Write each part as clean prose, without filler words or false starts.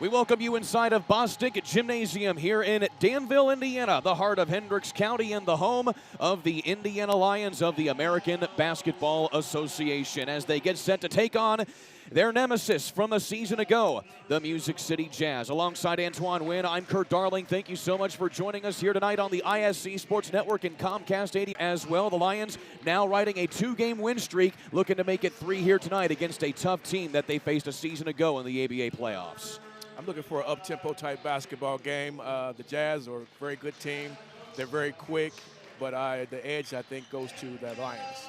We welcome you inside of Bosstick Gymnasium here in Danville, Indiana, the heart of Hendricks County and the home of the Indiana Lions of the American Basketball Association as they get set to take on their nemesis from a season ago, the Music City Jazz. Alongside Antoine Wynn, I'm Kurt Darling. Thank you so much for joining us here tonight on the ISC Sports Network and Comcast 80 as well. The Lions now riding a 2-game win streak, looking to make it 3 here tonight against a tough team that they faced a season ago in the ABA playoffs. I'm looking for an up-tempo type basketball game. The Jazz are a very good team. They're very quick, but the edge, I think, goes to the Lions.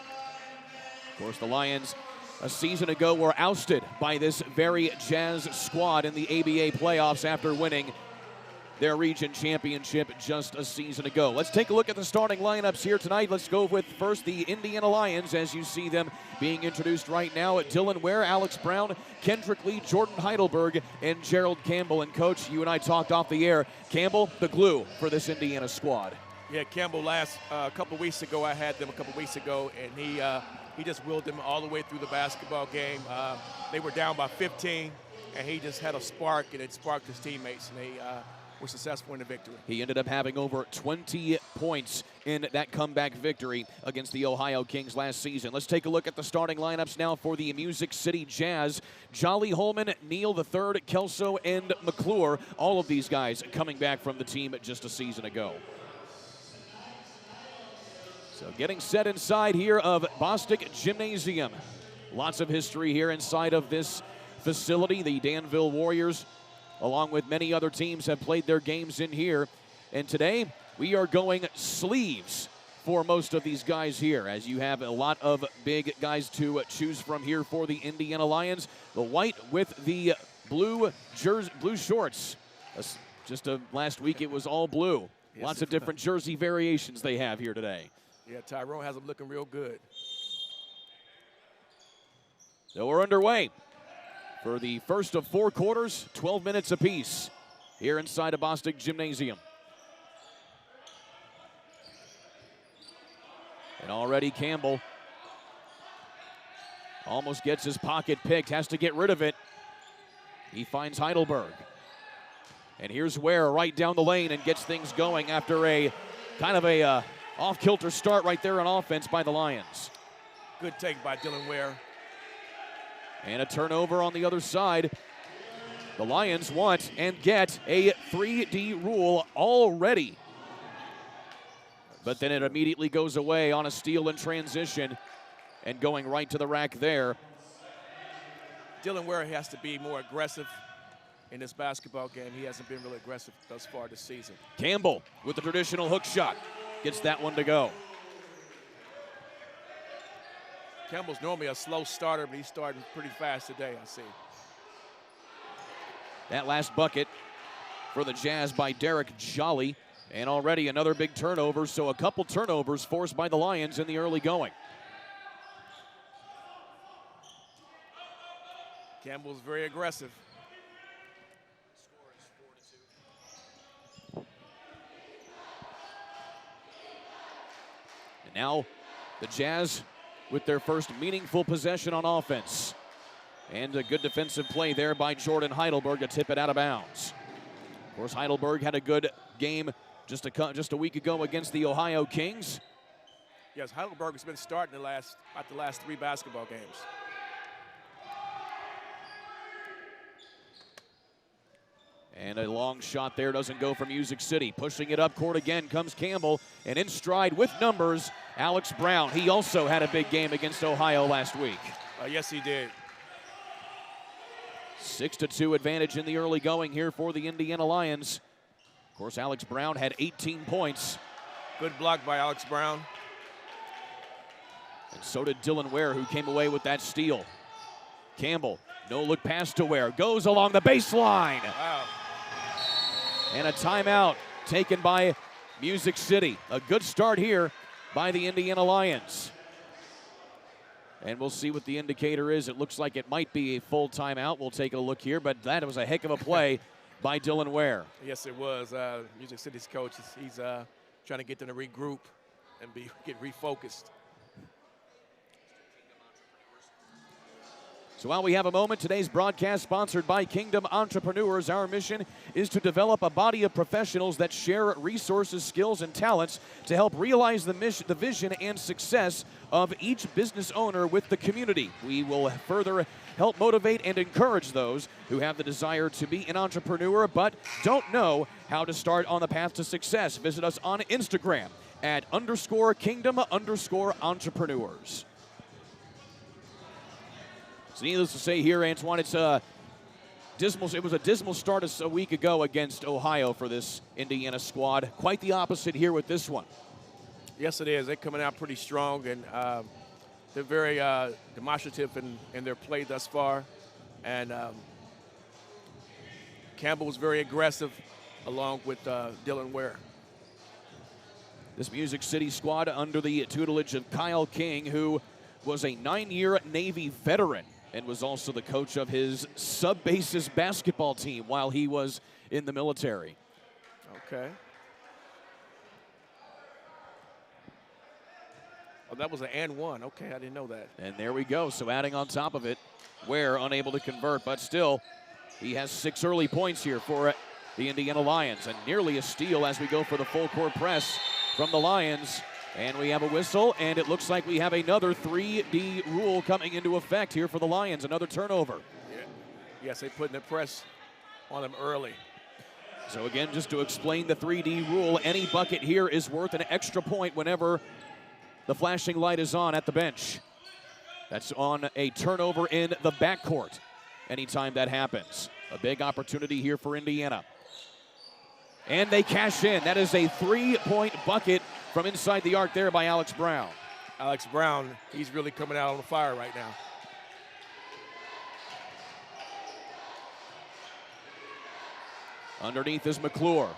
Of course, the Lions a season ago were ousted by this very Jazz squad in the ABA playoffs after winning their region championship just a season ago. Let's take a look at the starting lineups here tonight. Let's go with first the Indiana Lions as you see them being introduced right now at Dylan Ware, Alex Brown, Kendrick Lee, Jordan Heidelberg, and Gerald Campbell. And Coach, you and I talked off the air. Campbell, the glue for this Indiana squad. Yeah, Campbell a couple of weeks ago, I had them a couple of weeks ago, and he just willed them all the way through the basketball game. They were down by 15, and he just had a spark, and it sparked his teammates, and they were successful in the victory. He ended up having over 20 points in that comeback victory against the Ohio Kings last season. Let's take a look at the starting lineups now for the Music City Jazz. Jolly Holman, Neal III, Kelso, and McClure. All of these guys coming back from the team just a season ago. So getting set inside here of Bosstick Gymnasium. Lots of history here inside of this facility. The Danville Warriors, along with many other teams, have played their games in here. And today, we are going sleeves for most of these guys here, as you have a lot of big guys to choose from here for the Indiana Lions. The white with the blue shorts. Just last week, it was all blue. Yes, lots of different jersey variations they have here today. Yeah, Tyrone has them looking real good. So we're underway for the first of 4 quarters, 12 minutes apiece here inside of Bosstick Gymnasium. And already Campbell almost gets his pocket picked, has to get rid of it. He finds Heidelberg. And here's Ware right down the lane and gets things going after a kind of a off-kilter start right there on offense by the Lions. Good take by Dylan Ware. And a turnover on the other side. The Lions want and get a 3D rule already. But then it immediately goes away on a steal and transition and going right to the rack there. Dylan Ware has to be more aggressive in this basketball game. He hasn't been really aggressive thus far this season. Campbell with the traditional hook shot. Gets that one to go. Campbell's normally a slow starter, but he's starting pretty fast today, I see. That last bucket for the Jazz by Derek Jolly. And already another big turnover, so a couple turnovers forced by the Lions in the early going. Campbell's very aggressive. And now the Jazz with their first meaningful possession on offense. And a good defensive play there by Jordan Heidelberg to tip it out of bounds. Of course, Heidelberg had a good game just a week ago against the Ohio Kings. Yes, Heidelberg has been starting the last 3 basketball games. And a long shot there doesn't go for Music City. Pushing it up court again comes Campbell. And in stride with numbers, Alex Brown. He also had a big game against Ohio last week. Yes, he did. 6-2 advantage in the early going here for the Indiana Lions. Of course, Alex Brown had 18 points. Good block by Alex Brown. And so did Dylan Ware, who came away with that steal. Campbell, no look pass to Ware. Goes along the baseline. Wow. And a timeout taken by Music City. A good start here by the Indiana Lions. And we'll see what the indicator is. It looks like it might be a full timeout. We'll take a look here, but that was a heck of a play by Dylan Ware. Yes, it was. Music City's coach, he's trying to get them to regroup and get refocused. So while we have a moment, today's broadcast sponsored by Kingdom Entrepreneurs. Our mission is to develop a body of professionals that share resources, skills, and talents to help realize the vision and success of each business owner with the community. We will further help motivate and encourage those who have the desire to be an entrepreneur but don't know how to start on the path to success. Visit us on Instagram at _Kingdom_Entrepreneurs. So needless to say here, Antoine, it's a dismal. It was a dismal start a week ago against Ohio for this Indiana squad. Quite the opposite here with this one. Yes, it is. They're coming out pretty strong, and they're very demonstrative in their play thus far. And Campbell was very aggressive, along with Dylan Ware. This Music City squad under the tutelage of Kyle King, who was a 9-year Navy veteran and was also the coach of his sub-basis basketball team while he was in the military. Okay. Oh, that was an and one. Okay, I didn't know that. And there we go. So adding on top of it, Ware unable to convert, but still, he has 6 early points here for the Indiana Lions, and nearly a steal as we go for the full court press from the Lions. And we have a whistle, and it looks like we have another 3D rule coming into effect here for the Lions. Another turnover. Yeah. Yes, they're putting the press on them early. So again, just to explain the 3D rule, any bucket here is worth an extra point whenever the flashing light is on at the bench. That's on a turnover in the backcourt anytime that happens. A big opportunity here for Indiana. And they cash in. That is a 3-point bucket from inside the arc there by Alex Brown. Alex Brown, he's really coming out on fire right now. Underneath is McClure.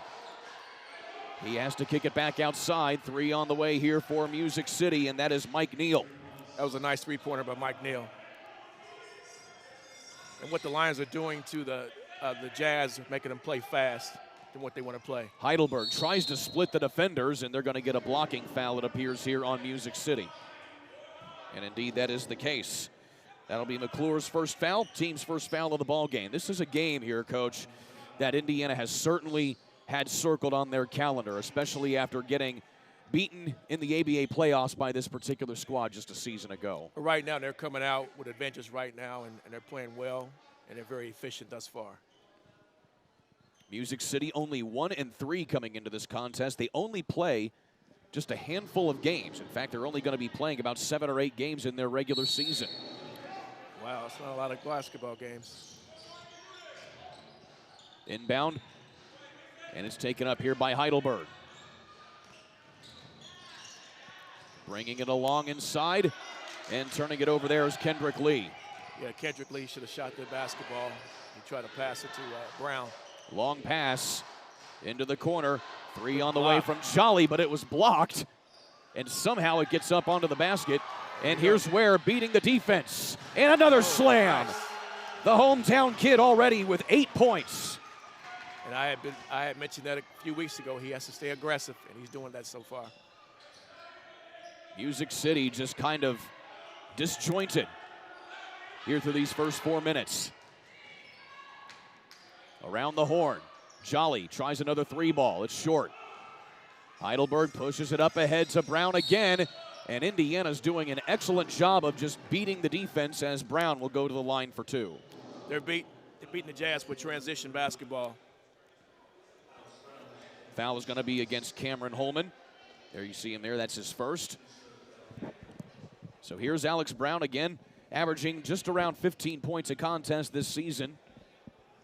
He has to kick it back outside. 3 on the way here for Music City, and that is Mike Neal. That was a nice three-pointer by Mike Neal. And what the Lions are doing to the Jazz, making them play fast than what they want to play. Heidelberg tries to split the defenders, and they're going to get a blocking foul, it appears, here on Music City. And indeed, that is the case. That'll be McClure's first foul, team's first foul of the ball game. This is a game here, Coach, that Indiana has certainly had circled on their calendar, especially after getting beaten in the ABA playoffs by this particular squad just a season ago. Right now, they're coming out with advantage right now, and they're playing well, and they're very efficient thus far. Music City only 1-3 coming into this contest. They only play just a handful of games. In fact, they're only going to be playing about 7 or 8 games in their regular season. Wow, it's not a lot of basketball games. Inbound, and it's taken up here by Heidelberg. Bringing it along inside, and turning it over there is Kendrick Lee. Yeah, Kendrick Lee should have shot the basketball. He tried to pass it to Brown. Long pass into the corner. 3 on the way from Jolly, but it was blocked. And somehow it gets up onto the basket. And here's Ware beating the defense. And another slam. Nice. The hometown kid already with 8 points. And I had mentioned that a few weeks ago. He has to stay aggressive, and he's doing that so far. Music City just kind of disjointed here through these first 4 minutes. Around the horn, Jolly tries another 3-ball. It's short. Heidelberg pushes it up ahead to Brown again, and Indiana's doing an excellent job of just beating the defense as Brown will go to the line for 2. They're beating the Jazz with transition basketball. Foul is going to be against Cameron Holman. There you see him there. That's his first. So here's Alex Brown again, averaging just around 15 points a contest this season.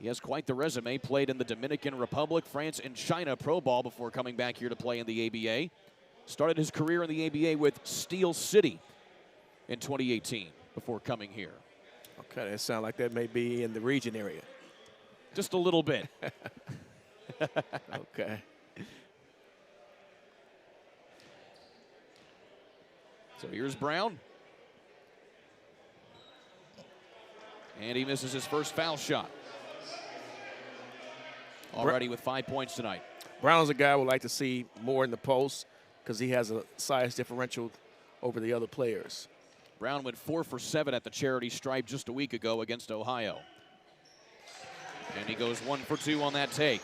He has quite the resume, played in the Dominican Republic, France, and China Pro Ball before coming back here to play in the ABA. Started his career in the ABA with Steel City in 2018 before coming here. Okay, that sounds like that may be in the region area. Just a little bit. Okay. So here's Brown. And he misses his first foul shot. Already with 5 points tonight. Brown's a guy I would like to see more in the post because he has a size differential over the other players. Brown went 4 for 7 at the charity stripe just a week ago against Ohio. And he goes 1 for 2 on that take.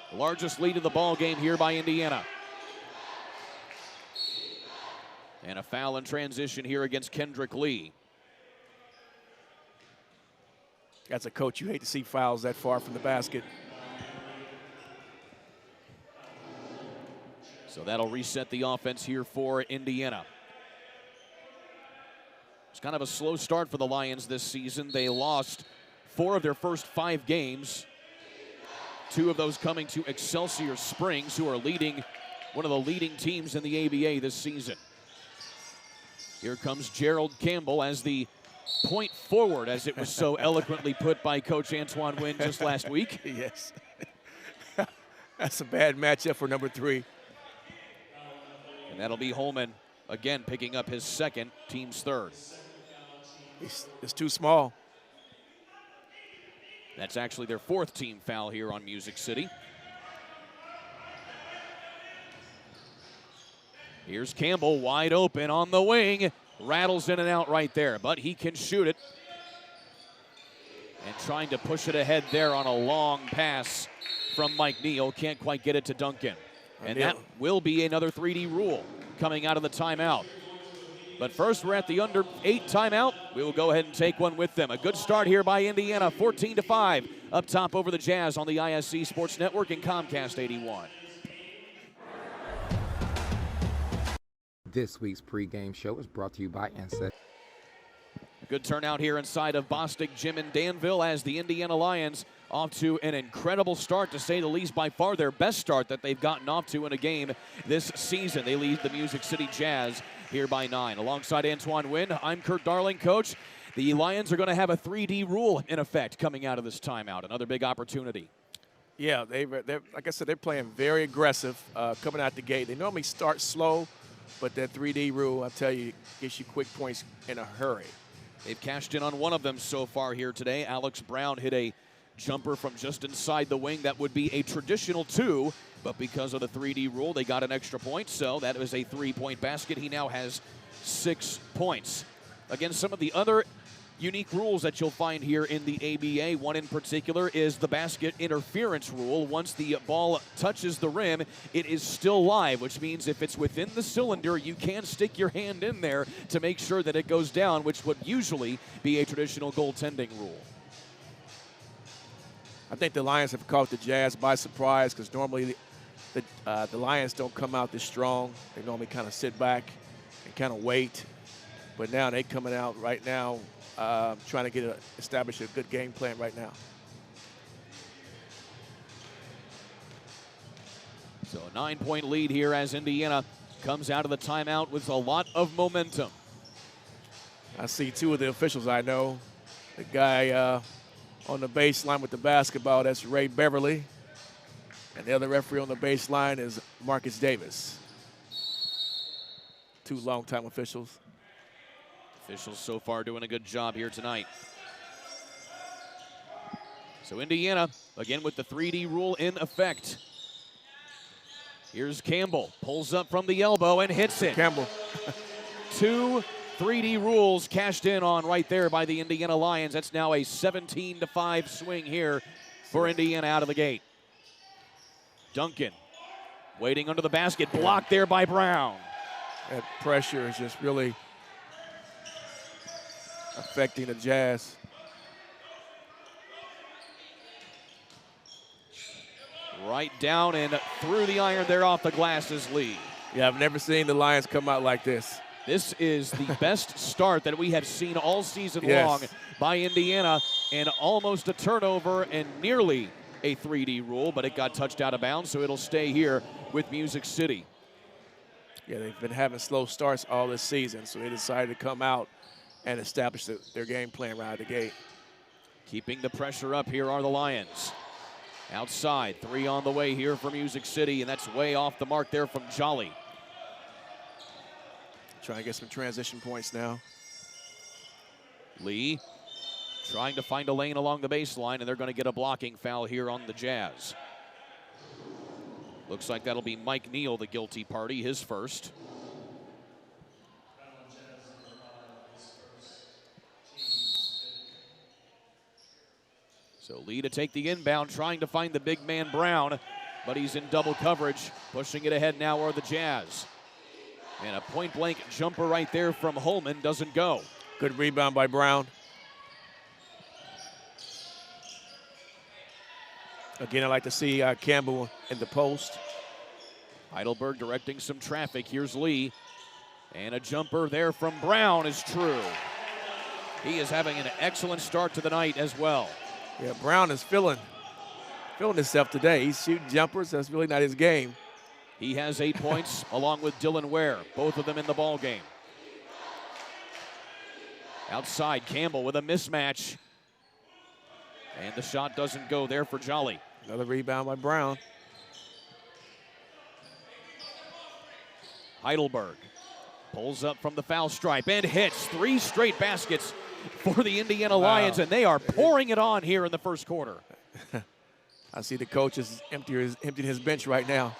The largest lead of the ball game here by Indiana. And a foul in transition here against Kendrick Lee. As a coach, you hate to see fouls that far from the basket. So that'll reset the offense here for Indiana. It's kind of a slow start for the Lions this season. They lost 4 of their first 5 games. 2 of those coming to Excelsior Springs, who are one of the leading teams in the ABA this season. Here comes Gerald Campbell as the point forward, as it was so eloquently put by Coach Antoine Wynn just last week. Yes. That's a bad matchup for number 3. And that'll be Holman again picking up his second, team's third. It's too small. That's actually their 4th team foul here on Music City. Here's Campbell wide open on the wing. Rattles in and out right there, but he can shoot it. And trying to push it ahead there on a long pass from Mike Neal. Can't quite get it to Duncan. And that will be another 3D rule coming out of the timeout. But first, we're at the under 8 timeout. We will go ahead and take one with them. A good start here by Indiana, 14-5, up top over the Jazz on the ISC Sports Network and Comcast 81. This week's pregame show is brought to you by NSA. Good turnout here inside of Bosstick Gym in Danville as the Indiana Lions off to an incredible start, to say the least. By far their best start that they've gotten off to in a game this season. They lead the Music City Jazz here by 9. Alongside Antoine Wynn, I'm Kurt Darling, coach. The Lions are going to have a 3D rule in effect coming out of this timeout. Another big opportunity. Yeah, they're like I said, they're playing very aggressive coming out the gate. They normally start slow, but that 3D rule, I tell you, gets you quick points in a hurry. They've cashed in on one of them so far here today. Alex Brown hit a jumper from just inside the wing. That would be a traditional 2, but because of the 3D rule, they got an extra point, so that was a 3-point basket. He now has 6 points. Again, some of the other unique rules that you'll find here in the ABA, one in particular is the basket interference rule. Once the ball touches the rim, it is still live, which means if it's within the cylinder, you can stick your hand in there to make sure that it goes down, which would usually be a traditional goaltending rule. I think the Lions have caught the Jazz by surprise, because normally the Lions don't come out this strong. They normally kind of sit back and kind of wait. But now they're coming out right now trying to establish a good game plan right now. So a 9-point lead here as Indiana comes out of the timeout with a lot of momentum. I see 2 of the officials I know. The guy on the baseline with the basketball, that's Ray Beverly. And the other referee on the baseline is Marcus Davis. 2 longtime officials. Officials so far doing a good job here tonight. So Indiana, again with the 3D rule in effect. Here's Campbell, pulls up from the elbow and hits it. Campbell. 2 3D rules cashed in on right there by the Indiana Lions. That's now a 17-5 swing here for Indiana out of the gate. Duncan waiting under the basket, blocked there by Brown. That pressure is just really affecting the Jazz. Right down and through the iron there off the glass is Lee. Yeah, I've never seen the Lions come out like this. This is the best start that we have seen all season long by Indiana, and almost a turnover and nearly a 3D rule, but it got touched out of bounds, so it'll stay here with Music City. Yeah, they've been having slow starts all this season, so they decided to come out and establish their game plan right out of the gate. Keeping the pressure up here are the Lions. Outside, 3 on the way here for Music City, and that's way off the mark there from Jolly. Trying to get some transition points now. Lee trying to find a lane along the baseline, and they're going to get a blocking foul here on the Jazz. Looks like that'll be Mike Neal, the guilty party, his first. So Lee to take the inbound, trying to find the big man Brown, but he's in double coverage. Pushing it ahead now are the Jazz. And a point-blank jumper right there from Holman doesn't go. Good rebound by Brown. Again, I like to see Campbell in the post. Heidelberg directing some traffic. Here's Lee. And a jumper there from Brown is true. He is having an excellent start to the night as well. Yeah, Brown is feeling himself today. He's shooting jumpers. That's really not his game. He has 8 points along with Dylan Ware, both of them in the ball game. Outside, Campbell with a mismatch. And the shot doesn't go there for Jolly. Another rebound by Brown. Heidelberg pulls up from the foul stripe and hits 3 straight baskets for the Indiana Lions, and they are pouring it on here in the first quarter. I see the coach is emptying his bench right now.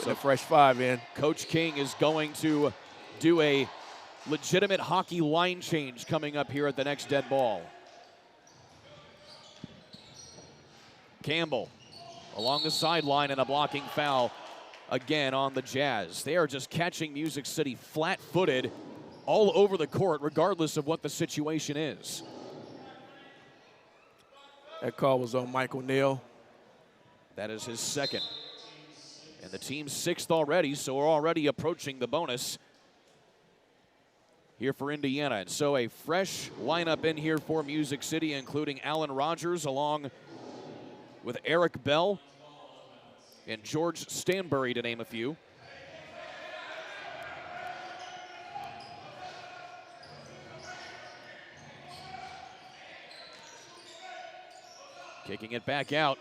So fresh 5 in. Coach King is going to do a legitimate hockey line change coming up here at the next dead ball. Campbell along the sideline and a blocking foul again on the Jazz. They are just catching Music City flat-footed all over the court, regardless of what the situation is. That call was on Michael Neal. That is his second. And the team's 6th already, so we're already approaching the bonus here for Indiana. And so a fresh lineup in here for Music City, including Alan Rogers along with Eric Bell and George Stanbury, to name a few. Kicking it back out,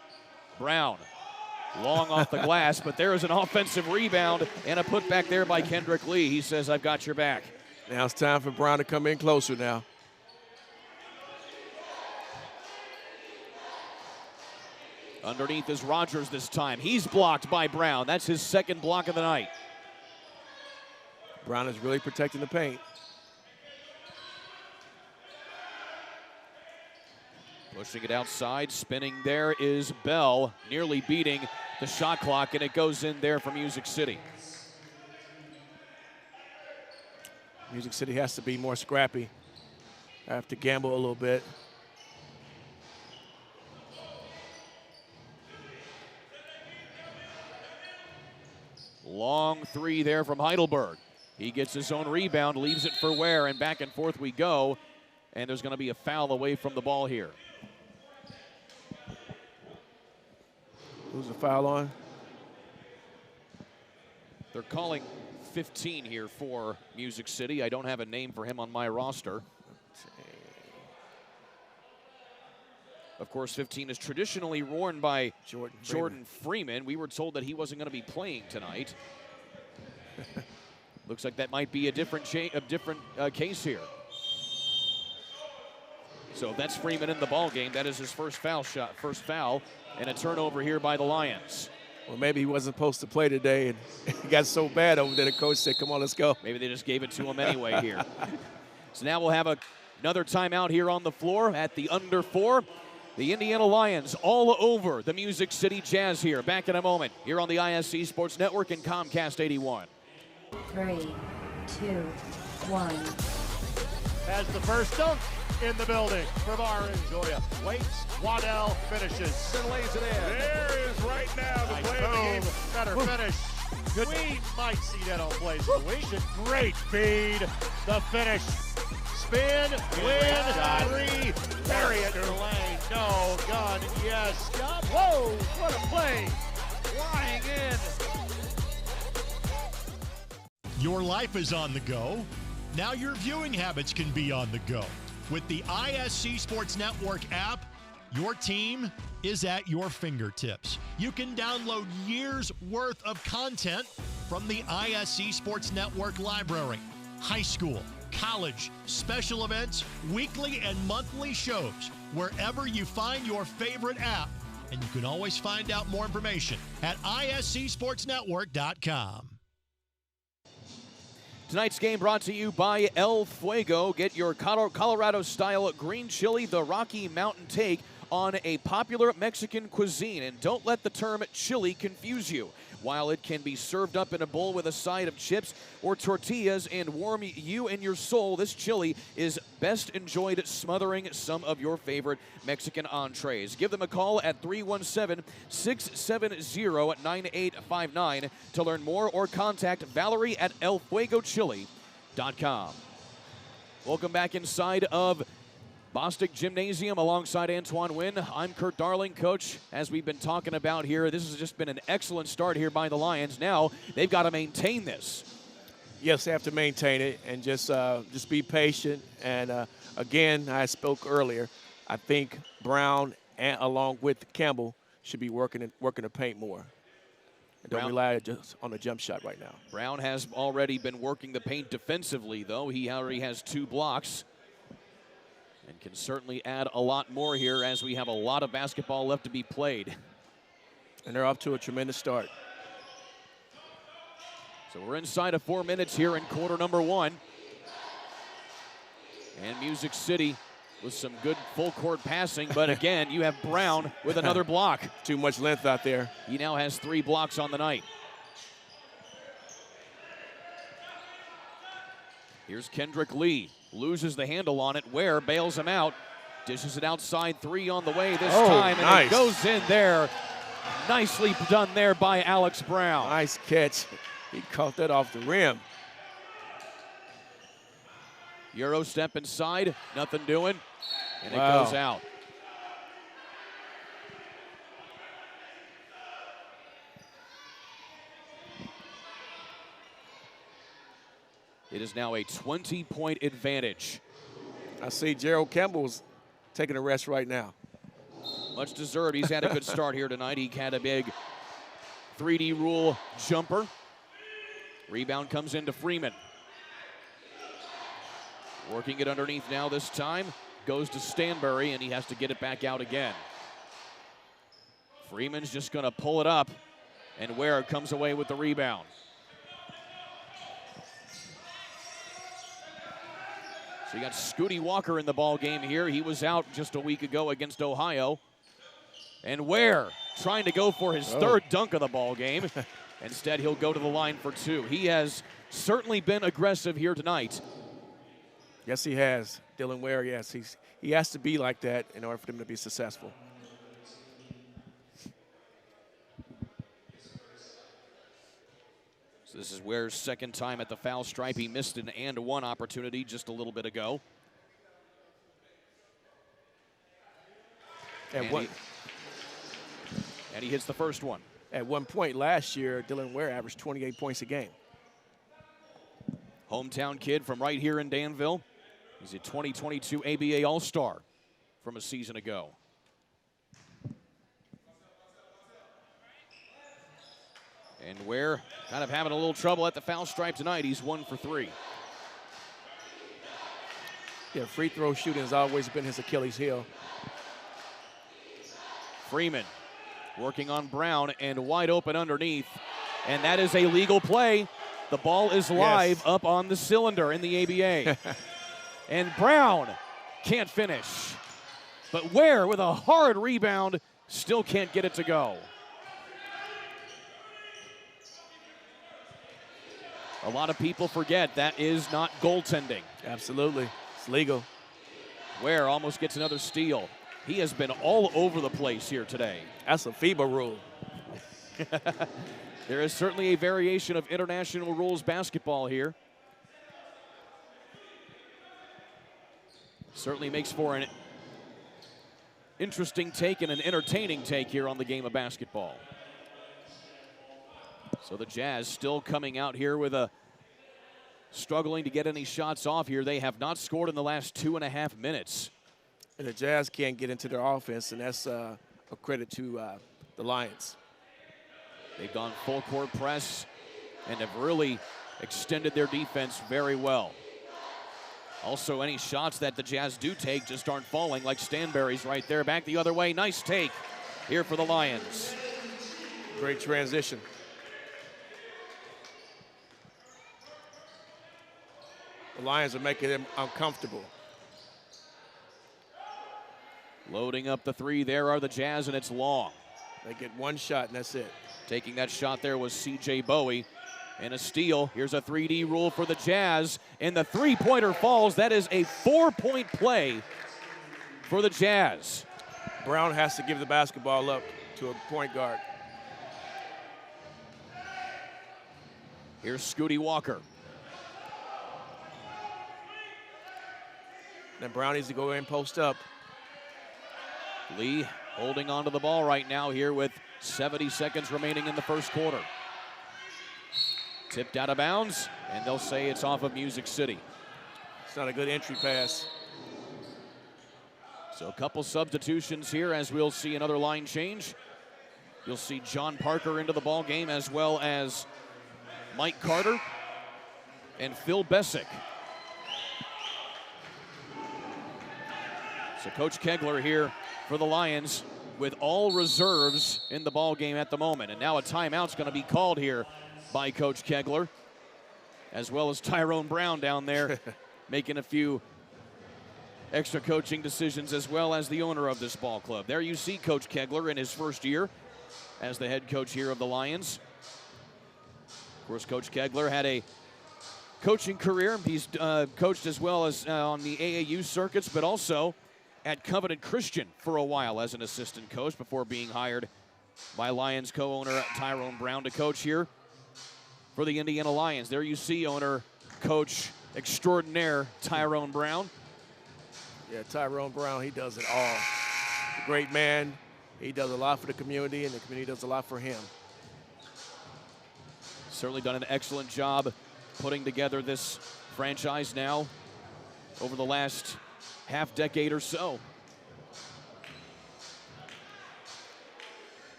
Brown. Long off the glass, but there is an offensive rebound and a putback there by Kendrick Lee. He says, I've got your back. Now it's time for Brown to come in closer now. Underneath is Rogers this time. He's blocked by Brown. That's his second block of the night. Brown is really protecting the paint. Pushing it outside, spinning there is Bell, nearly beating the shot clock, and it goes in there for Music City. Music City has to be more scrappy. Have to gamble a little bit. Long 3 there from Heidelberg. He gets his own rebound, leaves it for Ware, and back and forth we go. And there's going to be a foul away from the ball here. Who's the foul on? They're calling 15 here for Music City. I don't have a name for him on my roster. Of course, 15 is traditionally worn by Jordan Freeman. We were told that he wasn't going to be playing tonight. Looks like that might be a different case here. So that's Freeman in the ball game. That is his first foul, and a turnover here by the Lions. Well, maybe he wasn't supposed to play today, and he got so bad over there, the coach said, come on, let's go. Maybe they just gave it to him anyway here. So now we'll have another timeout here on the floor at the under 4. The Indiana Lions all over the Music City Jazz here. Back in a moment here on the ISC Sports Network and Comcast 81. 3, 2, 1. Has the first dunk in the building from Aaron Goya. Waits, Waddell finishes. And lays it in. There is right now the play of the game. Better finish. Good. We might see that on plays of the week. Great feed. The finish. Spin, win, 3. Bury it in the lane. No, gun, yes. Stop. Whoa, what a play. Flying in. Your life is on the go. Now your viewing habits can be on the go. With the ISC Sports Network app, your team is at your fingertips. You can download years' worth of content from the ISC Sports Network library. High school, college, special events, weekly and monthly shows, wherever you find your favorite app. And you can always find out more information at iscsportsnetwork.com. Tonight's game brought to you by El Fuego. Get your Colorado-style green chili, the Rocky Mountain take, on a popular Mexican cuisine. And don't let the term chili confuse you. While it can be served up in a bowl with a side of chips or tortillas and warm you and your soul, this chili is best enjoyed smothering some of your favorite Mexican entrees. Give them a call at 317-670-9859 to learn more, or contact Valerie at elfuegochili.com. Welcome back inside of Bosstick Gymnasium alongside Antoine Wynn. I'm Kurt Darling. Coach, as we've been talking about here, this has just been an excellent start here by the Lions. Now they've got to maintain this. Yes, they have to maintain it and just be patient. And again, I spoke earlier, I think Brown along with Campbell should be working the paint more. And don't rely just on the jump shot right now. Brown has already been working the paint defensively, though. He already has 2 blocks. And can certainly add a lot more here as we have a lot of basketball left to be played. And they're off to a tremendous start. So we're inside of 4 minutes here in quarter number 1. And Music City with some good full court passing, but again, you have Brown with another block. Too much length out there. He now has 3 blocks on the night. Here's Kendrick Lee. Loses the handle on it. Ware bails him out. Dishes it outside. 3 on the way this time. And nice. It goes in there. Nicely done there by Alex Brown. Nice catch. He caught that off the rim. Euro step inside. Nothing doing. And Wow. It goes out. It is now a 20-point advantage. I see Gerald Campbell's taking a rest right now. Much deserved. He's had a good start here tonight. He had a big 3D rule jumper. Rebound comes into Freeman. Working it underneath now this time. Goes to Stanbury, and he has to get it back out again. Freeman's just going to pull it up, and Ware comes away with the rebound. So you got Scooty Walker in the ball game here. He was out just a week ago against Ohio. And Ware trying to go for his 3rd dunk of the ball game. Instead, he'll go to the line for 2. He has certainly been aggressive here tonight. Yes, he has. Dylan Ware, yes. He has to be like that in order for them to be successful. So this is Ware's 2nd time at the foul stripe. He missed an and-one opportunity just a little bit ago. And he hits the first one. At one point last year, Dylan Ware averaged 28 points a game. Hometown kid from right here in Danville. He's a 2022 ABA All-Star from a season ago. And Ware kind of having a little trouble at the foul stripe tonight. He's 1 for 3. Yeah, free throw shooting has always been his Achilles heel. Freeman working on Brown and wide open underneath. And that is a legal play. The ball is live up on the cylinder in the ABA. And Brown can't finish. But Ware with a hard rebound still can't get it to go. A lot of people forget that is not goaltending. Absolutely. It's legal. Ware almost gets another steal. He has been all over the place here today. That's a FIBA rule. There is certainly a variation of international rules basketball here. Certainly makes for an interesting take and an entertaining take here on the game of basketball. So the Jazz still coming out here with struggling to get any shots off here. They have not scored in the last 2.5 minutes. And the Jazz can't get into their offense, and that's a credit to the Lions. They've gone full court press and have really extended their defense very well. Also, any shots that the Jazz do take just aren't falling, like Stanbury's right there. Back the other way. Nice take here for the Lions. Great transition. The Lions are making them uncomfortable. Loading up the three, there are the Jazz, and it's long. They get one shot, and that's it. Taking that shot there was C.J. Bowie. And a steal. Here's a 3D rule for the Jazz, and the three-pointer falls. That is a 4-point play for the Jazz. Brown has to give the basketball up to a point guard. Here's Scooty Walker. Then Brown needs to go in and post up. Lee holding onto the ball right now here with 70 seconds remaining in the first quarter. Tipped out of bounds, and they'll say it's off of Music City. It's not a good entry pass. So a couple substitutions here as we'll see another line change. You'll see John Parker into the ball game as well as Mike Carter and Phil Bessick. So Coach Kegler here for the Lions with all reserves in the ball game at the moment. And now a timeout's going to be called here by Coach Kegler, as well as Tyrone Brown down there making a few extra coaching decisions, as well as the owner of this ball club. There you see Coach Kegler in his first year as the head coach here of the Lions. Of course, Coach Kegler had a coaching career. He's coached as well as on the AAU circuits, but also at Covenant Christian for a while as an assistant coach before being hired by Lions co-owner Tyrone Brown to coach here for the Indiana Lions. There you see owner, coach extraordinaire Tyrone Brown. Yeah, Tyrone Brown, he does it all. A great man. He does a lot for the community, and the community does a lot for him. Certainly done an excellent job putting together this franchise now over the last half decade or so.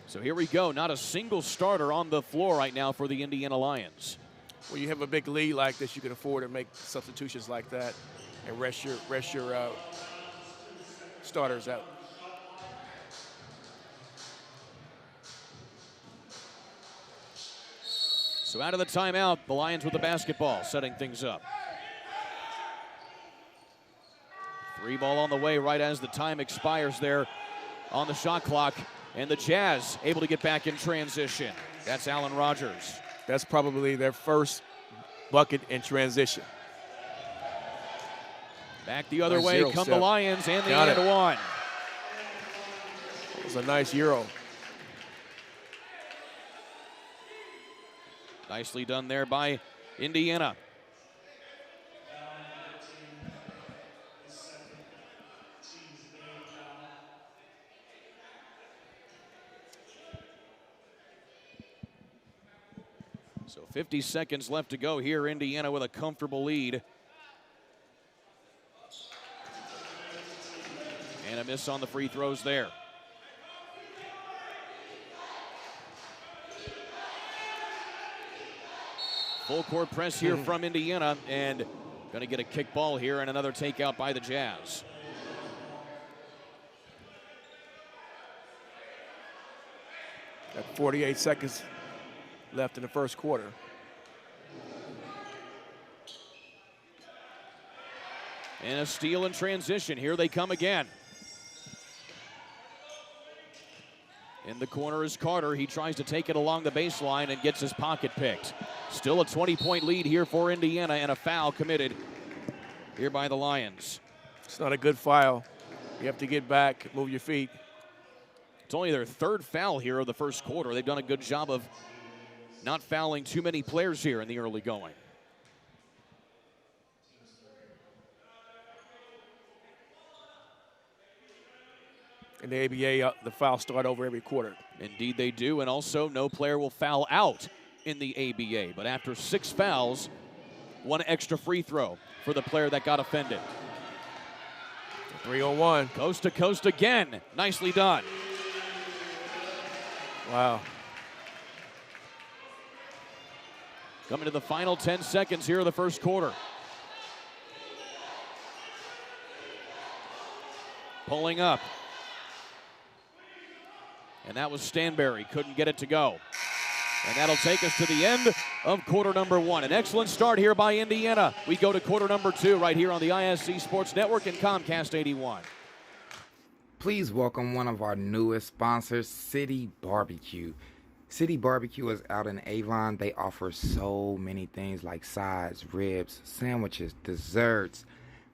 So here we go. Not a single starter on the floor right now for the Indiana Lions. When you have a big lead like this, you can afford to make substitutions like that and rest your starters out. So out of the timeout, the Lions with the basketball, setting things up. 3 ball on the way right as the time expires there on the shot clock. And the Jazz able to get back in transition. That's Alan Rogers. That's probably their first bucket in transition. Back the other way come the Lions, and the end one. It was a nice Euro. Nicely done there by Indiana. So 50 seconds left to go here. Indiana with a comfortable lead. And a miss on the free throws there. Full court press here from Indiana, and going to get a kick ball here and another takeout by the Jazz. Got 48 seconds left in the first quarter. And a steal in transition. Here they come again. In the corner is Carter. He tries to take it along the baseline and gets his pocket picked. Still a 20-point lead here for Indiana, and a foul committed here by the Lions. It's not a good foul. You have to get back, move your feet. It's only their third foul here of the first quarter. They've done a good job of not fouling too many players here in the early going. In the ABA, the fouls start over every quarter. Indeed they do, and also no player will foul out in the ABA. But after 6 fouls, 1 extra free throw for the player that got offended. 3-on-1. Coast to coast again. Nicely done. Wow. Coming to the final 10 seconds here of the first quarter. Pulling up. And that was Stanberry. Couldn't get it to go. And that'll take us to the end of quarter number 1. An excellent start here by Indiana. We go to quarter number 2 right here on the ISC Sports Network and Comcast 81. Please welcome one of our newest sponsors, City Barbecue. City Barbecue is out in Avon. They offer so many things like sides, ribs, sandwiches, desserts,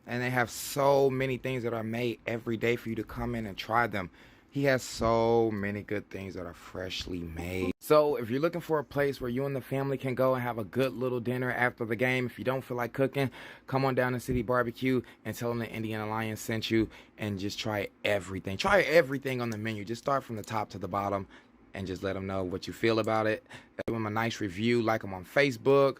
and they have so many things that are made every day for you to come in and try them. He has so many good things that are freshly made. So if you're looking for a place where you and the family can go and have a good little dinner after the game, if you don't feel like cooking, come on down to City Barbecue and tell them the Indiana Lions sent you and just try everything. Try everything on the menu. Just start from the top to the bottom and just let them know what you feel about it. Give them a nice review, like them on Facebook.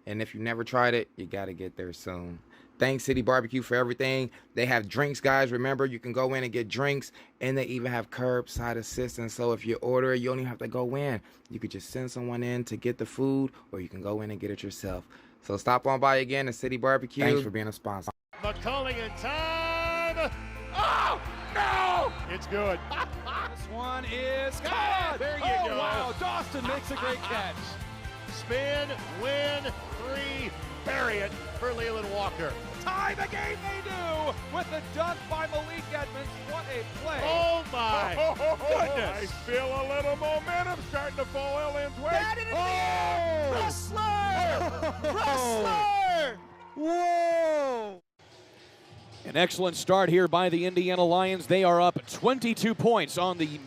And if you never tried it, you got to get there soon. Thanks, City Barbecue, for everything. They have drinks, guys. Remember, you can go in and get drinks, and they even have curbside assistance. So if you order it, you don't even have to go in. You could just send someone in to get the food, or you can go in and get it yourself. So stop on by again at City Barbecue. Thanks for being a sponsor. McCulling in time. Oh, no! It's good. This one is good. There you go. Wow, Dawson makes a great catch. Spin, win, 3, bury it for Leland Walker. Tie the game they do with the dunk by Malik Edmonds. What a play. Oh, my goodness. I feel a little momentum starting to fall Ellen's way. Wrestler! Whoa! An excellent start here by the Indiana Lions. They are up 22 points on the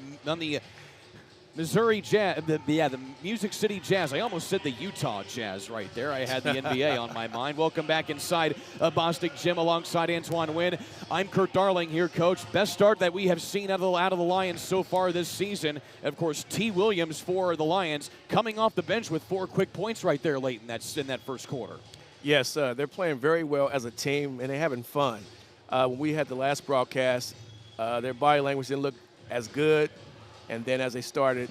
Missouri Jazz, the Music City Jazz. I almost said the Utah Jazz right there. I had the NBA on my mind. Welcome back inside Bosstick Gym alongside Antoine Wynn. I'm Kurt Darling here, Coach. Best start that we have seen out of the Lions so far this season. Of course, T. Williams for the Lions coming off the bench with 4 quick points right there late in that first quarter. Yes, they're playing very well as a team, and they're having fun. When we had the last broadcast, their body language didn't look as good. And then as they started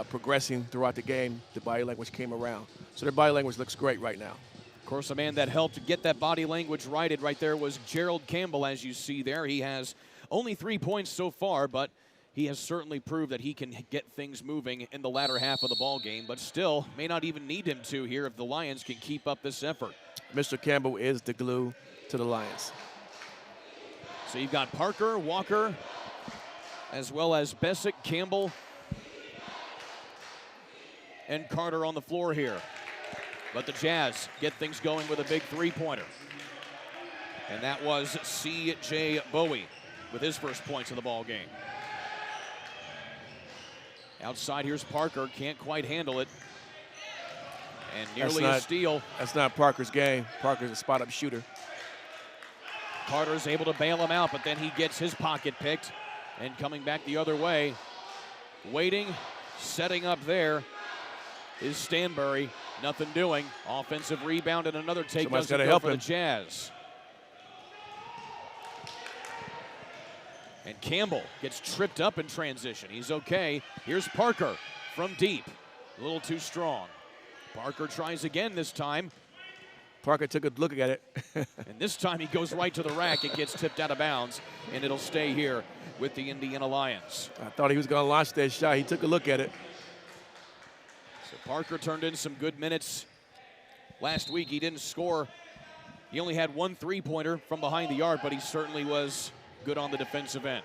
progressing throughout the game, the body language came around. So their body language looks great right now. Of course, a man that helped get that body language righted right there was Gerald Campbell, as you see there. He has only 3 points so far, but he has certainly proved that he can get things moving in the latter half of the ball game, but still may not even need him to here if the Lions can keep up this effort. Mr. Campbell is the glue to the Lions. So you've got Parker, Walker, as well as Bosstick, Campbell, and Carter on the floor here. But the Jazz get things going with a big three-pointer. And that was C.J. Bowie with his first points of the ball game. Outside, here's Parker, can't quite handle it. And nearly a steal. That's not Parker's game. Parker's a spot-up shooter. Carter's able to bail him out, but then he gets his pocket picked. And coming back the other way, waiting, setting up there is Stanbury. Nothing doing. Offensive rebound and another take doesn't go for the Jazz. And Campbell gets tripped up in transition. He's okay. Here's Parker from deep. A little too strong. Parker tries again this time. Parker took a look at it. And this time he goes right to the rack and gets tipped out of bounds, and it'll stay here with the Indiana Lions. I thought he was going to launch that shot. He took a look at it. So Parker turned in some good minutes. Last week he didn't score. He only had 1 3-pointer from behind the arc, but he certainly was good on the defensive end.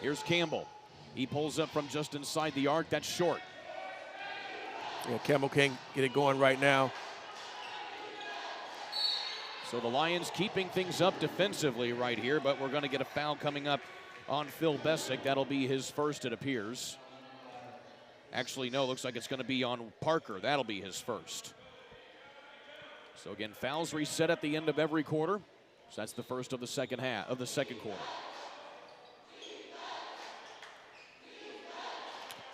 Here's Campbell. He pulls up from just inside the arc. That's short. Yeah, Campbell can't get it going right now. So the Lions keeping things up defensively right here, but we're going to get a foul coming up on Phil Bosstick. That'll be his first, it appears. Actually, no, looks like it's going to be on Parker. That'll be his first. So again, fouls reset at the end of every quarter. So that's the first of the second quarter.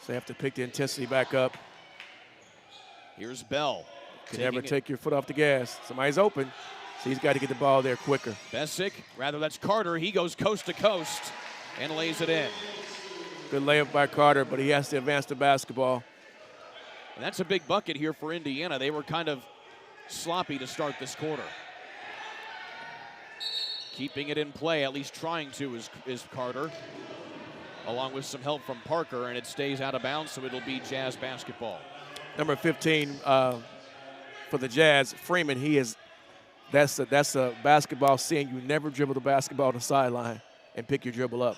So they have to pick the intensity back up. Here's Bell. You can never take your foot off the gas. Somebody's open, so he's got to get the ball there quicker. Bosstick, rather that's Carter. He goes coast to coast and lays it in. Good layup by Carter, but he has to advance the basketball. And that's a big bucket here for Indiana. They were kind of sloppy to start this quarter. Keeping it in play, at least trying to, is Carter. along with some help from Parker, and it stays out of bounds, so it'll be Jazz basketball. Number 15 for the Jazz, Freeman, that's a basketball scene. You never dribble the basketball on the sideline and pick your dribble up.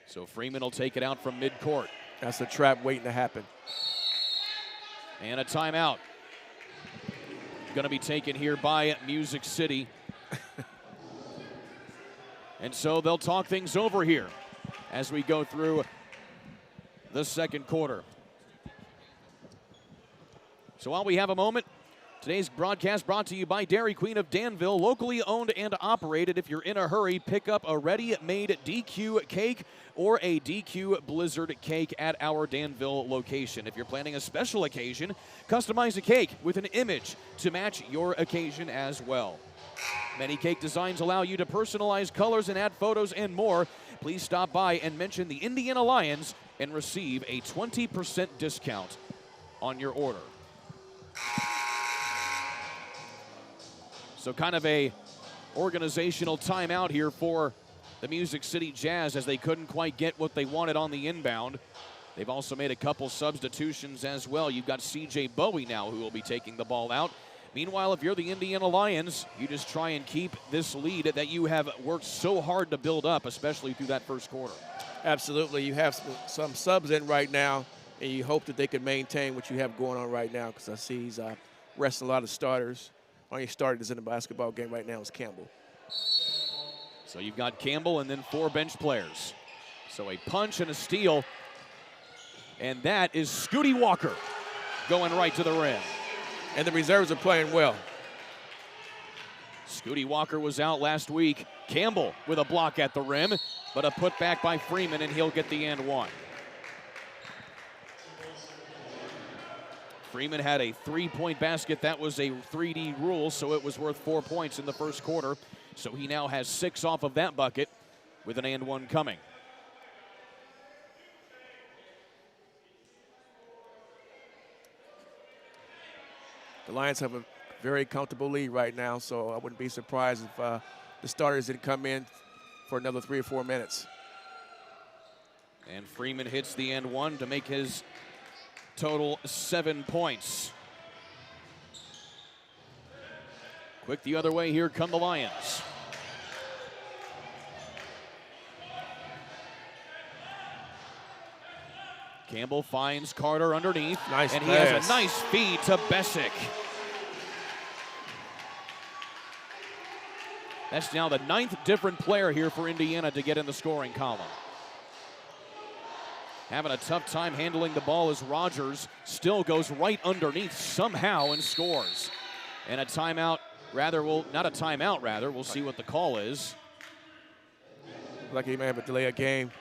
So Freeman will take it out from midcourt. That's a trap waiting to happen. And a timeout. Going to be taken here by Music City. And so they'll talk things over here as we go through the second quarter. So while we have a moment, today's broadcast brought to you by Dairy Queen of Danville, locally owned and operated. If you're in a hurry, pick up a ready-made DQ cake or a DQ Blizzard cake at our Danville location. If you're planning a special occasion, customize a cake with an image to match your occasion as well. Many cake designs allow you to personalize colors and add photos and more. Please stop by and mention the Indiana Lions and receive a 20% discount on your order. So kind of a organizational timeout here for the Music City Jazz as they couldn't quite get what they wanted on the inbound. They've also made a couple substitutions as well. You've got C.J. Bowie now who will be taking the ball out. Meanwhile, if you're the Indiana Lions, you just try and keep this lead that you have worked so hard to build up, especially through that first quarter. Absolutely. You have some subs in right now, and you hope that they can maintain what you have going on right now, because I see he's resting a lot of starters. Only starter that's in the basketball game right now is Campbell. So you've got Campbell and then 4 bench players. So a punch and a steal, and that is Scooty Walker going right to the rim. And the reserves are playing well. Scooty Walker was out last week. Campbell with a block at the rim, but a putback by Freeman, and he'll get the and one. Freeman had a 3-point basket. That was a 3D rule, so it was worth 4 points in the first quarter. So he now has 6 off of that bucket with an and one coming. The Lions have a very comfortable lead right now, so I wouldn't be surprised if the starters didn't come in for another 3 or 4 minutes. And Freeman hits the and one to make his total 7 points. Quick the other way, here come the Lions. Campbell finds Carter underneath. Nice and pass. He has a nice feed to Bosstick. That's now the 9th different player here for Indiana to get in the scoring column. Having a tough time handling the ball as Rogers still goes right underneath somehow and scores. And a timeout, not a timeout, we'll see what the call is. Like he may have a delay of game.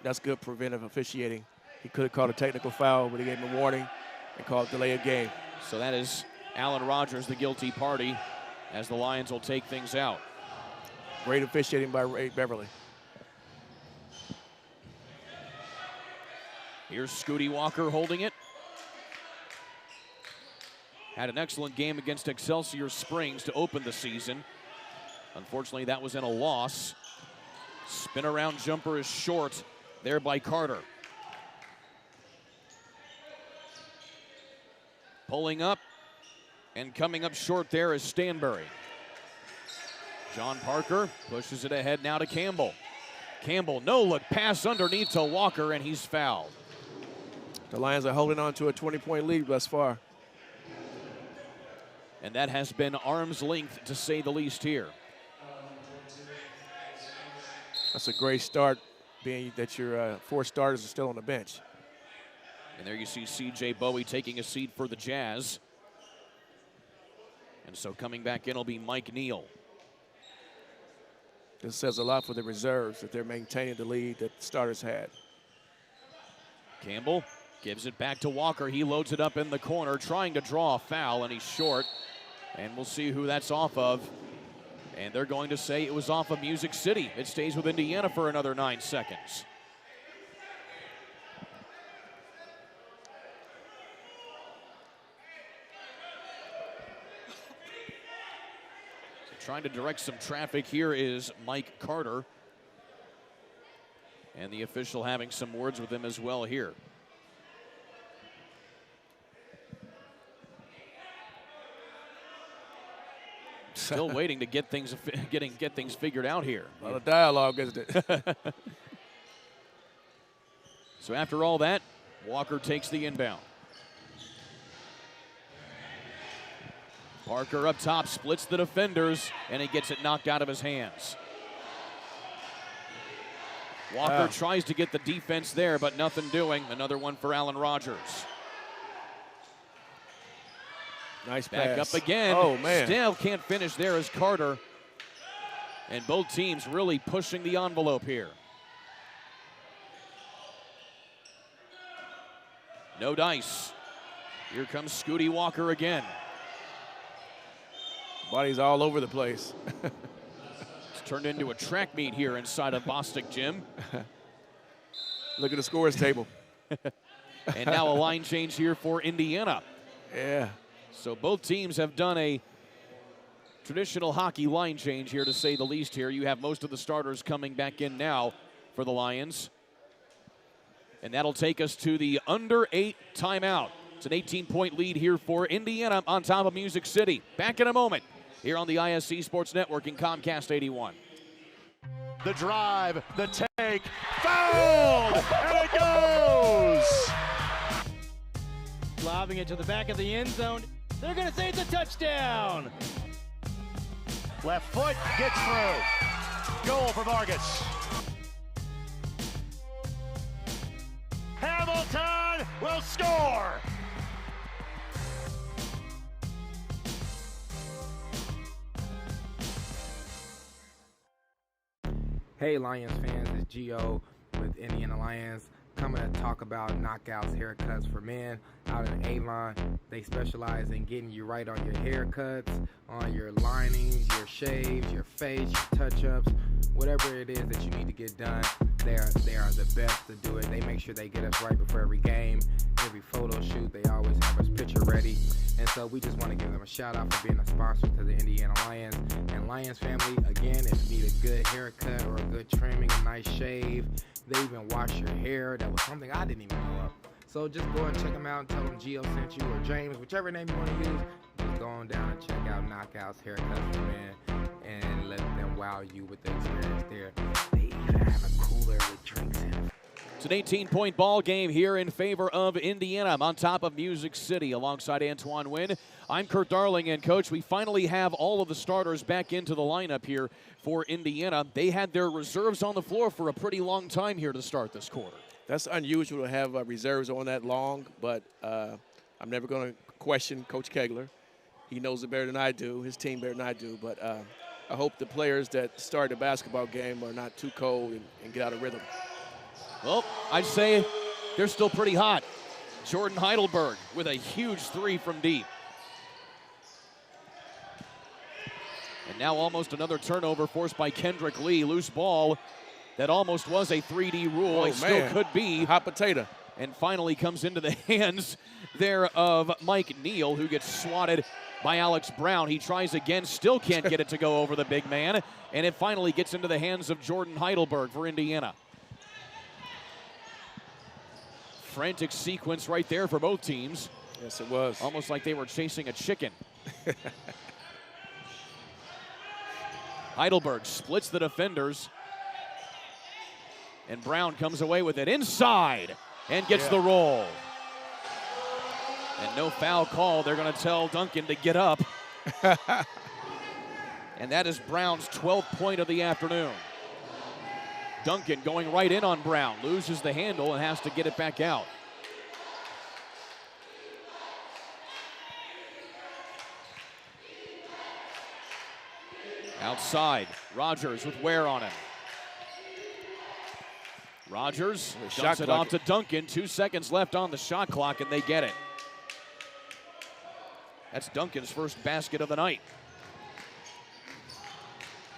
That's good preventive officiating. He could have called a technical foul, but he gave him a warning and called delay of game. So that is Alan Rogers, the guilty party, as the Lions will take things out. Great officiating by Ray Beverly. Here's Scooty Walker holding it. Had an excellent game against Excelsior Springs to open the season. Unfortunately, that was in a loss. Spin around jumper is short there by Carter. Pulling up and coming up short there is Stanbury. John Parker pushes it ahead now to Campbell. Campbell, no look pass underneath to Walker, and he's fouled. The Lions are holding on to a 20-point lead thus far. And that has been arm's length, to say the least, here. That's a great start, being that your 4 starters are still on the bench. And there you see C.J. Bowie taking a seat for the Jazz. And so coming back in will be Mike Neal. This says a lot for the reserves, that they're maintaining the lead that the starters had. Campbell gives it back to Walker. He loads it up in the corner, trying to draw a foul, and he's short. And we'll see who that's off of. And they're going to say it was off of Music City. It stays with Indiana for another 9 seconds. So Trying to direct some traffic here is Mike Carter. And the official having some words with him as well here. Still waiting to get things figured out here. A lot of dialogue, isn't it? So after all that, Walker takes the inbound. Parker up top, splits the defenders, and he gets it knocked out of his hands. Walker tries to get the defense there, but nothing doing. Another one for Allen Rogers. Nice Back pass. up again. Oh, man. Still can't finish there as Carter. And both teams really pushing the envelope here. No dice. Here comes Scooty Walker again. Body's all over the place. It's turned into a track meet here inside of Bosstick Gym. Look at the scores table. And now a line change here for Indiana. Yeah. So both teams have done a traditional hockey line change here, to say the least here. You have most of the starters coming back in now for the Lions. And that'll take us to the under 8 timeout. It's an 18-point lead here for Indiana on top of Music City. Back in a moment here on the ISC Sports Network in Comcast 81. The drive, the take, fouled, and it goes! Lobbing it to the back of the end zone. They're going to say it's a touchdown. Left foot gets through. Goal for Vargas. Hamilton will score! Hey Lions fans, it's Gio with Indiana Lions, coming to talk about Knockouts haircuts for men out in Avon. They specialize in getting you right on your haircuts, on your linings, your shaves, your face, your touch-ups, whatever it is that you need to get done. They are the best to do it. They make sure they get us right before every game, every photo shoot. They always have us picture ready. And so we just want to give them a shout out for being a sponsor to the Indiana Lions. And Lions family, again, if you need a good haircut or a good trimming, a nice shave, they even wash your hair. That was something I didn't even know of. So just go and check them out and tell them Gio sent you, or James, whichever name you want to use. Just go on down and check out Knockouts haircuts for men and let them wow you with the experience there. They even have a cooler with drinks in it. It's an 18-point ball game here in favor of Indiana. I'm on top of Music City alongside Antoine Wynn. I'm Kurt Darling, and Coach, we finally have all of the starters back into the lineup here for Indiana. They had their reserves on the floor for a pretty long time here to start this quarter. That's unusual to have reserves on that long, but I'm never going to question Coach Kegler. He knows it better than I do, his team better than I do, but I hope the players that start the basketball game are not too cold and get out of rhythm. Well, I'd say they're still pretty hot. Jordan Heidelberg with a huge three from deep. And now almost another turnover forced by Kendrick Lee. Loose ball that almost was a 3D rule. Oh, it still could be. Hot potato. And finally comes into the hands there of Mike Neal, who gets swatted by Alex Brown. He tries again, still can't get it to go over the big man. And it finally gets into the hands of Jordan Heidelberg for Indiana. Frantic sequence right there for both teams. Yes, it was. Almost like they were chasing a chicken. Heidelberg splits the defenders. And Brown comes away with it inside and gets the roll. And no foul call. They're going to tell Duncan to get up. And that is Brown's 12th point of the afternoon. Duncan going right in on Brown, loses the handle and has to get it back out. Outside, Rogers with wear on him. Rogers dumps it off to Duncan. 2 seconds left on the shot clock, and they get it. That's Duncan's first basket of the night.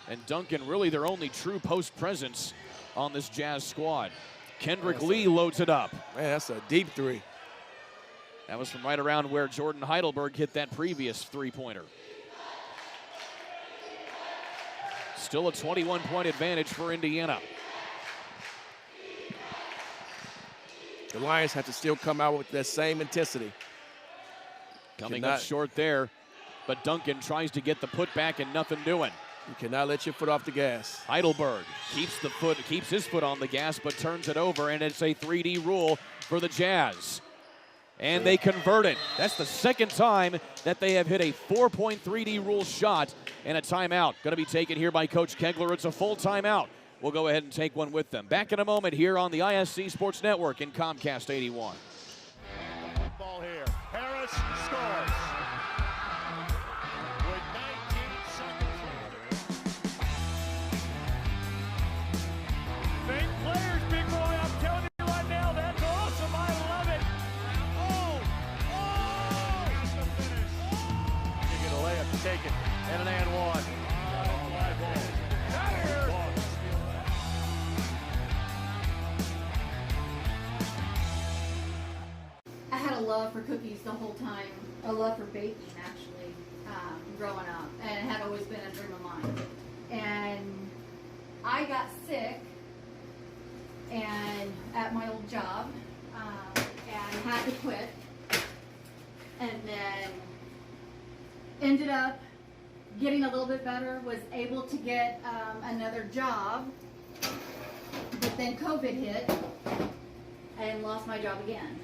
And Duncan really their only true post presence on this Jazz squad. Kendrick Lee loads it up. Man, that's a deep three. That was from right around where Jordan Heidelberg hit that previous three-pointer. Still a 21-point advantage for Indiana. The Lions have to still come out with that same intensity. Coming up short there, but Duncan tries to get the putback and nothing doing. You cannot let your foot off the gas. Heidelberg keeps his foot on the gas, but turns it over, and it's a 3D rule for the Jazz. And they convert it. That's the second time that they have hit a 4-point 3D rule shot, and a timeout going to be taken here by Coach Kegler. It's a full timeout. We'll go ahead and take one with them. Back in a moment here on the ISC Sports Network in Comcast 81. Ball here. Harris scores. With 19 seconds. Fake players, big boy. I'm telling you right now, that's awesome. I love it. That's the finish. You get a layup taken and an and one. I had a love for cookies the whole time, a love for baking actually, growing up, and it had always been a dream of mine. And I got sick and at my old job and had to quit, and then ended up getting a little bit better, was able to get another job, but then COVID hit and lost my job again.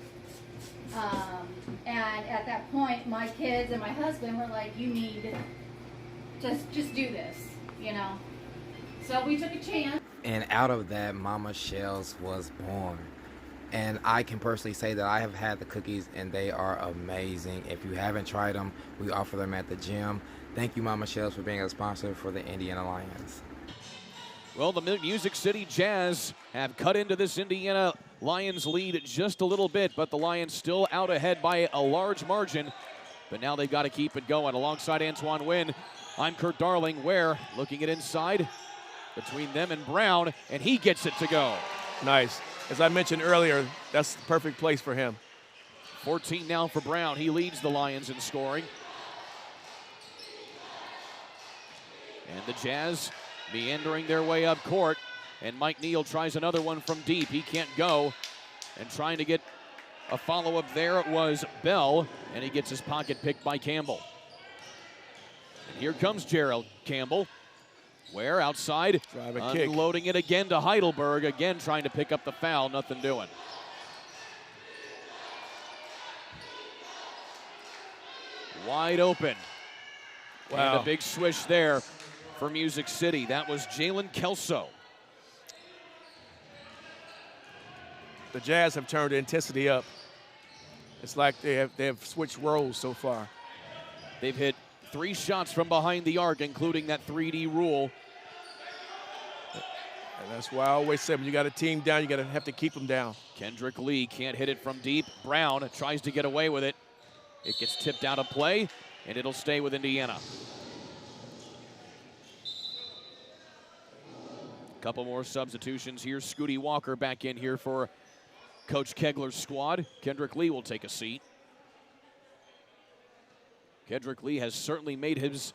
And at that point, my kids and my husband were like, you need to just do this, you know. So we took a chance. And out of that, Mama Shell's was born. And I can personally say that I have had the cookies, and they are amazing. If you haven't tried them, we offer them at the gym. Thank you, Mama Shell's, for being a sponsor for the Indiana Lions. Well, the Music City Jazz have cut into this Indiana Lions lead just a little bit, but the Lions still out ahead by a large margin. But now they've got to keep it going. Alongside Antoine Wynn, I'm Kurt Darling. Ware looking at inside between them and Brown, and he gets it to go. Nice. As I mentioned earlier, that's the perfect place for him. 14 now for Brown. He leads the Lions in scoring. And the Jazz meandering their way up court, and Mike Neal tries another one from deep. He can't go, and trying to get a follow-up there, it was Bell, and he gets his pocket picked by Campbell. And here comes Gerald Campbell. Ware outside, unloading it again to Heidelberg, again trying to pick up the foul, nothing doing. Wide open. Wow. And a big swish there for Music City. That was Jalen Kelso. The Jazz have turned the intensity up. It's like they have switched roles so far. They've hit 3 shots from behind the arc, including that 3D rule. And that's why I always say when you got a team down, you have to keep them down. Kendrick Lee can't hit it from deep. Brown tries to get away with it. It gets tipped out of play, and it'll stay with Indiana. Couple more substitutions here. Scooty Walker back in here for Coach Kegler's squad. Kendrick Lee will take a seat. Kendrick Lee has certainly made his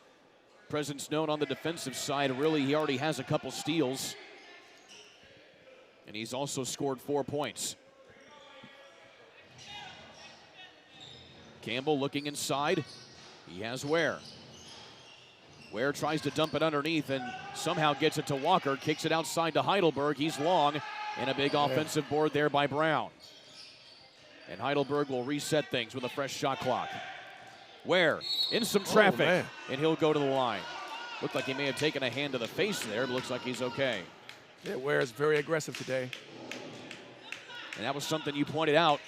presence known on the defensive side. Really, he already has a couple steals. And he's also scored 4 points. Campbell looking inside. He has Ware. Ware tries to dump it underneath and somehow gets it to Walker. Kicks it outside to Heidelberg. He's long. And a big offensive board there by Brown. And Heidelberg will reset things with a fresh shot clock. Ware in some traffic, and he'll go to the line. Looked like he may have taken a hand to the face there, but looks like he's okay. Yeah, Ware is very aggressive today. And that was something you pointed out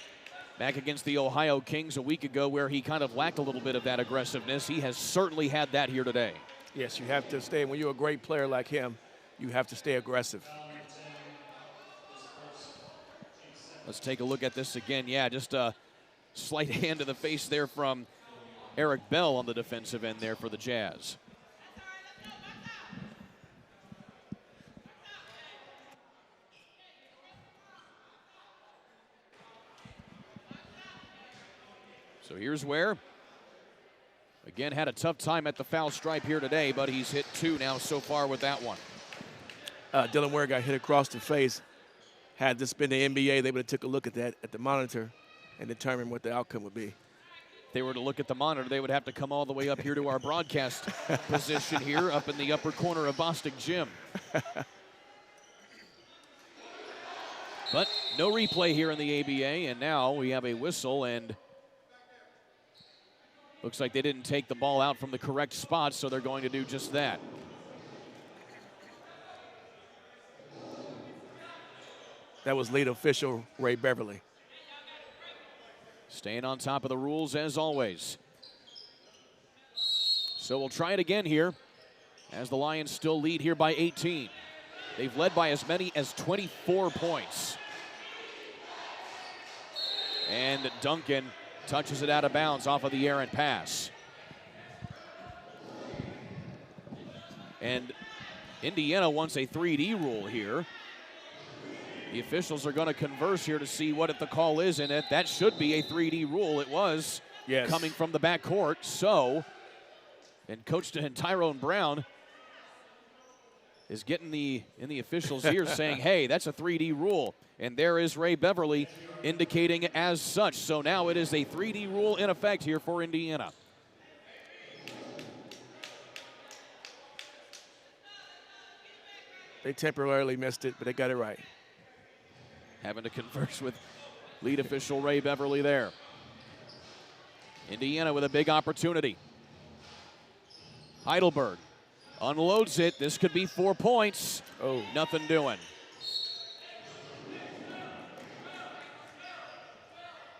back against the Ohio Kings a week ago, where he kind of lacked a little bit of that aggressiveness. He has certainly had that here today. Yes, you have to stay. When you're a great player like him, you have to stay aggressive. Let's take a look at this again. Yeah, just a slight hand to the face there from Eric Bell on the defensive end there for the Jazz. So here's Ware. Again, had a tough time at the foul stripe here today, but he's hit 2 now so far with that one. Dylan Ware got hit across the face. Had this been the NBA, they would have took a look at that at the monitor and determined what the outcome would be. If they were to look at the monitor, they would have to come all the way up here to our broadcast position here up in the upper corner of Bosstick Gym. But no replay here in the ABA, and now we have a whistle, and looks like they didn't take the ball out from the correct spot, so they're going to do just that. That was lead official Ray Beverly. Staying on top of the rules as always. So we'll try it again here as the Lions still lead here by 18. They've led by as many as 24 points. And Duncan touches it out of bounds off of the errant pass. And Indiana wants a 3D rule here. The officials are going to converse here to see what the call is in it. That should be a 3D rule. It was coming from the backcourt. So, and Coach Tyrone Brown is getting in the officials here saying, hey, that's a 3D rule. And there is Ray Beverly indicating as such. So now it is a 3D rule in effect here for Indiana. They temporarily missed it, but they got it right. Having to converse with lead official Ray Beverly there. Indiana with a big opportunity. Heidelberg unloads it. This could be 4 points. Oh, nothing doing.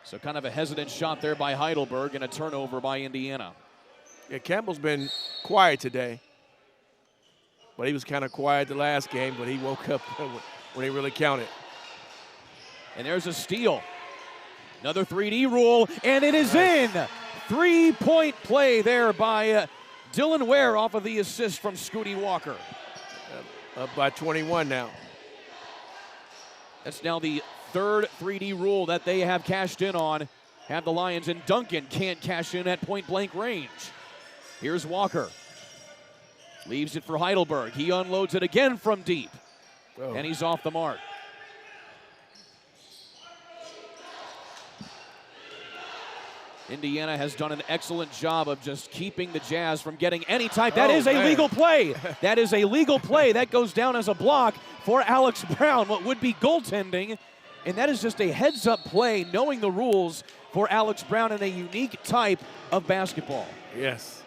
So kind of a hesitant shot there by Heidelberg and a turnover by Indiana. Yeah, Campbell's been quiet today. But he was kind of quiet the last game, but he woke up when he really counted. And there's a steal. Another 3D rule, and it is in. 3-point play there by Dylan Ware off of the assist from Scooty Walker. Up by 21 now. That's now the third 3D rule that they have cashed in on. Have the Lions, and Duncan can't cash in at point-blank range. Here's Walker. Leaves it for Heidelberg. He unloads it again from deep. Oh. And he's off the mark. Indiana has done an excellent job of just keeping the Jazz from getting any type. That is a legal play. That is a legal play. That goes down as a block for Alex Brown, what would be goaltending. And that is just a heads-up play, knowing the rules for Alex Brown in a unique type of basketball. Yes.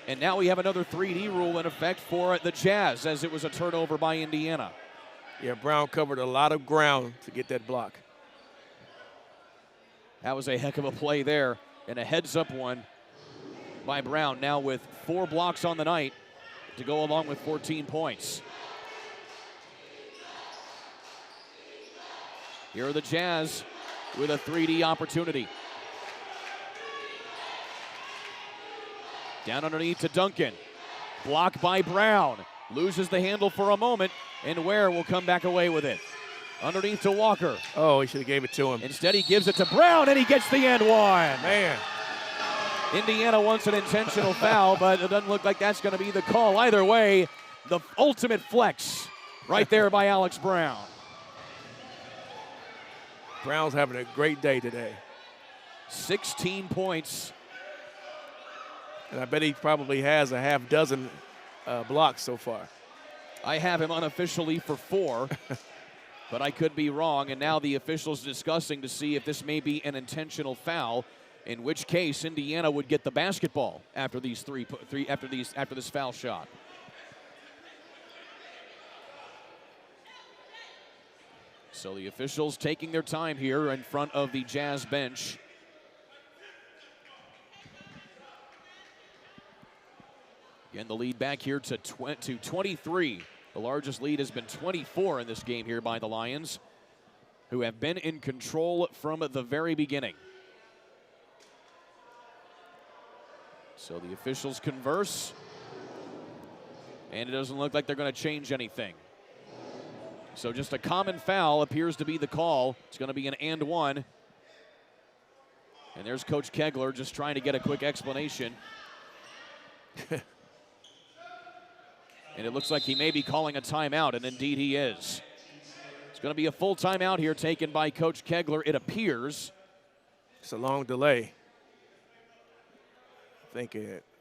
And now we have another 3D rule in effect for the Jazz, as it was a turnover by Indiana. Yeah, Brown covered a lot of ground to get that block. That was a heck of a play there, and a heads-up one by Brown, now with 4 blocks on the night to go along with 14 points. Here are the Jazz with a 3D opportunity. Down underneath to Duncan. Blocked by Brown. Loses the handle for a moment, and Ware will come back away with it. Underneath to Walker. Oh, he should have gave it to him. Instead, he gives it to Brown, and he gets the and one. Man. Indiana wants an intentional foul, but it doesn't look like that's going to be the call. Either way, the ultimate flex right there by Alex Brown. Brown's having a great day today. 16 points. And I bet he probably has a half dozen blocks so far. I have him unofficially for 4. But I could be wrong, and now the officials discussing to see if this may be an intentional foul, in which case Indiana would get the basketball after these after this foul shot. So the officials taking their time here in front of the Jazz bench. Again, the lead back here to 23. The largest lead has been 24 in this game here by the Lions, who have been in control from the very beginning. So the officials converse, and it doesn't look like they're going to change anything. So just a common foul appears to be the call. It's going to be an and one. And there's Coach Kegler just trying to get a quick explanation. And it looks like he may be calling a timeout, and indeed he is. It's going to be a full timeout here taken by Coach Kegler, it appears. It's a long delay. I think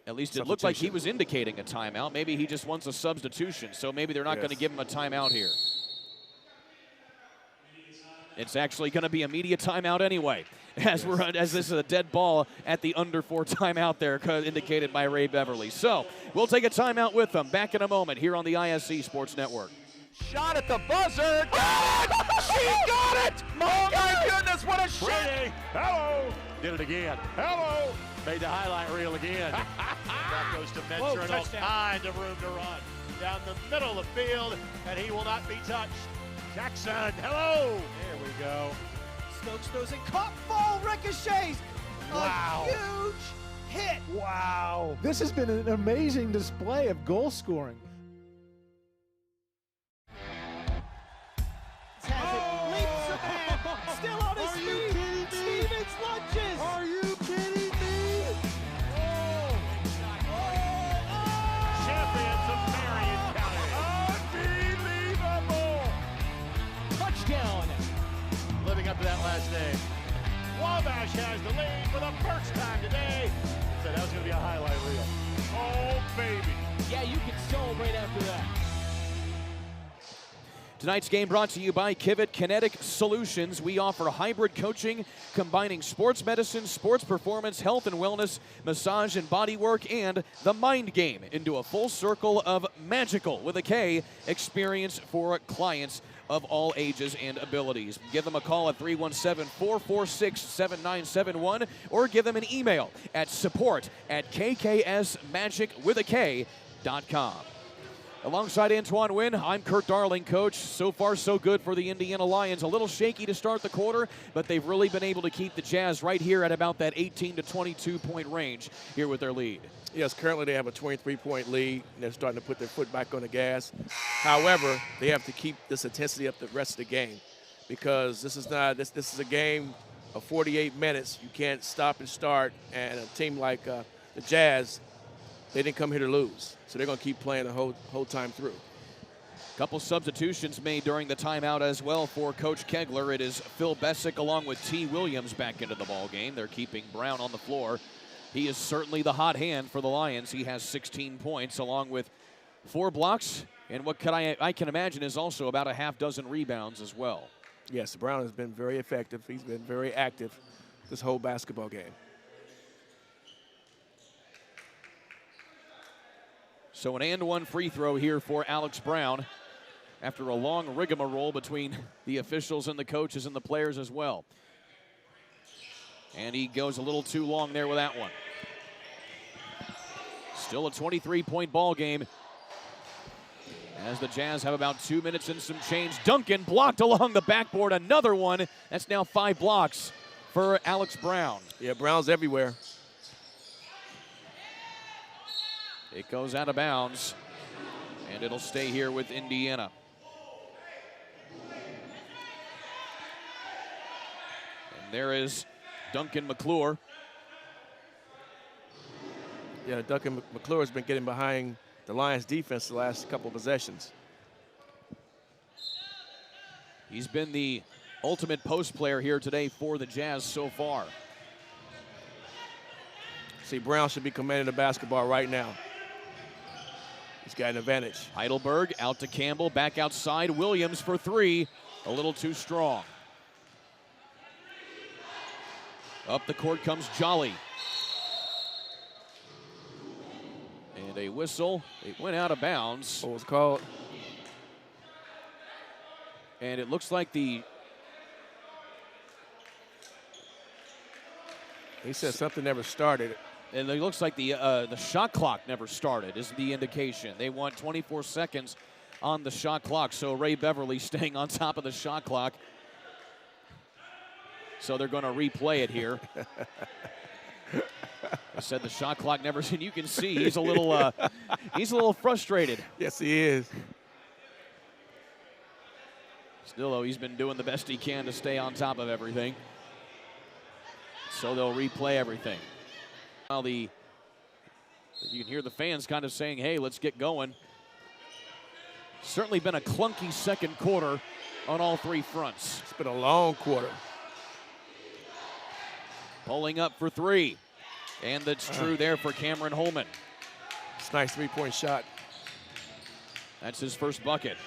at least it looked like he was indicating a timeout. Maybe he just wants a substitution, so maybe they're not going to give him a timeout here. It's actually going to be a media timeout anyway, as this is a dead ball at the under 4 timeout there, indicated by Ray Beverly. So we'll take a timeout with them. Back in a moment here on the ISC Sports Network. Shot at the buzzer. Got it! She got it! Oh my goodness, what a shot! Brady, hello! Did it again. Hello! Made the highlight reel again. That goes to Mentor and all kind of room to run. Down the middle of the field, and he will not be touched. Jackson, hello! There we go. Stokes throws it, caught, ball ricochets. Wow. A huge hit. Wow. This has been an amazing display of goal scoring. Has it, leaps ahead, still on his feet. Stevens lunges. Are you kidding me? Champions of Marion County. Unbelievable! Touchdown. Living up to that last name. Wabash has the lead for the first time today. Said that was going to be a highlight reel. Oh, baby. Yeah, you can celebrate after that. Tonight's game brought to you by Kivett Kinetic Solutions. We offer hybrid coaching, combining sports medicine, sports performance, health and wellness, massage and body work, and the mind game into a full circle of magical, with a K, experience for clients of all ages and abilities. Give them a call at 317-446-7971 or give them an email at support@kksmagic.com. Alongside Antoine Wynn, I'm Kurt Darling, Coach. So far, so good for the Indiana Lions. A little shaky to start the quarter, but they've really been able to keep the Jazz right here at about that 18 to 22 point range here with their lead. Yes, currently they have a 23-point lead, and they're starting to put their foot back on the gas. However, they have to keep this intensity up the rest of the game, because this is a game of 48 minutes. You can't stop and start, and a team like the Jazz, they didn't come here to lose. So they're going to keep playing the whole time through. Couple substitutions made during the timeout as well for Coach Kegler. It is Phil Bosstick along with T. Williams back into the ball game. They're keeping Brown on the floor. He is certainly the hot hand for the Lions. He has 16 points along with 4 blocks and what I can imagine is also about a half dozen rebounds as well. Yes, Brown has been very effective. He's been very active this whole basketball game. So an and one free throw here for Alex Brown after a long rigmarole between the officials and the coaches and the players as well. And he goes a little too long there with that one. Still a 23-point ball game as the Jazz have about 2 minutes and some change. Duncan blocked along the backboard, another one. That's now 5 blocks for Alex Brown. Yeah, Brown's everywhere. It goes out of bounds, and it'll stay here with Indiana. And there is Duncan McClure. Yeah, Duncan McClure has been getting behind the Lions defense the last couple of possessions. He's been the ultimate post player here today for the Jazz so far. See, Brown should be commanding the basketball right now. He's got an advantage. Heidelberg out to Campbell, back outside. Williams for 3, a little too strong. Up the court comes Jolly. And a whistle. It went out of bounds. What was called? And it looks like he said something never started. And it looks like the shot clock never started is the indication. They want 24 seconds on the shot clock, so Ray Beverly staying on top of the shot clock. So they're going to replay it here. I said the shot clock never, and you can see he's a little frustrated. Yes, he is. Still, though, he's been doing the best he can to stay on top of everything. So they'll replay everything. Well, you can hear the fans kind of saying, hey, let's get going. Certainly been a clunky second quarter on all three fronts. It's been a long quarter. Pulling up for three. And that's true there for Cameron Holman. It's a nice three-point shot. That's his first bucket.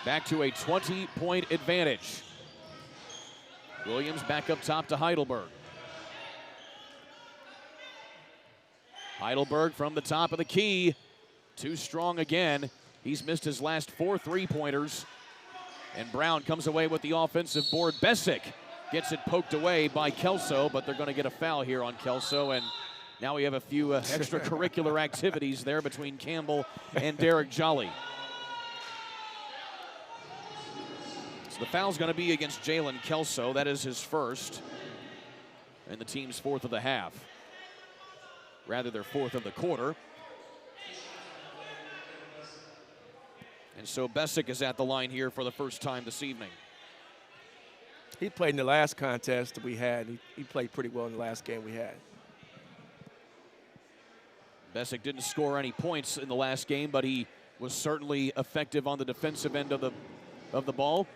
Back to a 20-point advantage. Williams back up top to Heidelberg. Heidelberg from the top of the key. Too strong again. He's missed his last 4 3-pointers. And Brown comes away with the offensive board. Bosstick gets it poked away by Kelso, but they're going to get a foul here on Kelso. And now we have a few extracurricular activities there between Campbell and Derek Jolly. So the foul's going to be against Jalen Kelso. That is his first. And the team's fourth of the half. Rather, their fourth of the quarter. And so Bosstick is at the line here for the first time this evening. He played in the last contest that we had. He played pretty well in the last game we had. Bosstick didn't score any points in the last game, but he was certainly effective on the defensive end of the ball.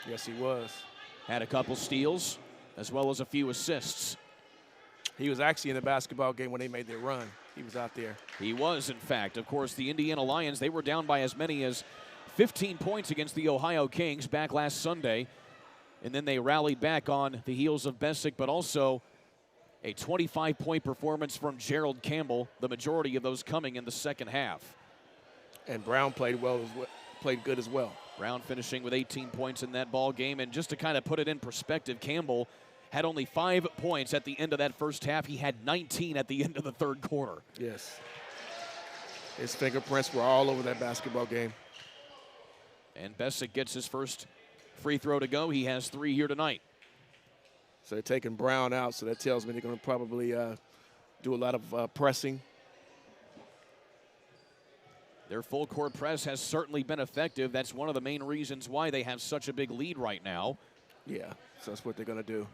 Yes, he was. Had a couple steals, as well as a few assists. He was actually in the basketball game when they made their run. He was out there. He was, in fact. Of course, the Indiana Lions, they were down by as many as 15 points against the Ohio Kings back last Sunday. And then they rallied back on the heels of Bosstick, but also a 25-point performance from Gerald Campbell, the majority of those coming in the second half. And Brown played good as well. Brown finishing with 18 points in that ball game. And just to kind of put it in perspective, Campbell had only 5 points at the end of that first half. He had 19 at the end of the third quarter. Yes. His fingerprints were all over that basketball game. And Bosstick gets his first free throw to go. He has 3 here tonight. So they're taking Brown out, so that tells me they're going to probably do a lot of pressing. Their full court press has certainly been effective. That's one of the main reasons why they have such a big lead right now. Yeah, so that's what they're going to do.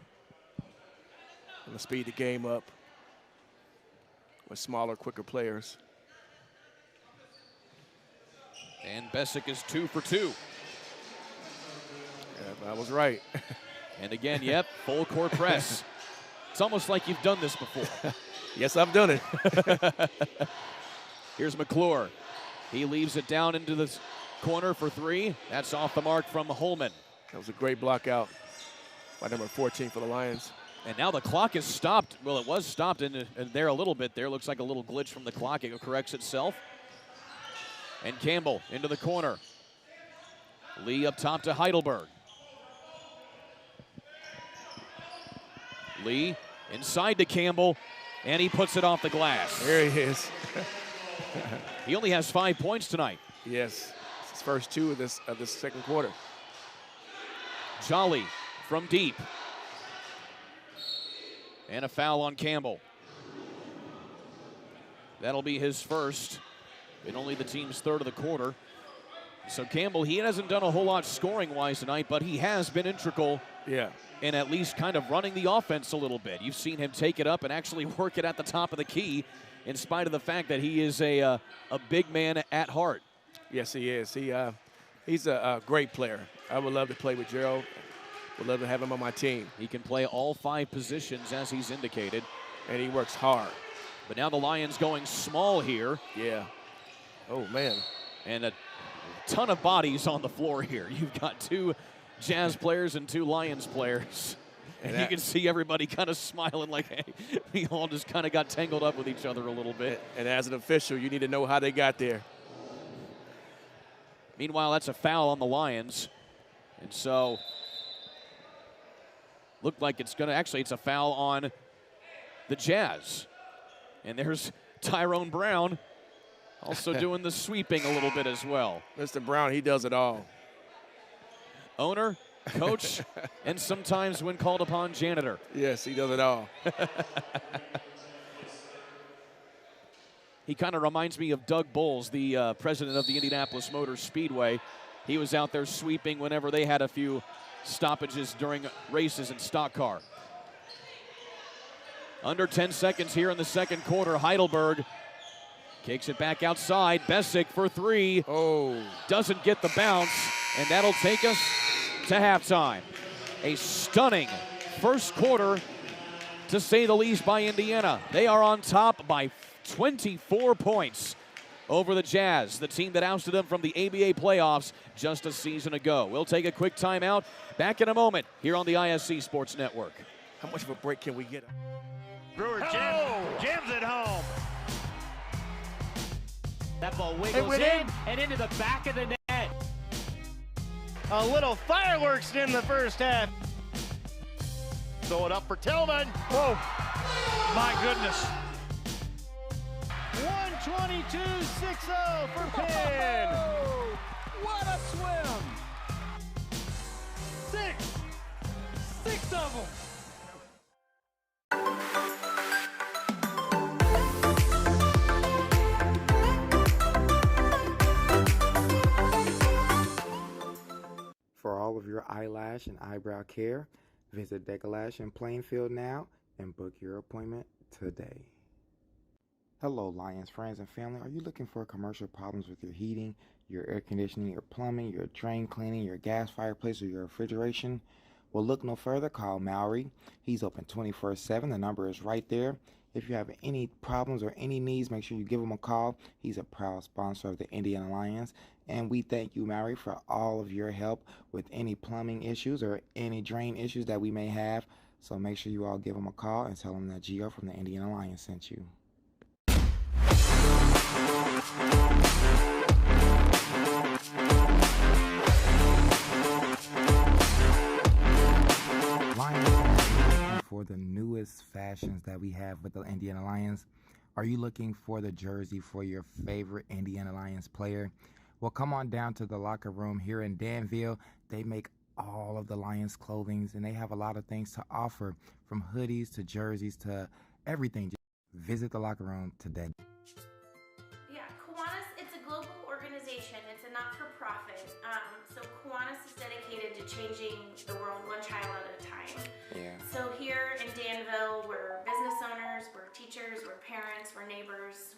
Going to speed the game up with smaller, quicker players. And Bosstick is 2 for 2. Yeah, I was right. And again, yep, full court press. It's almost like you've done this before. Yes, I've done it. Here's McClure. He leaves it down into the corner for 3. That's off the mark from Holman. That was a great block out by number 14 for the Lions. And now the clock is stopped. Well, it was stopped in there a little bit there. Looks like a little glitch from the clock. It corrects itself. And Campbell into the corner. Lee up top to Heidelberg. Lee inside to Campbell, and he puts it off the glass. There he is. He only has 5 points tonight. Yes, it's his first 2 of this second quarter. Jolly from deep. And a foul on Campbell. That'll be his first, and only the team's third of the quarter. So Campbell, he hasn't done a whole lot scoring-wise tonight, but he has been integral in at least kind of running the offense a little bit. You've seen him take it up and actually work it at the top of the key, in spite of the fact that he is a big man at heart. Yes, he is. He's a great player. I would love to play with Gerald. Would love to have him on my team. He can play all 5 positions, as he's indicated. And he works hard. But now the Lions going small here. Yeah. Oh, man. And a ton of bodies on the floor here. You've got 2 Jazz players and 2 Lions players. And you can see everybody kind of smiling like, hey, we all just kind of got tangled up with each other a little bit. And as an official, you need to know how they got there. Meanwhile, that's a foul on the Lions. And so, looked like it's a foul on the Jazz. And there's Tyrone Brown also doing the sweeping a little bit as well. Mr. Brown, he does it all. Owner, coach, and sometimes when called upon, janitor. Yes, he does it all. He kind of reminds me of Doug Bowles, the president of the Indianapolis Motor Speedway. He was out there sweeping whenever they had a few stoppages during races in stock car. Under 10 seconds here in the second quarter. Heidelberg kicks it back outside. Bosstick for three. Oh. Doesn't get the bounce, and that'll take us to halftime. A stunning first quarter, to say the least, by Indiana. They are on top by 24 points over the Jazz, the team that ousted them from the ABA playoffs just a season ago. We'll take a quick timeout. Back in a moment here on the ISC Sports Network. How much of a break can we get? Brewer jams it home. That ball wiggles in and into the back of the net. A little fireworks in the first half. Throw it up for Tillman. Whoa, my goodness. 122-6-0 for Penn. What a swim. Six of them. For all of your eyelash and eyebrow care, visit Decalash in Plainfield now and book your appointment today. Hello, Lyons friends and family. Are you looking for commercial problems with your heating, your air conditioning, your plumbing, your drain cleaning, your gas fireplace, or your refrigeration? Well, look no further. Call Maury. He's open 24/7. The number is right there. If you have any problems or any needs, make sure you give him a call. He's a proud sponsor of the Indiana Lions. And we thank you, Maury, for all of your help with any plumbing issues or any drain issues that we may have. So make sure you all give him a call and tell him that Gio from the Indiana Lions sent you. Lions, for the newest fashions that we have with the Indiana Lions. Are you looking for the jersey for your favorite Indiana Lions player? Well, come on down to the locker room here in Danville. They make all of the Lions clothing, and they have a lot of things to offer, from hoodies to jerseys to everything. Just visit the locker room today. Yeah, Kiwanis, it's a global organization. It's a not-for-profit. So Kiwanis is dedicated to changing the world one child at a time. Yeah. So here in Danville, we're business owners, we're teachers, we're parents, we're neighbors,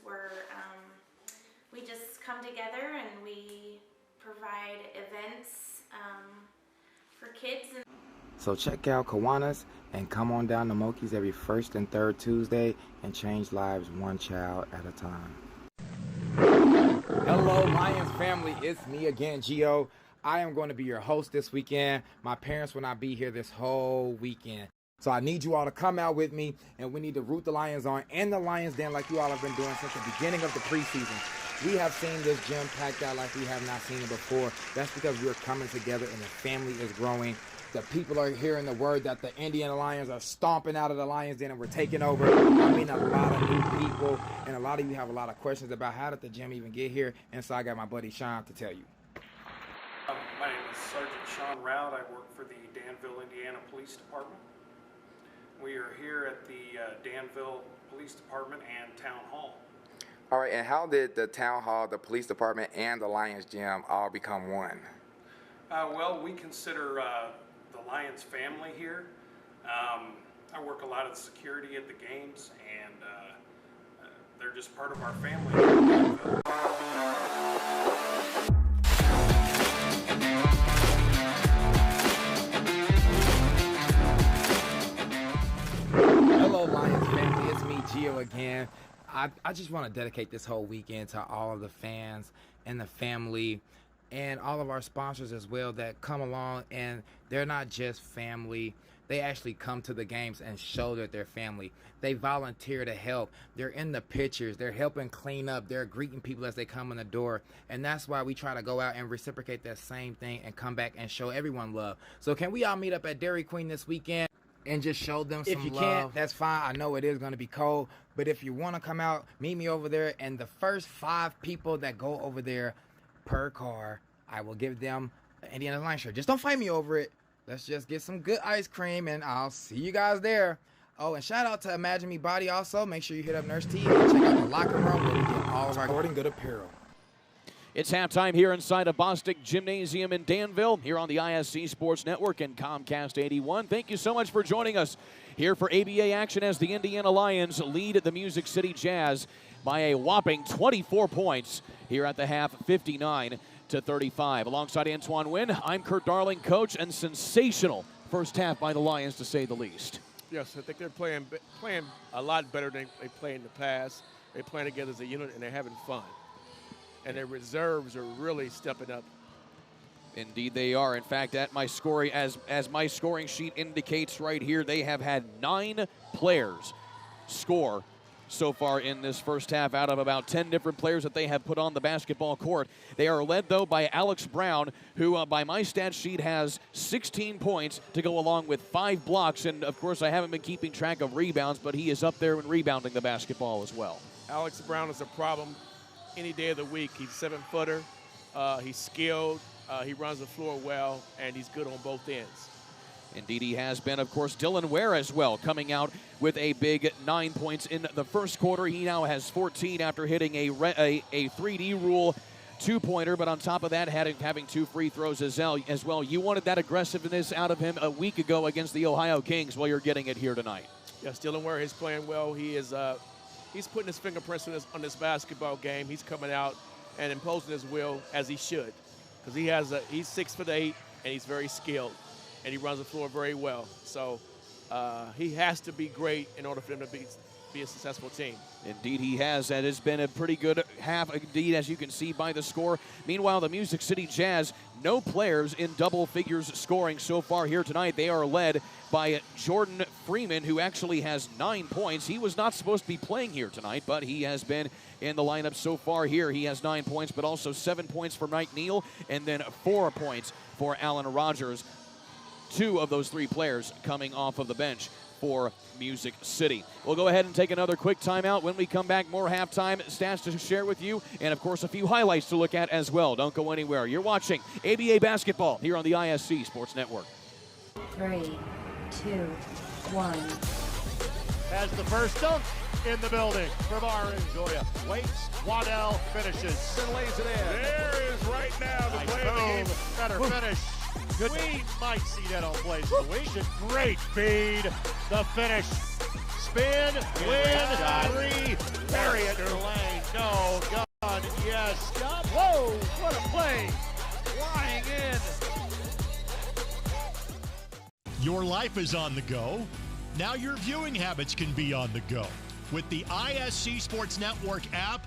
we just come together and we provide events for kids. So check out Kiwanis and come on down to Moki's every first and third Tuesday and change lives one child at a time. Hello, Lions family. It's me again, Gio. I am going to be your host this weekend. My parents will not be here this whole weekend. So I need you all to come out with me, and we need to root the Lions on and the Lions Den like you all have been doing since the beginning of the preseason. We have seen this gym packed out like we have not seen it before. That's because we're coming together and the family is growing. The people are hearing the word that the Indiana Lions are stomping out of the Lions Den and we're taking over. I mean, a lot of new people, and a lot of you have a lot of questions about how did the gym even get here, and so I got my buddy Sean to tell you. My name is Sergeant Sean Rout. I work for the Danville, Indiana Police Department. We are here at the Danville Police Department and Town Hall. All right, and how did the Town Hall, the Police Department, and the Lions Gym all become one? Well, we consider the Lions family here. I work a lot of the security at the games, and they're just part of our family here in Danville. Hello, Lions family. It's me, Gio, again. I just want to dedicate this whole weekend to all of the fans and the family and all of our sponsors as well that come along, and they're not just family. They actually come to the games and show that they're family. They volunteer to help. They're in the pictures. They're helping clean up. They're greeting people as they come in the door. And that's why we try to go out and reciprocate that same thing and come back and show everyone love. So can we all meet up at Dairy Queen this weekend and just show them some love? If you can't, that's fine. I know it is going to be cold. But if you want to come out, meet me over there. And the first 5 people that go over there per car, I will give them an Indiana Lions shirt. Just don't fight me over it. Let's just get some good ice cream, and I'll see you guys there. Oh, and shout out to Imagine Me Body also. Make sure you hit up Nurse T and check out the locker room where we get all of our sporting good apparel. It's halftime here inside of Bosstick Gymnasium in Danville, here on the ISC Sports Network and Comcast 81. Thank you so much for joining us here for ABA action as the Indiana Lions lead the Music City Jazz by a whopping 24 points here at the half, 59-35. Alongside Antoine Wynn, I'm Kurt Darling, coach, and sensational first half by the Lions, to say the least. Yes, I think they're playing a lot better than they played in the past. They're playing together as a unit, and they're having fun. And their reserves are really stepping up. Indeed they are. In fact, at my scoring, as my scoring sheet indicates right here, they have had 9 players score so far in this first half out of about 10 different players that they have put on the basketball court. They are led, though, by Alex Brown, who by my stat sheet has 16 points to go along with 5 blocks. And, of course, I haven't been keeping track of rebounds, but he is up there in rebounding the basketball as well. Alex Brown is a problem any day of the week. He's 7-footer. He's skilled. He runs the floor well, and he's good on both ends. Indeed he has been. Of course, Dylan Ware as well, coming out with a big 9 points in the first quarter. He now has 14 after hitting a 3D rule 2-pointer, but on top of that, having 2 free throws as well. You wanted that aggressiveness out of him a week ago against the Ohio Kings. Well, you're getting it here tonight. Yes, Dylan Ware is playing well. He is he's putting his fingerprints on this basketball game. He's coming out and imposing his will, as he should, because he's 6'8", and he's very skilled, and he runs the floor very well. So he has to be great in order for them to be a successful team. Indeed he has. That has been a pretty good half, indeed, as you can see by the score. Meanwhile, the Music City Jazz, no players in double figures scoring so far here tonight. They are led by Jordan Freeman, who actually has 9 points. He was not supposed to be playing here tonight, but he has been in the lineup so far here. He has 9 points, but also 7 points for Mike Neal, and then 4 points for Alan Rogers. 2 of those 3 players coming off of the bench for Music City. We'll go ahead and take another quick timeout. When we come back, more halftime stats to share with you, and of course a few highlights to look at as well. Don't go anywhere. You're watching ABA basketball here on the ISC Sports Network. 3, 2, 1. Has the first dunk in the building from Arinzoya. Waits, Waddell finishes and lays it in. There is right now the play of the game. Better finish. Good. We might see that on plays of the week. Great feed. The finish. Spin, win, 3. Bury it in the lane. No, God, yes. Whoa, what a play. Flying in. Your life is on the go. Now your viewing habits can be on the go. With the ISC Sports Network app,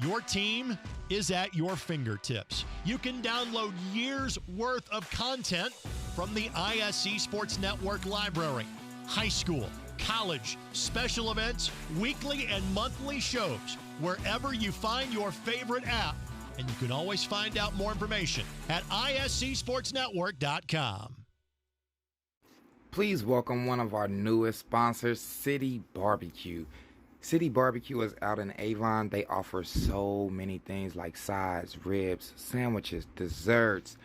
your team is at your fingertips. You can download years' worth of content from the ISC Sports Network library. High school, college, special events, weekly and monthly shows, wherever you find your favorite app. And you can always find out more information at iscsportsnetwork.com. Please welcome one of our newest sponsors, City Barbecue. City Barbecue is out in Avon. They offer so many things like sides, ribs, sandwiches, desserts,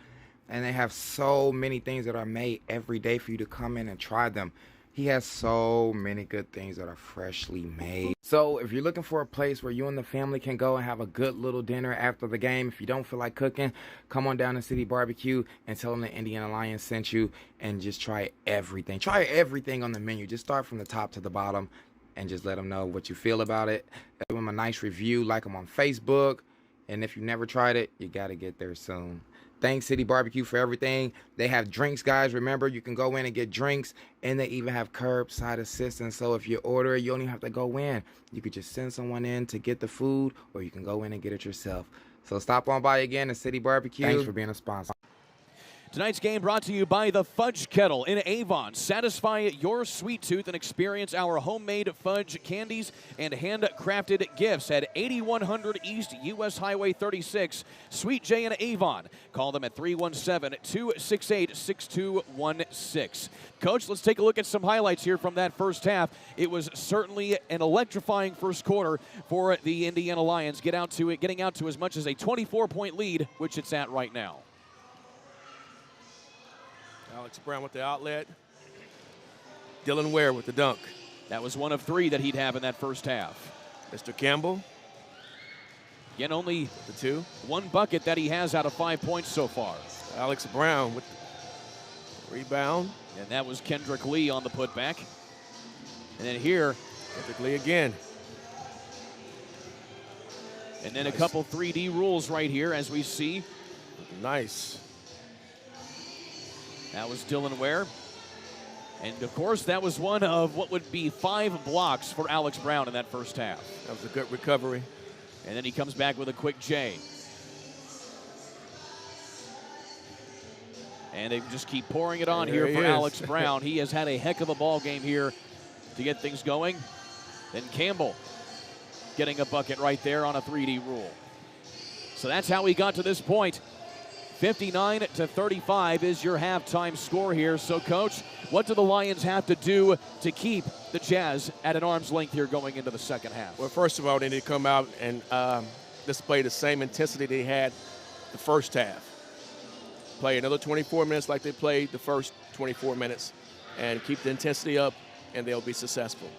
and they have so many things that are made every day for you to come in and try them. He has so many good things that are freshly made. So if you're looking for a place where you and the family can go and have a good little dinner after the game, if you don't feel like cooking, come on down to City Barbecue and tell them the Indiana Lions sent you, and just try everything. Try everything on the menu. Just start from the top to the bottom and just let them know what you feel about it. Give them a nice review, like them on Facebook. And if you never tried it, you got to get there soon. Thanks, City Barbecue, for everything. They have drinks, guys. Remember, you can go in and get drinks, and they even have curbside assistance. So if you order it, you don't even have to go in. You could just send someone in to get the food, or you can go in and get it yourself. So stop on by again at City Barbecue. Thanks for being a sponsor. Tonight's game brought to you by the Fudge Kettle in Avon. Satisfy your sweet tooth and experience our homemade fudge candies and handcrafted gifts at 8100 East US Highway 36, Suite J in Avon. Call them at 317-268-6216. Coach, let's take a look at some highlights here from that first half. It was certainly an electrifying first quarter for the Indiana Lions, getting out to as much as a 24-point lead, which it's at right now. Alex Brown with the outlet. Dylan Ware with the dunk. That was one of 3 that he'd have in that first half. Mr. Campbell. Again, only the 2. One bucket that he has out of 5 points so far. Alex Brown with the rebound. And that was Kendrick Lee on the putback. And then here, Kendrick Lee again. And then a couple 3D rules right here as we see. Nice. That was Dylan Ware. And of course, that was one of what would be 5 blocks for Alex Brown in that first half. That was a good recovery. And then he comes back with a quick J. And they just keep pouring it on here for Alex Brown. He has had a heck of a ball game here to get things going. Then Campbell getting a bucket right there on a 3D rule. So that's how we got to this point. 59-35 is your halftime score here. So, Coach, what do the Lions have to do to keep the Jazz at an arm's length here going into the second half? Well, first of all, they need to come out and display the same intensity they had the first half. Play another 24 minutes like they played the first 24 minutes and keep the intensity up, and they'll be successful.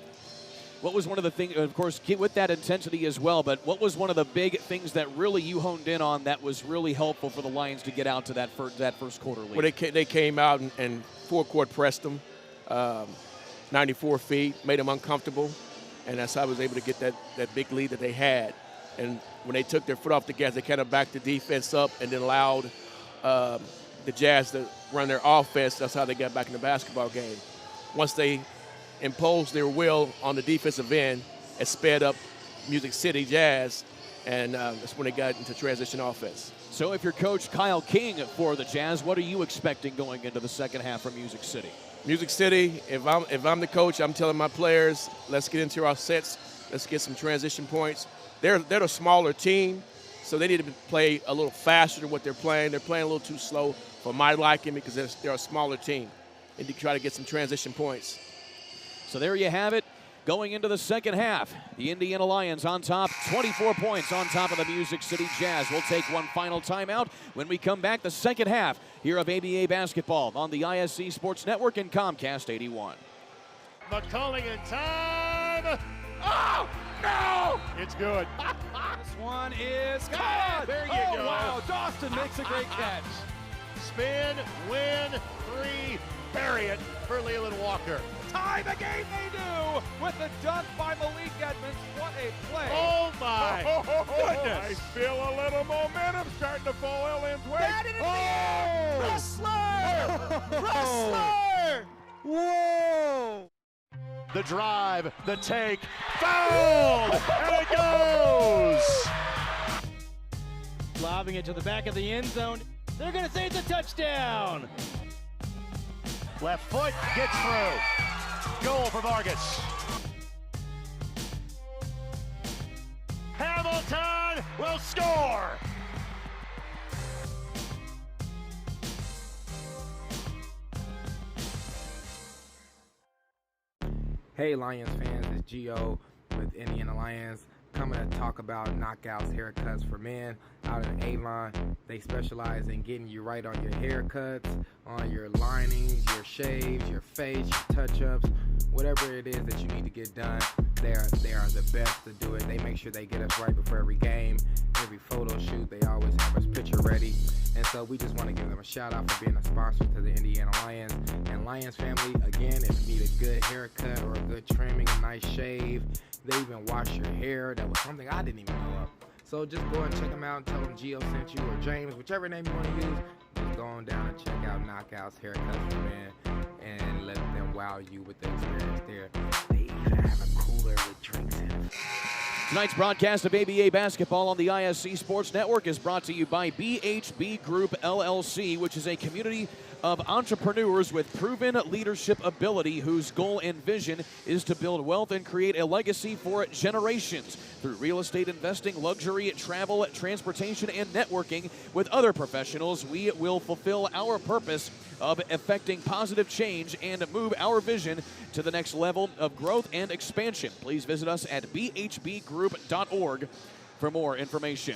What was one of the things, of course, with that intensity as well, but what was one of the big things that really you honed in on that was really helpful for the Lions to get out to that first quarter lead? Well, they came out and four-court pressed them, 94 feet, made them uncomfortable, and that's how I was able to get that big lead that they had. And when they took their foot off the gas, they kind of backed the defense up and then allowed the Jazz to run their offense. That's how they got back in the basketball game. Once they imposed their will on the defensive end, it sped up Music City Jazz, and that's when they got into transition offense. So if you're Coach Kyle King for the Jazz, what are you expecting going into the second half from Music City? Music City, if I'm the coach, I'm telling my players, let's get into our sets, let's get some transition points. They're a smaller team, so they need to play a little faster than what they're playing. They're playing a little too slow for my liking because they're a smaller team. They need to try to get some transition points. So there you have it. Going into the second half, the Indiana Lions on top, 24 points on top of the Music City Jazz. We'll take one final timeout. When we come back, the second half here of ABA basketball on the ISC Sports Network and Comcast 81. McCulling in time. Oh, no! It's good. This one is God, good. there you go. Wow, Dawson makes a great catch. Spin, win, 3, bury it for Leland Walker. Tie the game they do with the dunk by Malik Edmonds. What a play. Oh, my goodness. I feel a little momentum starting to fall Lyons' way. Wrestler! Wrestler! Whoa! The drive, the take, fouled, and it goes! Lobbing it to the back of the end zone. They're going to say it's a touchdown. Left foot gets through. Goal for Vargas. Hamilton will score. Hey Lions fans, it's Gio with Indiana Lions coming to talk about Knockouts haircuts for men out in Avon. They specialize in getting you right on your haircuts, on your linings, your shaves, your face, your touch-ups, whatever it is that you need to get done. They are the best to do it. They make sure they get us right before every game, every photo shoot. They always have us picture ready. And so we just want to give them a shout out for being a sponsor to the Indiana Lions. And Lions family, again, if you need a good haircut or a good trimming, a nice shave, they even wash your hair. That was something I didn't even know of. So just go and check them out and tell them Gio sent you, or James, whichever name you want to use. Just go on down and check out Knockouts Haircuts for Men and let them wow you with the experience there. They even have a cooler with drinks in it. Tonight's broadcast of ABA basketball on the ISC Sports Network is brought to you by BHB Group LLC, which is a community of entrepreneurs with proven leadership ability whose goal and vision is to build wealth and create a legacy for generations through real estate investing, luxury, travel, transportation, and networking with other professionals. We will fulfill our purpose of effecting positive change and move our vision to the next level of growth and expansion. Please visit us at bhbgroup.org for more information.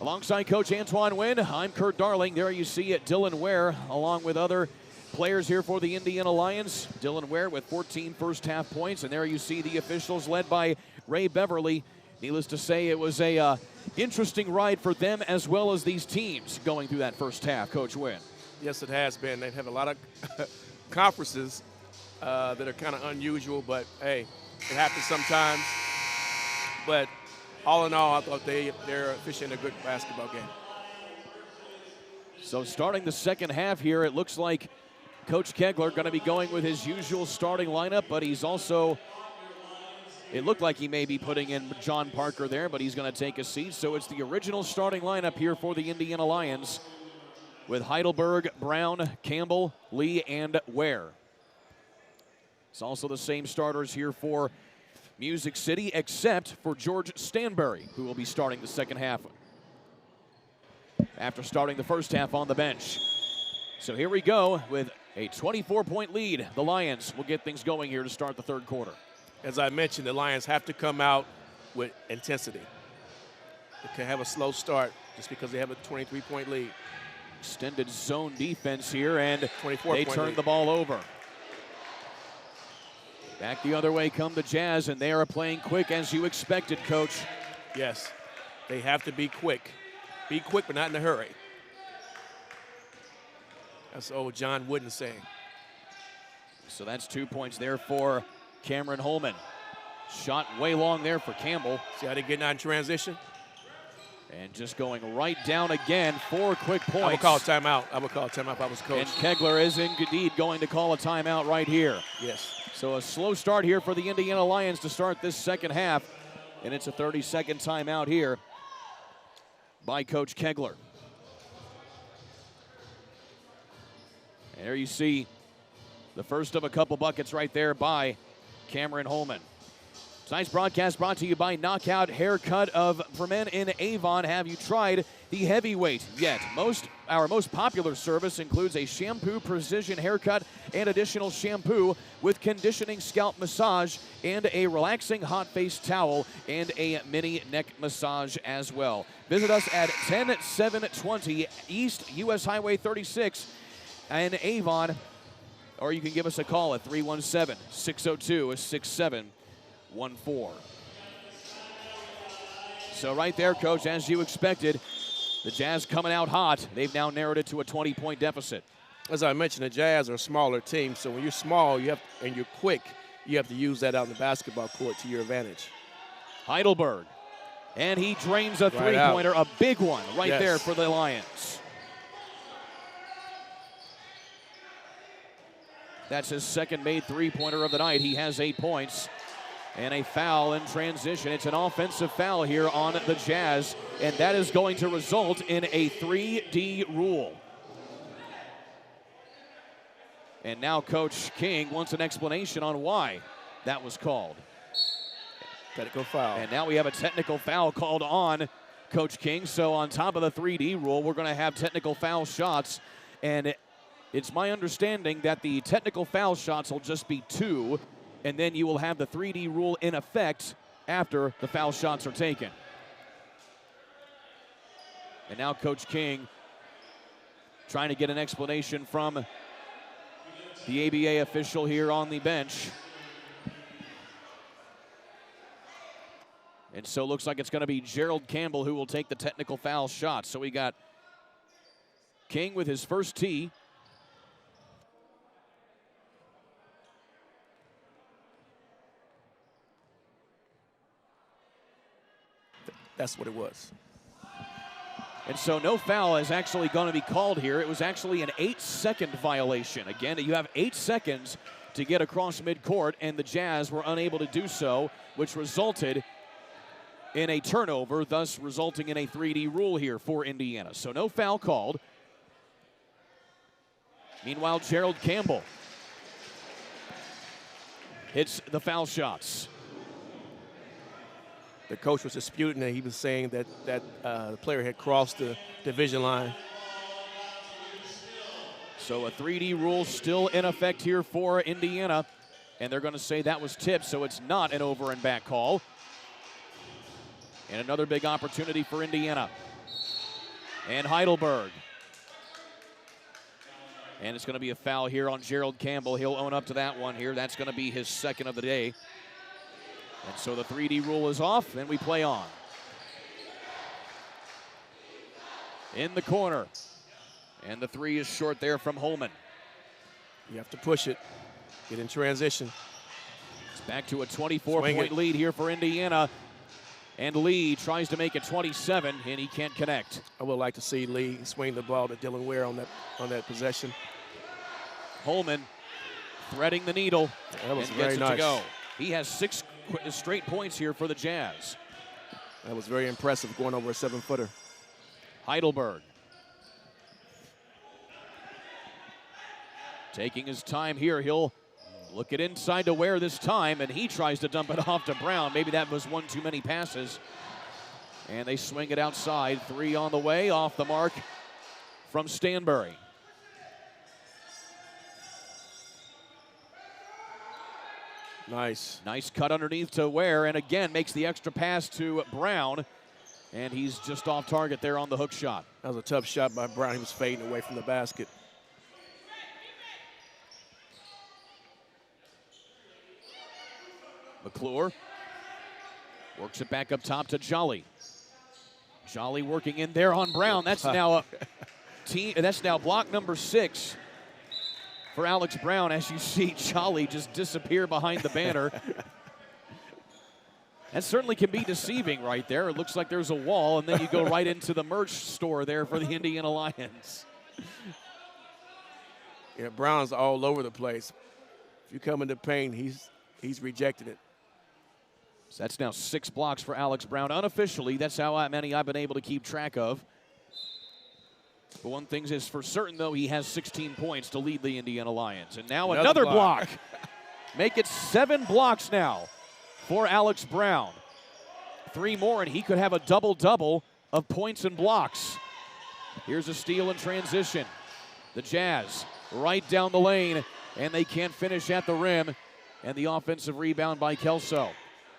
Alongside Coach Antoine Wynn, I'm Kurt Darling. There you see it, Dylan Ware, along with other players here for the Indiana Lions. Dylan Ware with 14 first half points, and there you see the officials led by Ray Beverly Needless to say, it was a interesting ride for them as well as these teams going through that first half, Coach Wynn. Yes, it has been. They've had a lot of conferences that are kind of unusual, but hey, it happens sometimes. But all in all, I thought they're officiating a good basketball game. So starting the second half here, it looks like Coach Kegler going to be going with his usual starting lineup, but he's also, it looked like he may be putting in John Parker there, but he's going to take a seat. So it's the original starting lineup here for the Indiana Lions with Heidelberg, Brown, Campbell, Lee, and Ware. It's also the same starters here for Music City, except for George Stanbury, who will be starting the second half after starting the first half on the bench. So here we go with a 24-point lead. The Lions will get things going here to start the third quarter. As I mentioned, the Lions have to come out with intensity. They can have a slow start just because they have a 23-point lead. Extended zone defense here, and they turn lead. the ball over. Back the other way come the Jazz, and they are playing quick as you expected, Coach. Yes, they have to be quick. Be quick, but not in a hurry. That's old John Wooden saying. So that's 2 points there for Cameron Holman. Shot way long there for Campbell. See how they getting out in transition? And just going right down again, 4 quick points. I would call a timeout. I would call a timeout if I was coach. And Kegler is indeed going to call a timeout right here. Yes. So a slow start here for the Indiana Lions to start this second half. And it's a 30-second timeout here by Coach Kegler. And there you see the first of a couple buckets right there by Cameron Holman. Tonight's broadcast brought to you by Knockout Haircut for Men in Avon. Have you tried the heavyweight yet? Our most popular service includes a shampoo precision haircut and additional shampoo with conditioning scalp massage and a relaxing hot face towel and a mini neck massage as well. Visit us at 10720 East US Highway 36 in Avon, or you can give us a call at 317-602-6714. So right there, Coach, as you expected, the Jazz coming out hot. They've now narrowed it to a 20-point deficit. As I mentioned, the Jazz are a smaller team, so when you're small and you're quick, you have to use that out in the basketball court to your advantage. Heidelberg, and he drains a three-pointer, a big one right there for the Lions. That's his second made three-pointer of the night. He has 8 points. And a foul in transition. It's an offensive foul here on the Jazz, and that is going to result in a 3D rule. And now Coach King wants an explanation on why that was called. Technical foul. And now we have a technical foul called on Coach King. So on top of the 3D rule, we're going to have technical foul shots. And it's my understanding that the technical foul shots will just be 2, and then you will have the 3D rule in effect after the foul shots are taken. And now Coach King trying to get an explanation from the ABA official here on the bench. And so it looks like it's going to be Gerald Campbell who will take the technical foul shot. So we got King with his first tee. That's what it was. And so no foul is actually going to be called here. It was actually an 8-second violation. Again, you have 8 seconds to get across midcourt, and the Jazz were unable to do so, which resulted in a turnover, thus resulting in a 3D rule here for Indiana. So no foul called. Meanwhile, Gerald Campbell hits the foul shots. The coach was disputing that. He was saying that the player had crossed the division line. So a 3D rule still in effect here for Indiana, and they're going to say that was tipped, so it's not an over and back call. And another big opportunity for Indiana. And Heidelberg. And it's going to be a foul here on Gerald Campbell. He'll own up to that one here. That's going to be his second of the day. And so the 3D rule is off, and we play on. In the corner. And the three is short there from Holman. You have to push it. Get in transition. It's back to a 24-point lead here for Indiana. And Lee tries to make it 27, and he can't connect. I would like to see Lee swing the ball to Dylan Ware on that possession. Holman threading the needle That was and very gets it nice. to go. He has 6 straight points here for the Jazz. That was very impressive going over a 7-footer. Heidelberg taking his time here. He'll look it inside to Ware this time, and he tries to dump it off to Brown. Maybe that was one too many passes. And they swing it outside. 3 on the way, off the mark from Stanbury. Nice. Nice cut underneath to Ware, and again makes the extra pass to Brown. And he's just off target there on the hook shot. That was a tough shot by Brown. He was fading away from the basket. McClure works it back up top to Jolly. Jolly working in there on Brown. That's now a team. That's now block number 6 for Alex Brown. As you see, Jolly just disappear behind the banner. That certainly can be deceiving right there. It looks like there's a wall, and then you go right into the merch store there for the Indiana Lions. Yeah, Brown's all over the place. If you come into paint, he's rejected it. So that's now 6 blocks for Alex Brown. Unofficially, that's how many I've been able to keep track of. But one thing is for certain, though, he has 16 points to lead the Indiana Lions. And now another block. Make it 7 blocks now for Alex Brown. 3 more, and he could have a double-double of points and blocks. Here's a steal in transition. The Jazz right down the lane, and they can't finish at the rim. And the offensive rebound by Kelso.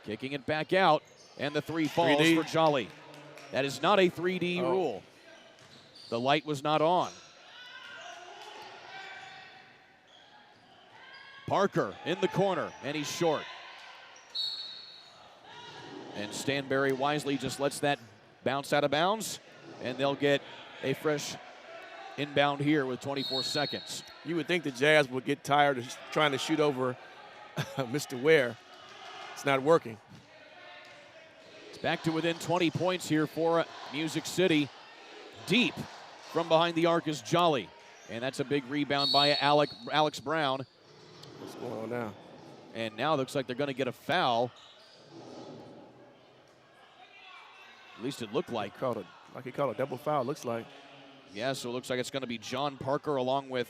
Kicking it back out, and the 3 falls 3D. for Jolly. That is not a 3D rule. The light was not on. Parker in the corner, and he's short. And Stanbury wisely just lets that bounce out of bounds, and they'll get a fresh inbound here with 24 seconds. You would think the Jazz would get tired of trying to shoot over Mr. Ware. It's not working. It's back to within 20 points here for Music City. Deep from behind the arc is Jolly. And that's a big rebound by Alex Brown. What's going on now? And now it looks like they're going to get a foul. At least it looked like. He called a double foul, looks like. Yeah, so it looks like it's going to be John Parker along with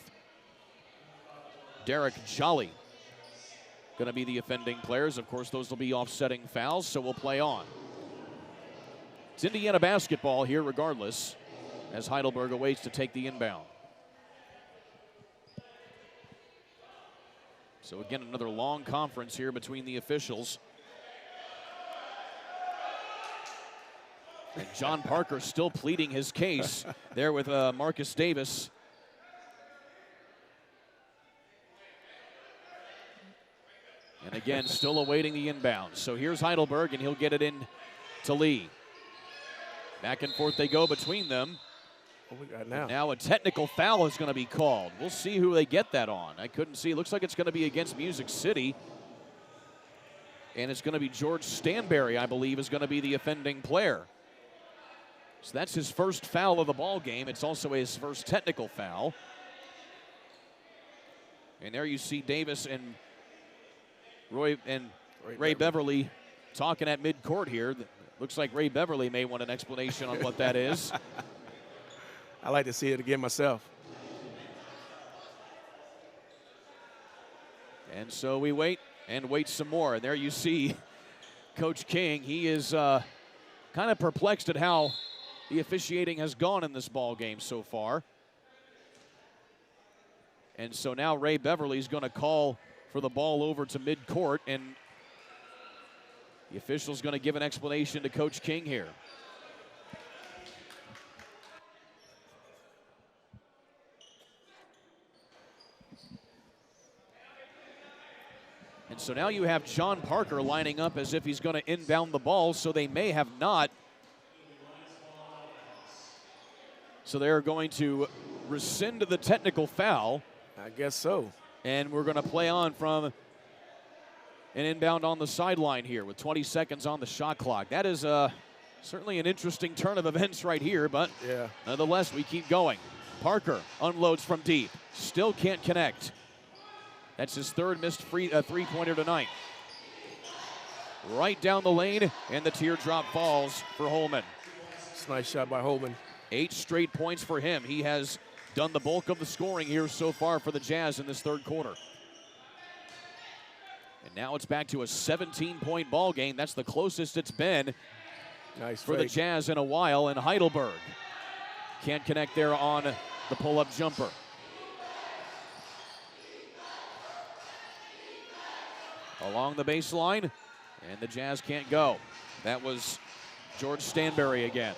Derek Jolly. Going to be the offending players. Of course, those will be offsetting fouls, so we'll play on. It's Indiana basketball here regardless, as Heidelberg awaits to take the inbound. So again, another long conference here between the officials. And John Parker still pleading his case there with Marcus Davis. And again, still awaiting the inbound. So here's Heidelberg, and he'll get it in to Lee. Back and forth they go between them. What we got now? Now a technical foul is going to be called. We'll see who they get that on. I couldn't see. Looks like it's going to be against Music City. And it's going to be George Stanbury, I believe, is going to be the offending player. So that's his first foul of the ball game. It's also his first technical foul. And there you see Davis and Ray Beverly talking at midcourt here. Looks like Ray Beverly may want an explanation on what that is. I like to see it again myself. And so we wait and wait some more. And there you see Coach King. He is kind of perplexed at how the officiating has gone in this ball game so far. And so now Ray Beverly's going to call for the ball over to midcourt, and the official's going to give an explanation to Coach King here. And so now you have John Parker lining up as if he's going to inbound the ball, so they may have not. So they're going to rescind the technical foul. I guess so. And we're going to play on from an inbound on the sideline here with 20 seconds on the shot clock. That is certainly an interesting turn of events right here, but yeah, nonetheless, we keep going. Parker unloads from deep. Still can't connect. That's his third missed three-pointer tonight. Right down the lane, and the teardrop falls for Holman. It's a nice shot by Holman. 8 straight points for him. He has done the bulk of the scoring here so far for the Jazz in this third quarter. And now it's back to a 17-point ball game. That's the closest it's been for the Jazz in a while. And Heidelberg can't connect there on the pull-up jumper. Along the baseline, and the Jazz can't go. That was George Stanberry again.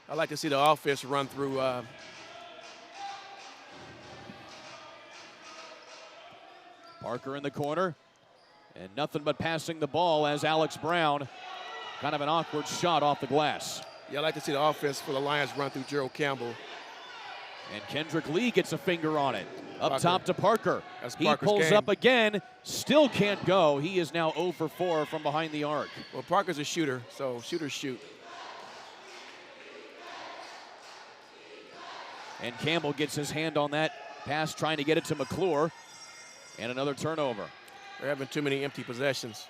I like to see the offense run through. Parker in the corner, and nothing but passing the ball as Alex Brown, kind of an awkward shot off the glass. Yeah, I like to see the offense for the Lions run through Gerald Campbell. And Kendrick Lee gets a finger on it. Up top to Parker. He pulls game. up again, still can't go. He is now 0 for 4 from behind the arc. Well, Parker's a shooter, so shooters shoot. And Campbell gets his hand on that pass, trying to get it to McClure. And another turnover. They're having too many empty possessions.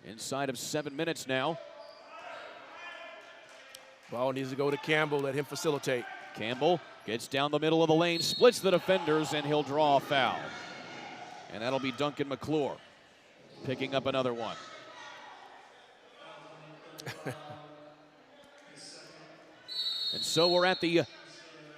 Inside of 7 minutes now. Ball needs to go to Campbell, let him facilitate. Campbell gets down the middle of the lane, splits the defenders, and he'll draw a foul. And that'll be Duncan McClure picking up another one. And so we're at the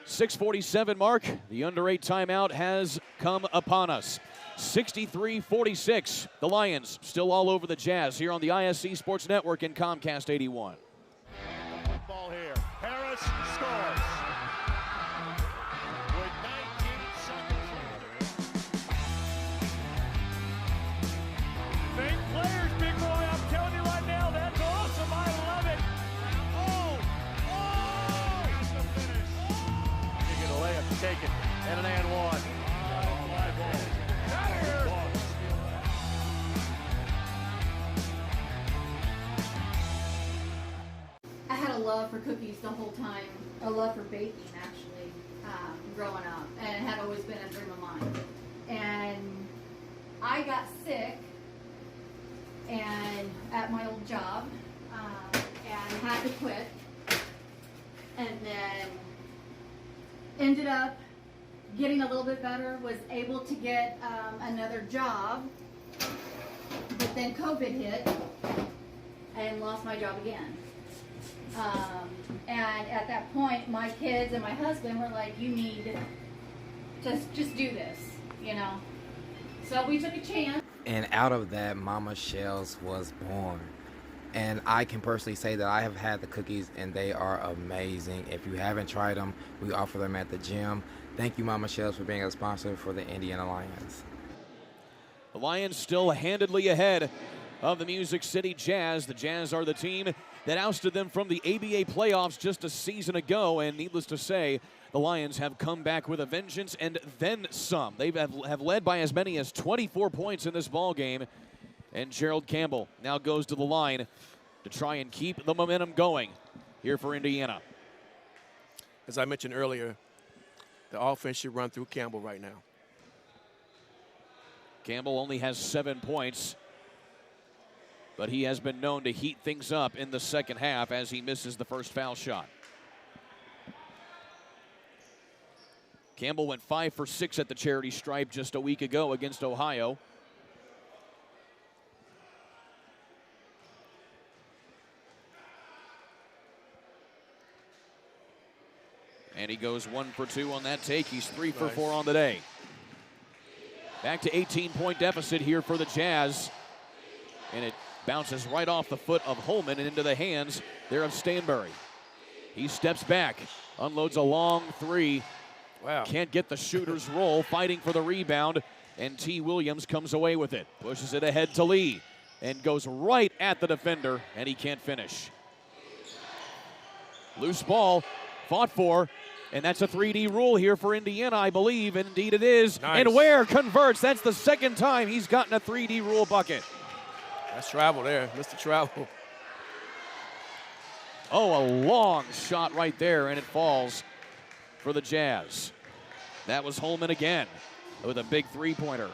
6:47 mark. The under 8 timeout has come upon us. 63-46. The Lions still all over the Jazz here on the ISC Sports Network and Comcast 81. Ball here. Harris scores. With 19 seconds. Fake players, big boy. I'm telling you right now, that's awesome. I love it. Here's the finish. You get a layup taken and an and one. I had a love for cookies the whole time, a love for baking actually, growing up, and it had always been a dream of mine. And I got sick and at my old job and had to quit, and then ended up getting a little bit better, was able to get another job, but then COVID hit and lost my job again. And at that point, my kids and my husband were like, you need to just do this, you know. So we took a chance. And out of that, Mama Shell's was born. And I can personally say that I have had the cookies, and they are amazing. If you haven't tried them, we offer them at the gym. Thank you, Mama Shell's, for being a sponsor for the Indiana Lions. The Lions still handedly ahead of the Music City Jazz. The Jazz are the team that ousted them from the ABA playoffs just a season ago, and needless to say, the Lions have come back with a vengeance and then some. They have led by as many as 24 points in this ball game, and Gerald Campbell now goes to the line to try and keep the momentum going here for Indiana. As I mentioned earlier, the offense should run through Campbell right now. Campbell only has 7 points, but he has been known to heat things up in the second half as he misses the first foul shot. Campbell went 5 for 6 at the charity stripe just a week ago against Ohio. And he goes 1 for 2 on that take. He's 3 for 4 on the day. Back to 18-point deficit here for the Jazz. And it bounces right off the foot of Holman and into the hands there of Stanberry. He steps back, unloads a long three Wow. Can't get the shooter's roll, fighting for the rebound, and T. Williams comes away with it. Pushes it ahead to Lee and goes right at the defender, and he can't finish. Loose ball, fought for, and that's a 3D rule here for Indiana, I believe. Indeed it is. Nice. And Ware converts. That's the second time he's gotten a 3D rule bucket. That's travel there, Mr. Travel. Oh, a long shot right there, and it falls for the Jazz. That was Holman again with a big three-pointer.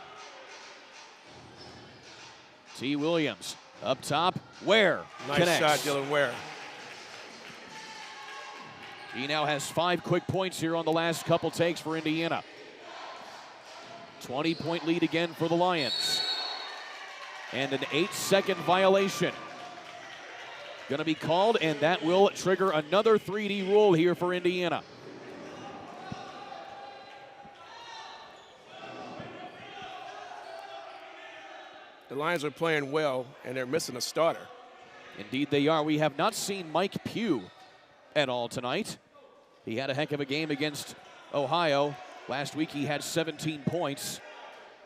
T. Williams up top. Ware Nice connects. shot, Dylan Ware. He now has 5 quick points here on the last couple takes for Indiana. 20-point lead again for the Lions. And an 8-second violation going to be called, and that will trigger another 3D rule here for Indiana. The Lions are playing well, and they're missing a starter. Indeed they are. We have not seen Mike Pugh at all tonight. He had a heck of a game against Ohio. Last week he had 17 points.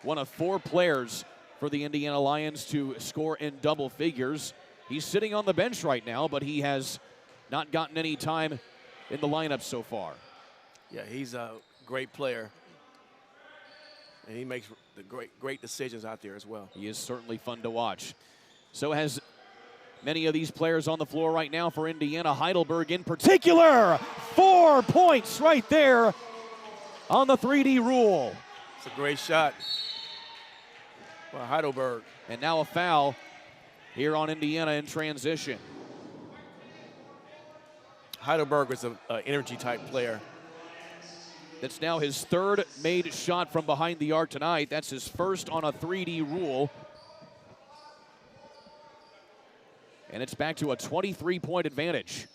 One of 4 players for the Indiana Lions to score in double figures. He's sitting on the bench right now, but he has not gotten any time in the lineup so far. Yeah, he's a great player. And he makes the great decisions out there as well. He is certainly fun to watch. So has many of these players on the floor right now for Indiana. Heidelberg in particular. 4 points right there on the 3D rule. It's a great shot by Heidelberg. And now a foul here on Indiana in transition. Heidelberg is an energy type player. That's now his 3rd made shot from behind the arc tonight. That's his first on a 3D rule. And it's back to a 23-point advantage.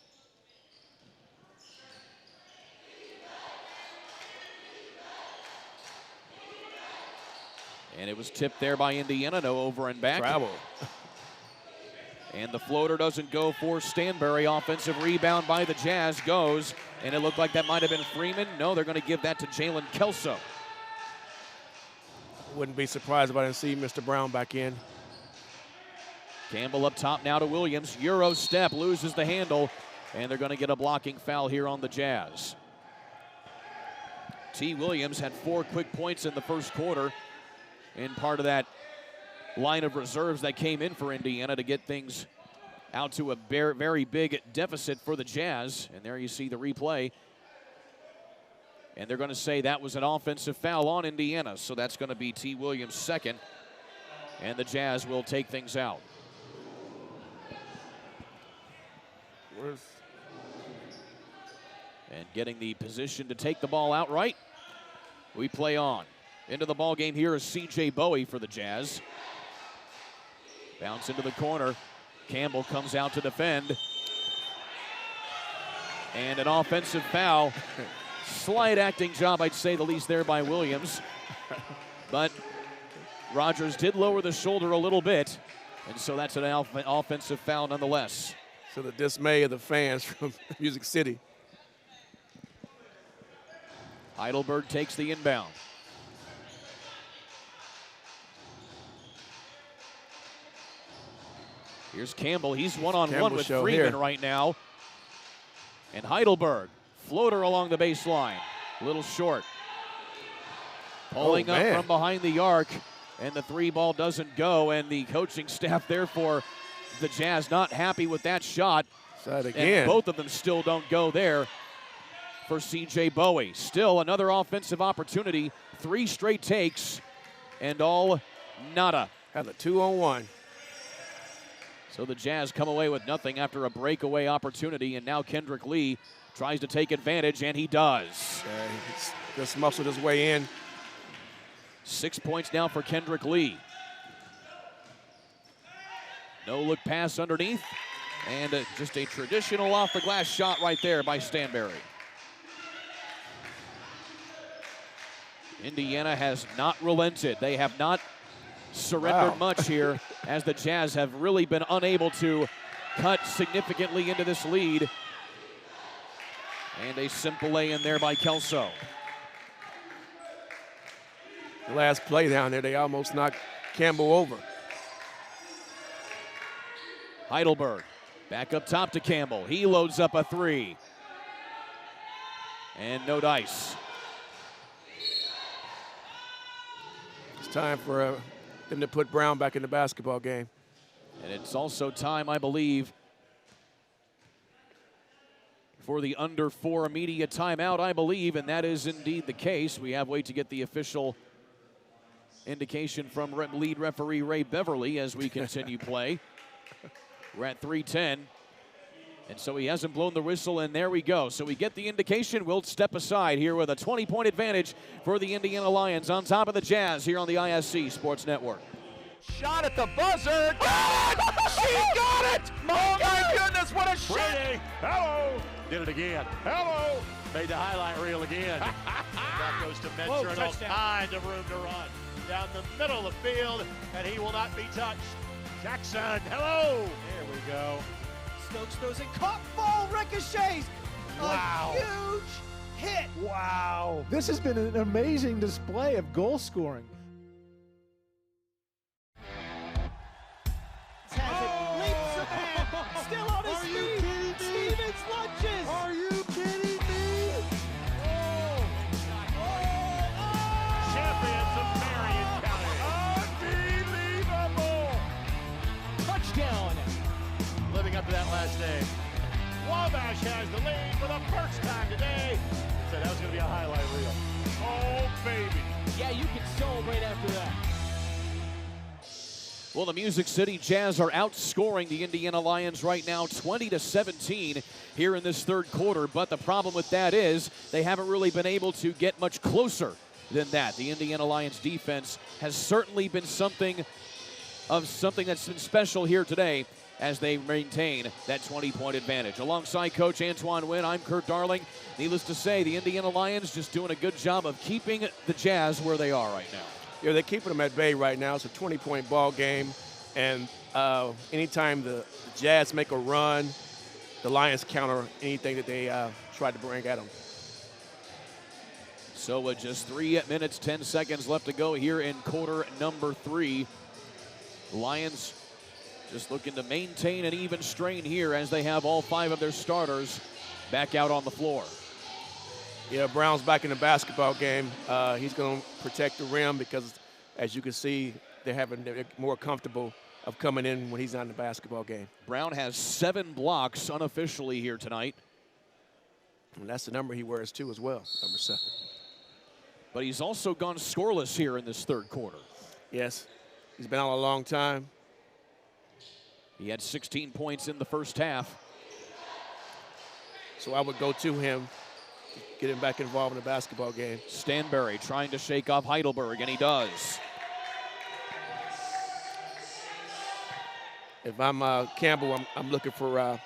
And it was tipped there by Indiana, no over and back. Travel. And the floater doesn't go for Stanbury. Offensive rebound by the Jazz goes, and it looked like that might have been Freeman. No, they're going to give that to Jalen Kelso. Wouldn't be surprised if I didn't see Mr. Brown back in. Campbell up top now to Williams. Euro step, loses the handle, and they're going to get a blocking foul here on the Jazz. T. Williams had 4 quick points in the first quarter, and part of that line of reserves that came in for Indiana to get things out to a very big deficit for the Jazz. And there you see the replay. And they're going to say that was an offensive foul on Indiana. So that's going to be T. Williams' second. And the Jazz will take things out. And getting the position to take the ball outright. We play on. Into the ball game here is C.J. Bowie for the Jazz. Bounce into the corner. Campbell comes out to defend. And an offensive foul. Slight acting job, I'd say the least there by Williams. But Rogers did lower the shoulder a little bit. And so that's an offensive foul nonetheless. So the dismay of the fans from Music City. Heidelberg takes the inbound. Here's Campbell. He's one-on-one with Freeman right now. And Heidelberg, floater along the baseline. A little short. Pulling up from behind the arc, and the 3 ball doesn't go, and the coaching staff, therefore, the Jazz not happy with that shot. And both of them still don't go there for C.J. Bowie. Still another offensive opportunity. 3 straight takes, and all nada. Have a 2-on-1. So the Jazz come away with nothing after a breakaway opportunity, and now Kendrick Lee tries to take advantage, and he does. He's just muscled his way in. 6 points now for Kendrick Lee. No look pass underneath, and just a traditional off the glass shot right there by Stanbury. Indiana has not relented. They have not surrendered much here, as the Jazz have really been unable to cut significantly into this lead. And a simple lay in there by Kelso. The last play down there, they almost knocked Campbell over. Heidelberg back up top to Campbell. He loads up a three. And no dice. It's time for them to put Brown back in the basketball game. And it's also time, I believe, for the under 4 immediate timeout, I believe, and that is indeed the case. We have wait to get the official indication from lead referee Ray Beverly as we continue play. We're at 3:10, and so he hasn't blown the whistle, and there we go. So we get the indication. We'll step aside here with a 20-point advantage for the Indiana Lions on top of the Jazz here on the ISC Sports Network. Shot at the buzzer. Got it! She got it! Oh my goodness, what a shot! Hello. Did it again. Hello. Made the highlight reel again. That goes to Mentor and all kinds of room to run. Down the middle of the field, and he will not be touched. Jackson, hello! There we go. Stokes throws it, caught, ball ricochets. Wow. A huge hit. Wow. This has been an amazing display of goal scoring. Has it, leaps ahead, still on his feet. Stevens lunges. Are you kidding me? Champions of Marion County. Unbelievable. Touchdown. Living up to that last name. Wabash has the lead for the first time today. Said that was going to be a highlight reel. Oh, baby. Yeah, you can celebrate after that. Well, the Music City Jazz are outscoring the Indiana Lions right now 20-17 here in this third quarter, but the problem with that is they haven't really been able to get much closer than that. The Indiana Lions defense has certainly been something that's been special here today as they maintain that 20-point advantage. Alongside Coach Antoine Wynn, I'm Kurt Darling. Needless to say, the Indiana Lions just doing a good job of keeping the Jazz where they are right now. Yeah, they're keeping them at bay right now. It's a 20-point ball game, and anytime the Jazz make a run, the Lions counter anything that they try to bring at them. So with just 3 minutes, 10 seconds left to go here in quarter number 3, the Lions just looking to maintain an even strain here as they have all 5 of their starters back out on the floor. Yeah, Brown's back in the basketball game. He's going to protect the rim because, as you can see, they're more comfortable of coming in when he's not in the basketball game. Brown has 7 blocks unofficially here tonight. And that's the number he wears too as well, number 7. But he's also gone scoreless here in this third quarter. Yes, he's been out a long time. He had 16 points in the first half. So I would go to him, get him back involved in the basketball game. Stanberry trying to shake off Heidelberg, and he does. If I'm Campbell, I'm looking for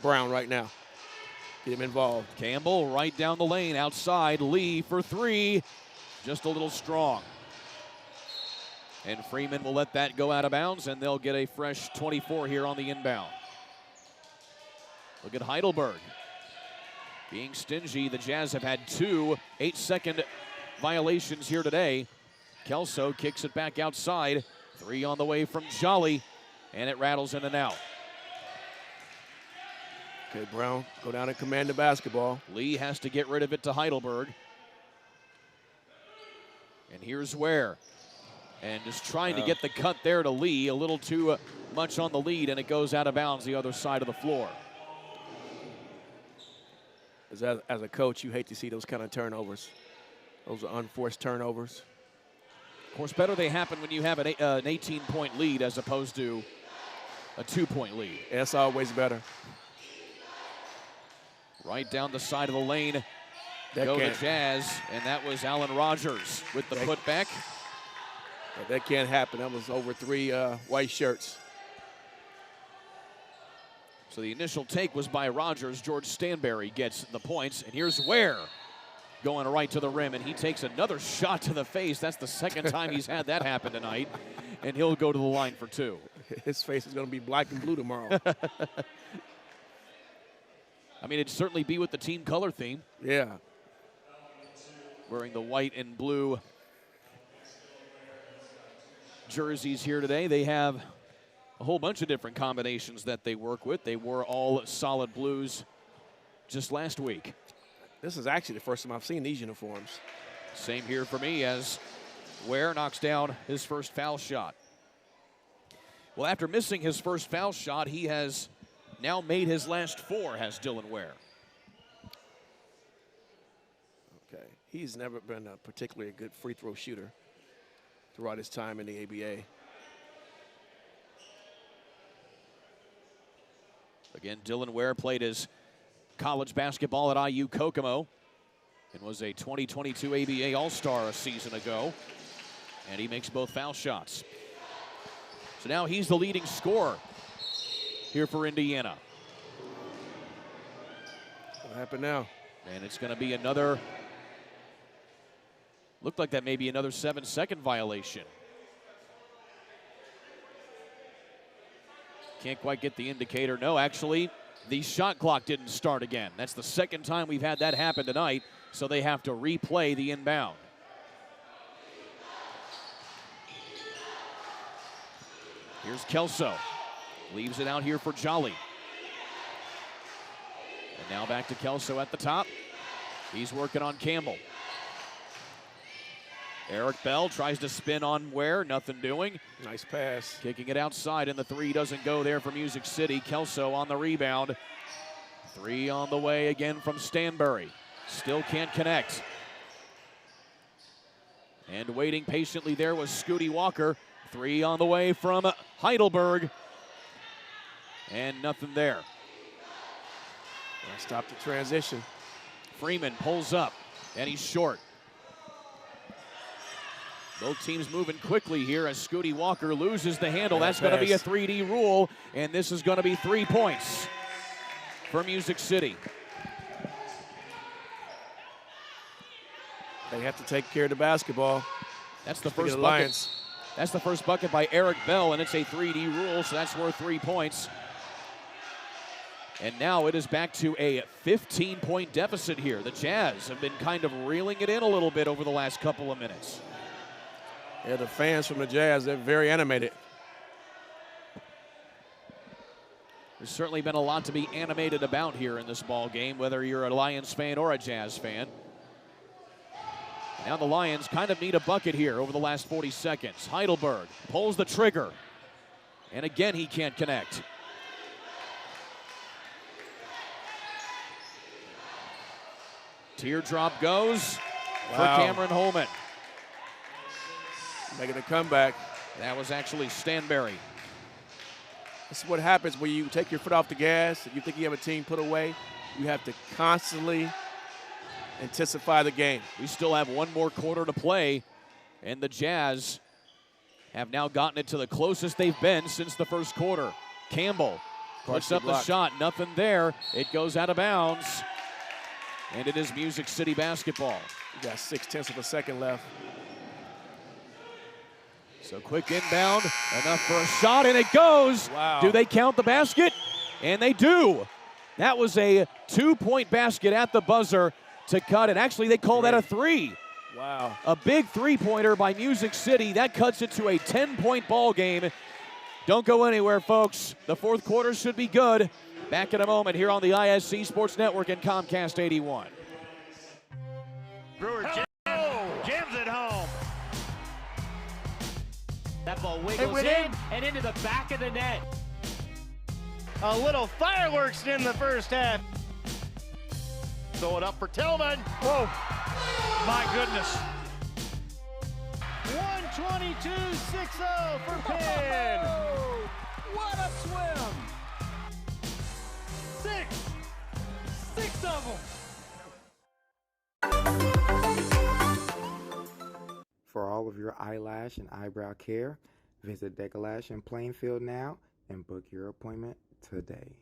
Brown right now. Get him involved. Campbell right down the lane outside. Lee for 3. Just a little strong. And Freeman will let that go out of bounds, and they'll get a fresh 24 here on the inbound. Look at Heidelberg. Being stingy, the Jazz have had 2 8-second violations here today. Kelso kicks it back outside. 3 on the way from Jolly, and it rattles in and out. Okay, Brown, go down and command the basketball. Lee has to get rid of it to Heidelberg. And here's Ware. And just trying to get the cut there to Lee. A little too much on the lead, and it goes out of bounds the other side of the floor. As a coach, you hate to see those kind of turnovers. Those are unforced turnovers. Of course, better they happen when you have an 18-point lead as opposed to a 2-point lead. Yeah, that's always better. Right down the side of the lane go the Jazz, and that was Allen Rogers with the putback. That can't happen. That was over 3 white shirts. So the initial take was by Rogers. George Stanberry gets the points, and here's Ware going right to the rim, and he takes another shot to the face. That's the second time he's had that happen tonight, and he'll go to the line for 2. His face is going to be black and blue tomorrow. I mean, it'd certainly be with the team color theme. Yeah. Wearing the white and blue jerseys here today. They have a whole bunch of different combinations that they work with. They wore all solid blues just last week. This is actually the first time I've seen these uniforms. Same here for me as Ware knocks down his first foul shot. Well, after missing his first foul shot, he has now made his last 4, has Dylan Ware. Okay, he's never been a particularly good free throw shooter throughout his time in the ABA. Again, Dylan Ware played his college basketball at IU Kokomo and was a 2022 ABA All-Star a season ago. And he makes both foul shots. So now he's the leading scorer here for Indiana. What happened now? And it's going to be another, looked like that may be another 7-second violation. Can't quite get the indicator. No, actually, the shot clock didn't start again. That's the second time we've had that happen tonight, so they have to replay the inbound. Here's Kelso. Leaves it out here for Jolly. And now back to Kelso at the top. He's working on Campbell. Eric Bell tries to spin on Ware, nothing doing. Nice pass. Kicking it outside, and the 3 doesn't go there for Music City. Kelso on the rebound. 3 on the way again from Stanbury. Still can't connect. And waiting patiently there was Scooty Walker. 3 on the way from Heidelberg. And nothing there. Stop the transition. Freeman pulls up, and he's short. Both teams moving quickly here as Scooty Walker loses the handle. That's going to be a 3D rule, and this is going to be 3 points for Music City. They have to take care of the basketball. That's the first bucket. Lyons. That's the first bucket by Eric Bell, and it's a 3D rule, so that's worth 3 points. And now it is back to a 15-point deficit here. The Jazz have been kind of reeling it in a little bit over the last couple of minutes. Yeah, the fans from the Jazz, they're very animated. There's certainly been a lot to be animated about here in this ball game, whether you're a Lions fan or a Jazz fan. Now the Lions kind of need a bucket here over the last 40 seconds. Heidelberg pulls the trigger, and again he can't connect. Teardrop goes for Cameron Holman. Making a comeback. That was actually Stanbury. This is what happens when you take your foot off the gas and you think you have a team put away. You have to constantly intensify the game. We still have 1 more quarter to play, and the Jazz have now gotten it to the closest they've been since the first quarter. Campbell puts up the shot, nothing there. It goes out of bounds, and it is Music City basketball. You got 0.6 of a second left. So quick inbound, enough for a shot, and it goes. Wow. Do they count the basket? And they do. That was a 2-point basket at the buzzer to cut it. Actually, they call that a 3. Wow. A big 3-pointer by Music City. That cuts it to a 10-point ball game. Don't go anywhere, folks. The fourth quarter should be good. Back in a moment here on the ISC Sports Network and Comcast 81. Brewer jams it home. That ball wiggles in and into the back of the net. A little fireworks in the first half. Throw it up for Tillman. Whoa. My goodness. 122-6-0 for Penn. What a swim. 6 of them. For all of your eyelash and eyebrow care, visit Decalash in Plainfield now and book your appointment today.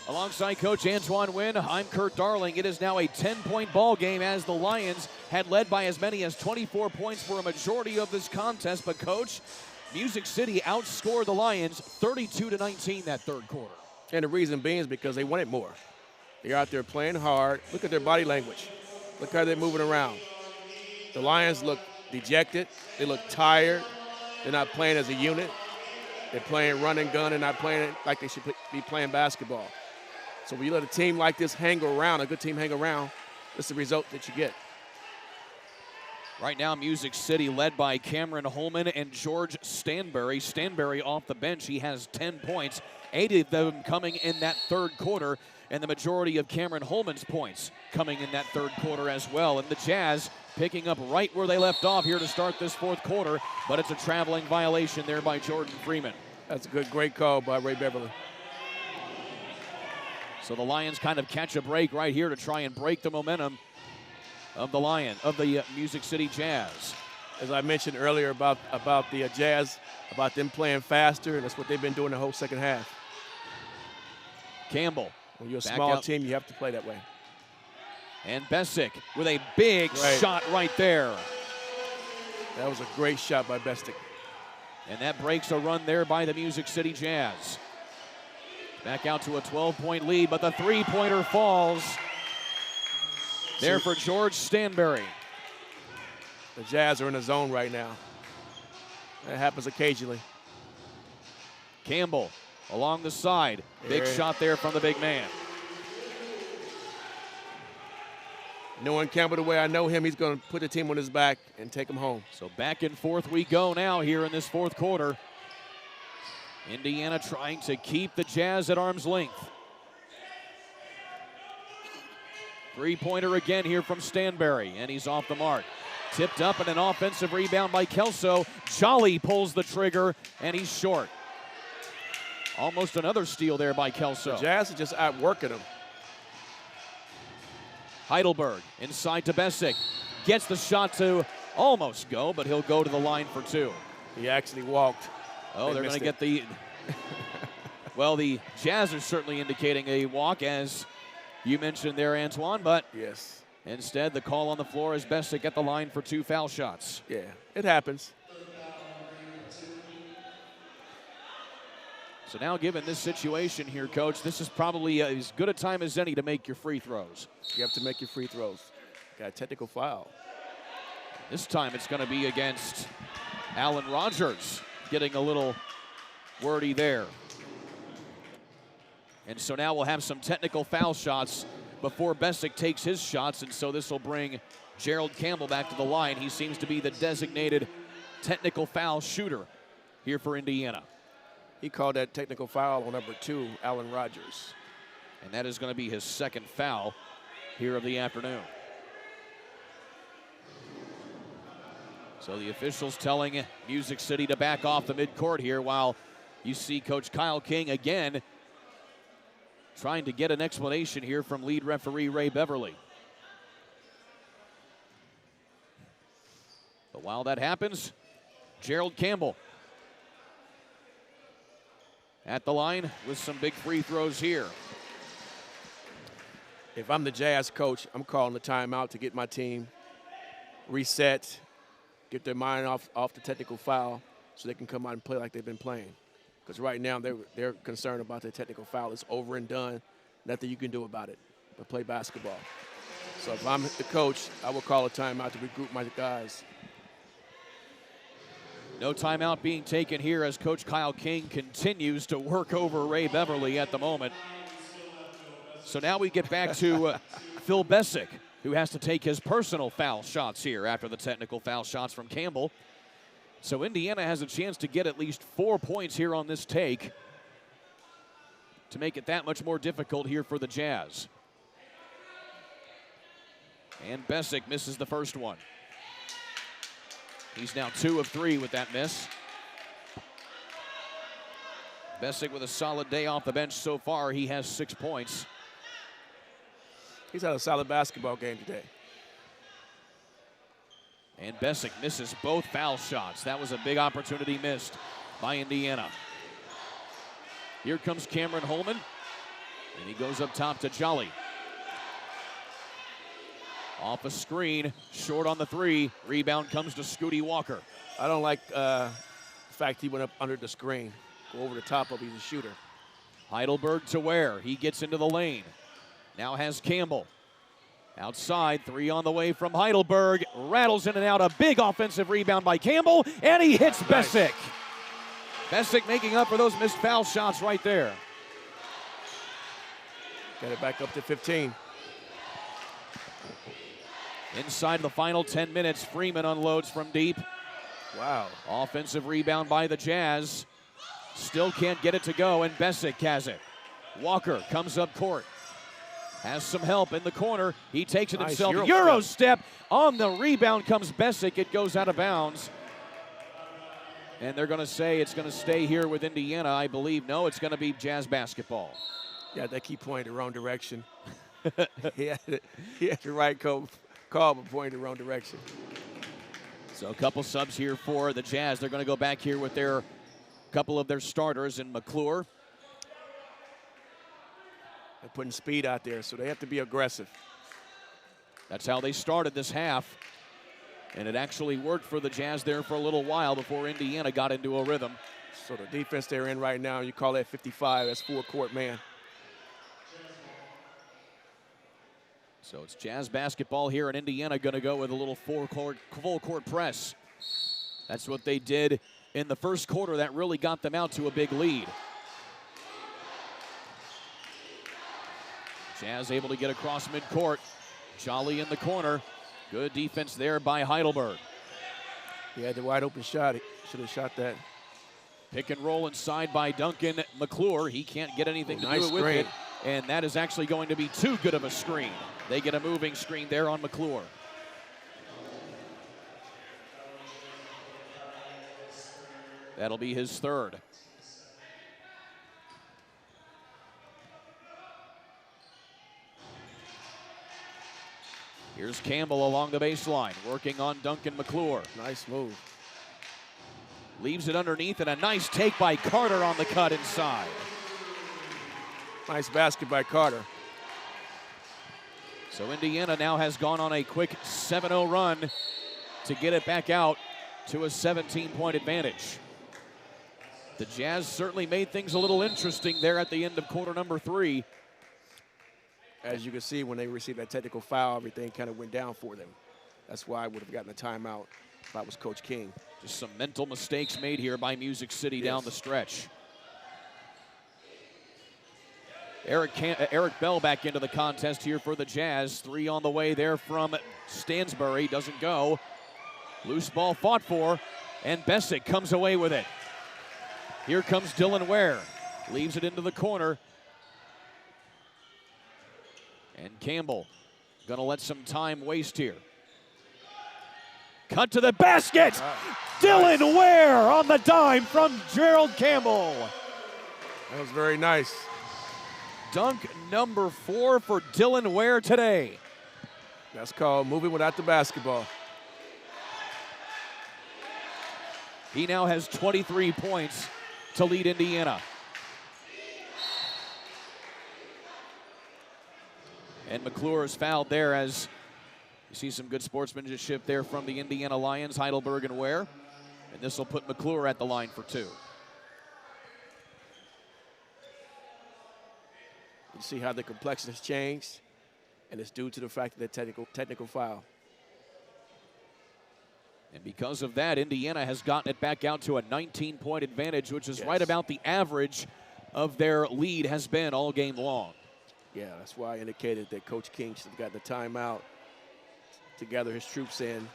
Alongside Coach Antoine Wynn, I'm Kurt Darling. It is now a 10-point ball game as the Lions had led by as many as 24 points for a majority of this contest. But, Coach, Music City outscored the Lions 32-19 that third quarter. And the reason being is because they wanted more. They're out there playing hard. Look at their body language. Look how they're moving around. The Lions look dejected. They look tired. They're not playing as a unit. They're playing run and gun and not playing it like they should be playing basketball. So when you let a team like this hang around, a good team hang around, this is the result that you get. Right now, Music City led by Cameron Holman and George Stanberry. Stanberry off the bench. He has 10 points, 8 of them coming in that third quarter, and the majority of Cameron Holman's points coming in that third quarter as well. And the Jazz picking up right where they left off here to start this fourth quarter, but it's a traveling violation there by Jordan Freeman. That's a great call by Ray Beverly. So the Lions kind of catch a break right here to try and break the momentum of the Music City Jazz. As I mentioned earlier about the Jazz, about them playing faster, and that's what they've been doing the whole second half. Campbell. When you're a small team, you have to play that way. And Bosstick with a big shot right there. That was a great shot by Bosstick. And that breaks a run there by the Music City Jazz. Back out to a 12-point lead, but the three-pointer falls. There for George Stanberry. The Jazz are in the zone right now. That happens occasionally. Campbell along the side. Big shot there from the big man. Knowing Campbell the way I know him, he's going to put the team on his back and take him home. So back and forth we go now here in this fourth quarter. Indiana trying to keep the Jazz at arm's length. Three-pointer again here from Stanberry, and he's off the mark. Tipped up and an offensive rebound by Kelso. Jolly pulls the trigger, and he's short. Almost another steal there by Kelso. The Jazz are just outworking him. Heidelberg inside to Bosstick. Gets the shot to almost go, but he'll go to the line for two. He actually walked. Oh, they're going to get the... Well, the Jazz are certainly indicating a walk, as you mentioned there, Antoine, but yes. Instead, the call on the floor is Bosstick at the line for 2 foul shots. Yeah, it happens. So now, given this situation here, Coach, this is probably as good a time as any to make your free throws. You have to make your free throws. Got a technical foul. This time it's going to be against Alan Rogers, getting a little wordy there. And so now we'll have some technical foul shots before Bosstick takes his shots, and so this will bring Gerald Campbell back to the line. He seems to be the designated technical foul shooter here for Indiana. He called that technical foul on number 2, Alan Rogers. And that is going to be his second foul here of the afternoon. So the officials telling Music City to back off the midcourt here, while you see Coach Kyle King again trying to get an explanation here from lead referee Ray Beverly. But while that happens, Gerald Campbell at the line with some big free throws here. If I'm the Jazz coach, I'm calling the timeout to get my team reset, get their mind off the technical foul so they can come out and play like they've been playing. Because right now they're concerned about the technical foul. It's over and done. Nothing you can do about it but play basketball. So if I'm the coach, I will call a timeout to regroup my guys. No timeout being taken here as Coach Kyle King continues to work over Ray Beverly at the moment. So now we get back to Phil Bosstick, who has to take his personal foul shots here after the technical foul shots from Campbell. So Indiana has a chance to get at least 4 points here on this take to make it that much more difficult here for the Jazz. And Bosstick misses the first one. He's now 2 of 3 with that miss. Bosstick with a solid day off the bench so far. He has 6 points. He's had a solid basketball game today. And Bosstick misses both foul shots. That was a big opportunity missed by Indiana. Here comes Cameron Holman, and he goes up top to Jolly. Off a screen, short on the 3. Rebound comes to Scooty Walker. I don't like the fact he went up under the screen. Go over the top of him, he's a shooter. Heidelberg to Ware. He gets into the lane. Now has Campbell. Outside, 3 on the way from Heidelberg. Rattles in and out. A big offensive rebound by Campbell, and he hits Bosstick. Bosstick making up for those missed foul shots right there. Got it back up to 15. Inside the final 10 minutes, Freeman unloads from deep. Wow. Offensive rebound by the Jazz. Still can't get it to go, and Bosstick has it. Walker comes up court. Has some help in the corner. He takes it Nice himself. Euro step. On the rebound comes Bosstick. It goes out of bounds. And they're going to say it's going to stay here with Indiana, I believe. No, it's going to be Jazz basketball. Yeah, they keep pointing the wrong direction. he had the right call, but pointing the wrong direction. So a couple subs here for the Jazz. They're going to go back here with their couple of their starters in McClure. They're putting speed out there, so they have to be aggressive. That's how they started this half. And it actually worked for the Jazz there for a little while before Indiana got into a rhythm. So the defense they're in right now, you call that 55, that's full court man. So it's Jazz basketball here, and Indiana going to go with a little full court press. That's what they did in the first quarter. That really got them out to a big lead. Jazz able to get across midcourt. Jolly in the corner. Good defense there by Heidelberg. He had the wide open shot. He should have shot that. Pick and roll inside by Duncan McClure. He can't get anything to nice do it with screen. it. And that is actually going to be too good of a screen. They get a moving screen there on McClure. That'll be his third. Here's Campbell along the baseline, working on Duncan McClure. Nice move. Leaves it underneath, and a nice take by Carter on the cut inside. Nice basket by Carter. So Indiana now has gone on a quick 7-0 run to get it back out to a 17-point advantage. The Jazz certainly made things a little interesting there at the end of quarter number 3. As you can see, when they received that technical foul, everything kind of went down for them. That's why I would have gotten a timeout if I was Coach King. Just some mental mistakes made here by Music City down the stretch. Eric Bell back into the contest here for the Jazz. 3 on the way there from Stansbury. Doesn't go. Loose ball fought for, and Bosstick comes away with it. Here comes Dylan Ware. Leaves it into the corner. And Campbell gonna let some time waste here. Cut to the basket. Dylan Ware on the dime from Gerald Campbell. That was very nice. Dunk number 4 for Dylan Ware today. That's called moving without the basketball. He now has 23 points to lead Indiana. And McClure is fouled there as you see some good sportsmanship there from the Indiana Lions, Heidelberg and Ware. And this will put McClure at the line for 2. You see how the complexion has changed, and it's due to the fact of the technical foul. And because of that, Indiana has gotten it back out to a 19-point advantage, which is right about the average of their lead has been all game long. Yeah, that's why I indicated that Coach King should have gotten the timeout to gather his troops in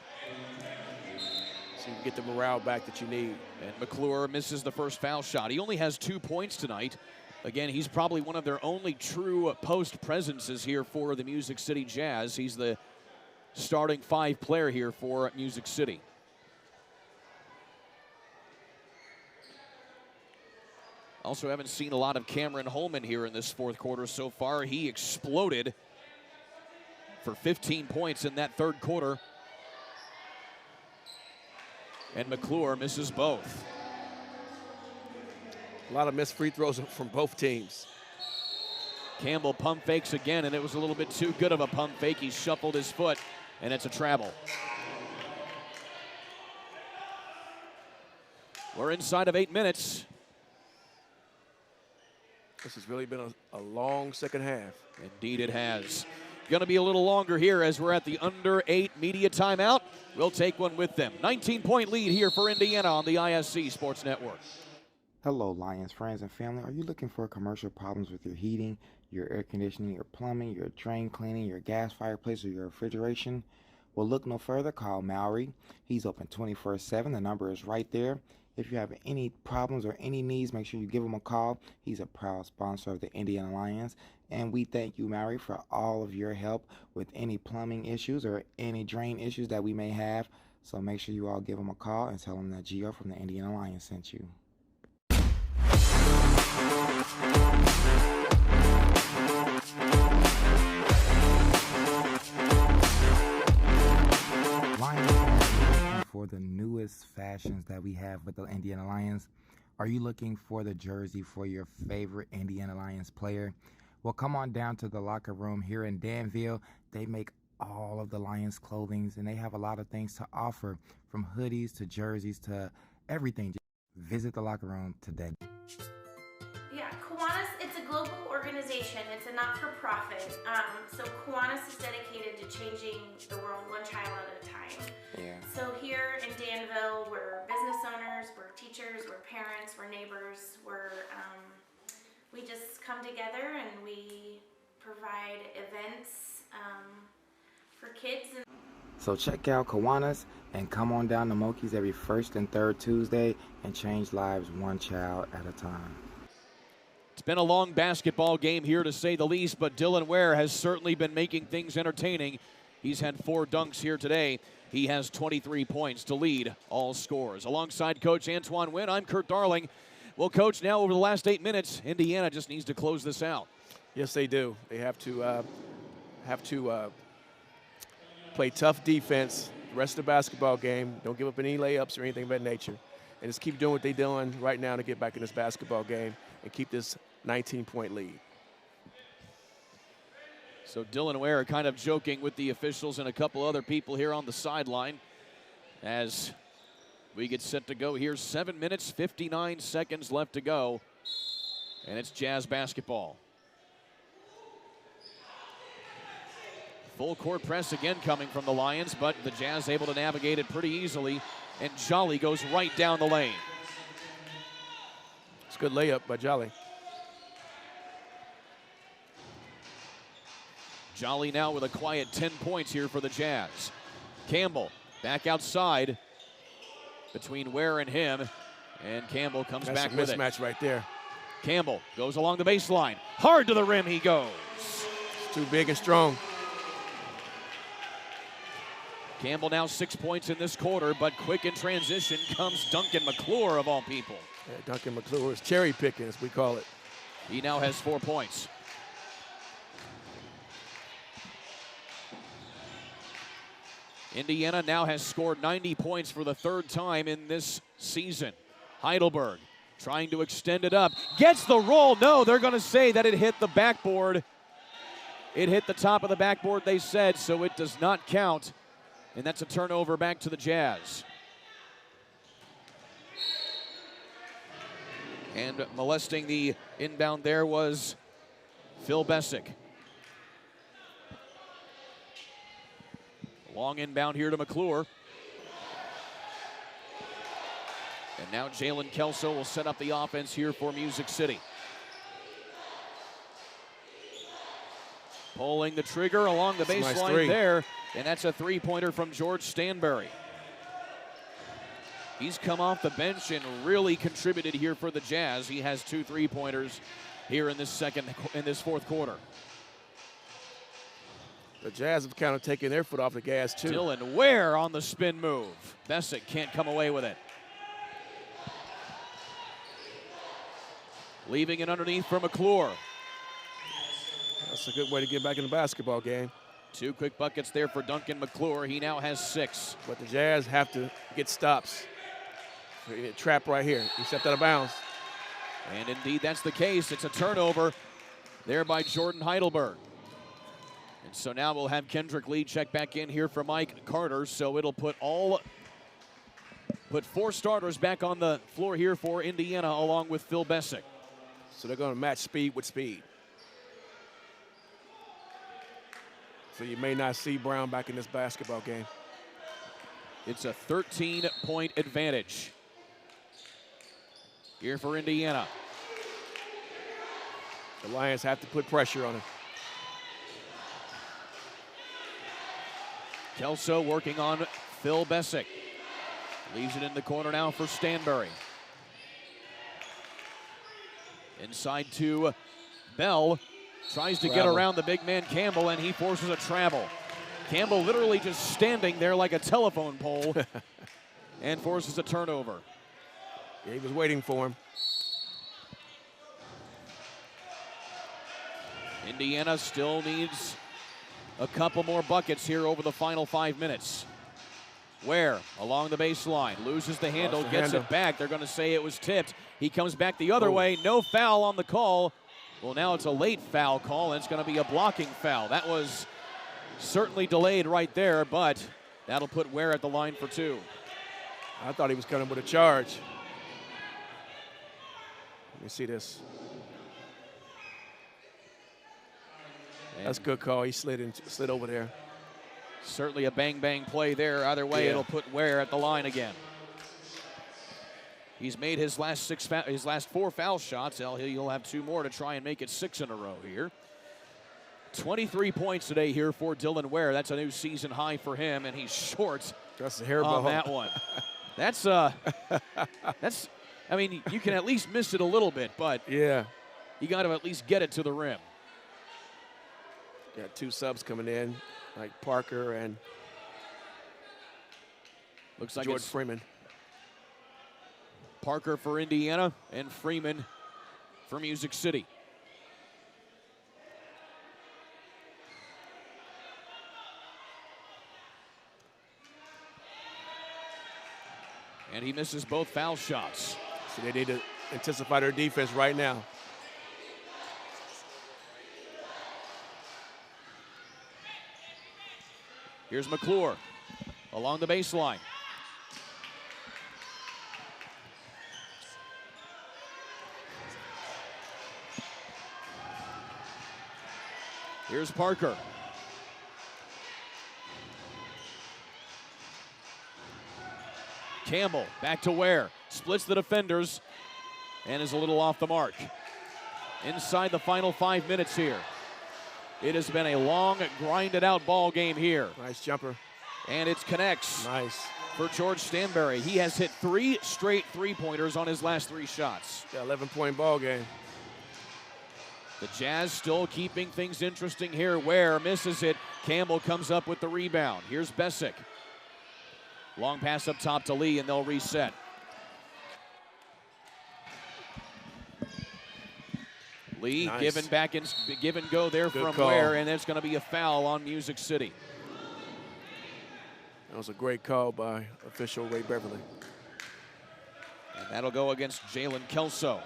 so you can get the morale back that you need. And McClure misses the first foul shot. He only has 2 points tonight. Again, he's probably one of their only true post presences here for the Music City Jazz. He's the starting 5 player here for Music City. Also haven't seen a lot of Cameron Holman here in this fourth quarter so far. He exploded for 15 points in that third quarter. And McClure misses both. A lot of missed free throws from both teams. Campbell pump fakes again, and it was a little bit too good of a pump fake. He shuffled his foot, and it's a travel. We're inside of 8 minutes. This has really been a long second half. Indeed it has. going to be a little longer here as we're at the under 8 media timeout. We'll take one with them. 19-point lead here for Indiana on the ISC Sports Network. Hello, Lyons friends and family. Are you looking for commercial problems with your heating, your air conditioning, your plumbing, your drain cleaning, your gas fireplace, or your refrigeration? Well, look no further. Call Maury. He's open 24/7. The number is right there. If you have any problems or any needs, make sure you give him a call. He's a proud sponsor of the Indiana Lions. And we thank you, Maury, for all of your help with any plumbing issues or any drain issues that we may have. So make sure you all give him a call and tell him that Gio from the Indiana Lions sent you. For the newest fashions that we have with the Indiana Lions. Are you looking for the jersey for your favorite Indiana Lions player? Well, come on down to the locker room here in Danville. They make all of the Lions clothing, and they have a lot of things to offer, from hoodies to jerseys to everything. Just visit the locker room today. Yeah, Kiwanis, it's a global organization. It's a not-for-profit. So Kiwanis is dedicated to changing the world one child at a time. Yeah. So here in Danville, we're business owners, we're teachers, we're parents, we're neighbors, we just come together and we provide events for kids. So check out Kiwanis and come on down to Moki's every first and third Tuesday and change lives one child at a time. It's been a long basketball game here, to say the least, but Dylan Ware has certainly been making things entertaining. He's had 4 dunks here today. He has 23 points to lead all scores. Alongside Coach Antoine Wynn, I'm Kurt Darling. Well, Coach, now over the last 8 minutes, Indiana just needs to close this out. Yes, they do. They have to play tough defense the rest of the basketball game. Don't give up any layups or anything of that nature. And just keep doing what they're doing right now to get back in this basketball game and keep this 19-point lead. So Dylan Ware kind of joking with the officials and a couple other people here on the sideline as we get set to go here. 7 minutes, 59 seconds left to go, and it's Jazz basketball. Full court press again coming from the Lions, but the Jazz able to navigate it pretty easily, and Jolly goes right down the lane. It's a good layup by Jolly. Jolly now with a quiet 10 points here for the Jazz. Campbell back outside between Ware and him, and Campbell comes back with it. Mismatch right there. Campbell goes along the baseline. Hard to the rim he goes. It's too big and strong. Campbell now 6 points in this quarter, but quick in transition comes Duncan McClure of all people. Yeah, Duncan McClure is cherry picking, as we call it. He now has 4 points. Indiana now has scored 90 points for the 3rd time in this season. Heidelberg trying to extend it up. Gets the roll. No, they're going to say that it hit the backboard. It hit the top of the backboard, they said, so it does not count. And that's a turnover back to the Jazz. And molesting the inbound there was Phil Bosstick. Long inbound here to McClure. And now Jalen Kelso will set up the offense here for Music City. Pulling the trigger along the baseline there, and that's a 3-pointer from George Stanbury. He's come off the bench and really contributed here for the Jazz. He has 2 3-pointers here in this fourth quarter. The Jazz have kind of taken their foot off the gas, too. Dylan Ware on the spin move. Bosstick can't come away with it. Leaving it underneath for McClure. That's a good way to get back in the basketball game. 2 quick buckets there for Duncan McClure. He now has 6. But the Jazz have to get stops. Trap right here. He stepped out of bounds. And indeed, that's the case. It's a turnover there by Jordan Heidelberg. And so now we'll have Kendrick Lee check back in here for Mike Carter. So it'll put 4 starters back on the floor here for Indiana, along with Phil Bosstick. So they're going to match speed with speed. So you may not see Brown back in this basketball game. It's a 13-point advantage here for Indiana. The Lions have to put pressure on him. Kelso working on Phil Bosstick. Leaves it in the corner now for Stanbury. Inside to Bell. Tries to get around the big man Campbell, and he forces a travel. Campbell literally just standing there like a telephone pole and forces a turnover. Yeah, he was waiting for him. Indiana still needs a couple more buckets here over the final 5 minutes. Ware along the baseline, loses the handle, gets it back. They're going to say it was tipped. He comes back the other way. No foul on the call. Well, now it's a late foul call, and it's going to be a blocking foul. That was certainly delayed right there, but that'll put Ware at the line for 2. I thought he was coming with a charge. Let me see this. That's a good call. He slid over there. Certainly a bang-bang play there. Either way, it'll put Ware at the line again. He's made his last 4 foul shots. He'll have 2 more to try and make it 6 in a row here. 23 points today here for Dylan Ware. That's a new season high for him, and he's short on that one. That's I mean, you can at least miss it a little bit, but yeah, you got to at least get it to the rim. Got 2 subs coming in, like Parker and looks like George Freeman. Parker for Indiana and Freeman for Music City. And he misses both foul shots. So they need to intensify their defense right now. Here's McClure along the baseline. Here's Parker. Campbell back to Ware. Splits the defenders and is a little off the mark. Inside the final 5 minutes here. It has been a long, grinded-out ball game here. Nice jumper. And it connects. Nice. For George Stanbury. He has hit 3 straight three-pointers on his last 3 shots. 11-point ball game. The Jazz still keeping things interesting here. Ware misses it. Campbell comes up with the rebound. Here's Bosstick. Long pass up top to Lee, and they'll reset. Lee nice. give and go there Good from call. Ware, and there's going to be a foul on Music City. That was a great call by official Ray Beverly. And that'll go against Jalen Kelso.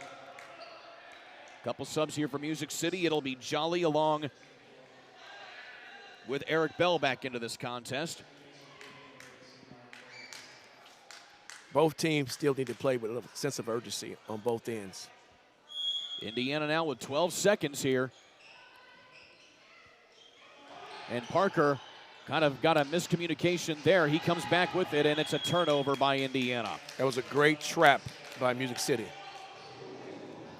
Couple subs here for Music City. It'll be Jolly along with Eric Bell back into this contest. Both teams still need to play with a sense of urgency on both ends. Indiana now with 12 seconds here. And Parker kind of got a miscommunication there. He comes back with it, and it's a turnover by Indiana. That was a great trap by Music City.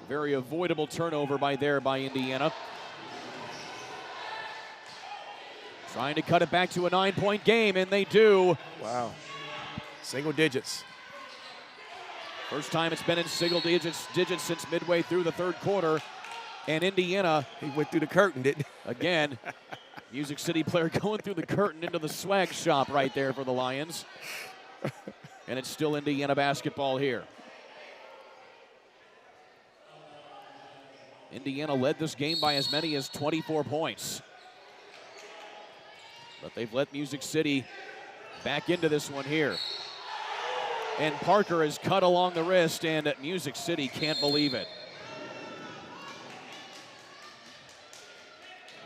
Very avoidable turnover by Indiana. Trying to cut it back to a 9-point game, and they do. Wow. Single digits. First time it's been in single digits since midway through the 3rd quarter. And Indiana. He went through the curtain, didn't he? Again, Music City player going through the curtain into the swag shop right there for the Lions. And it's still Indiana basketball here. Indiana led this game by as many as 24 points. But they've let Music City back into this one here. And Parker is cut along the wrist, and Music City can't believe it.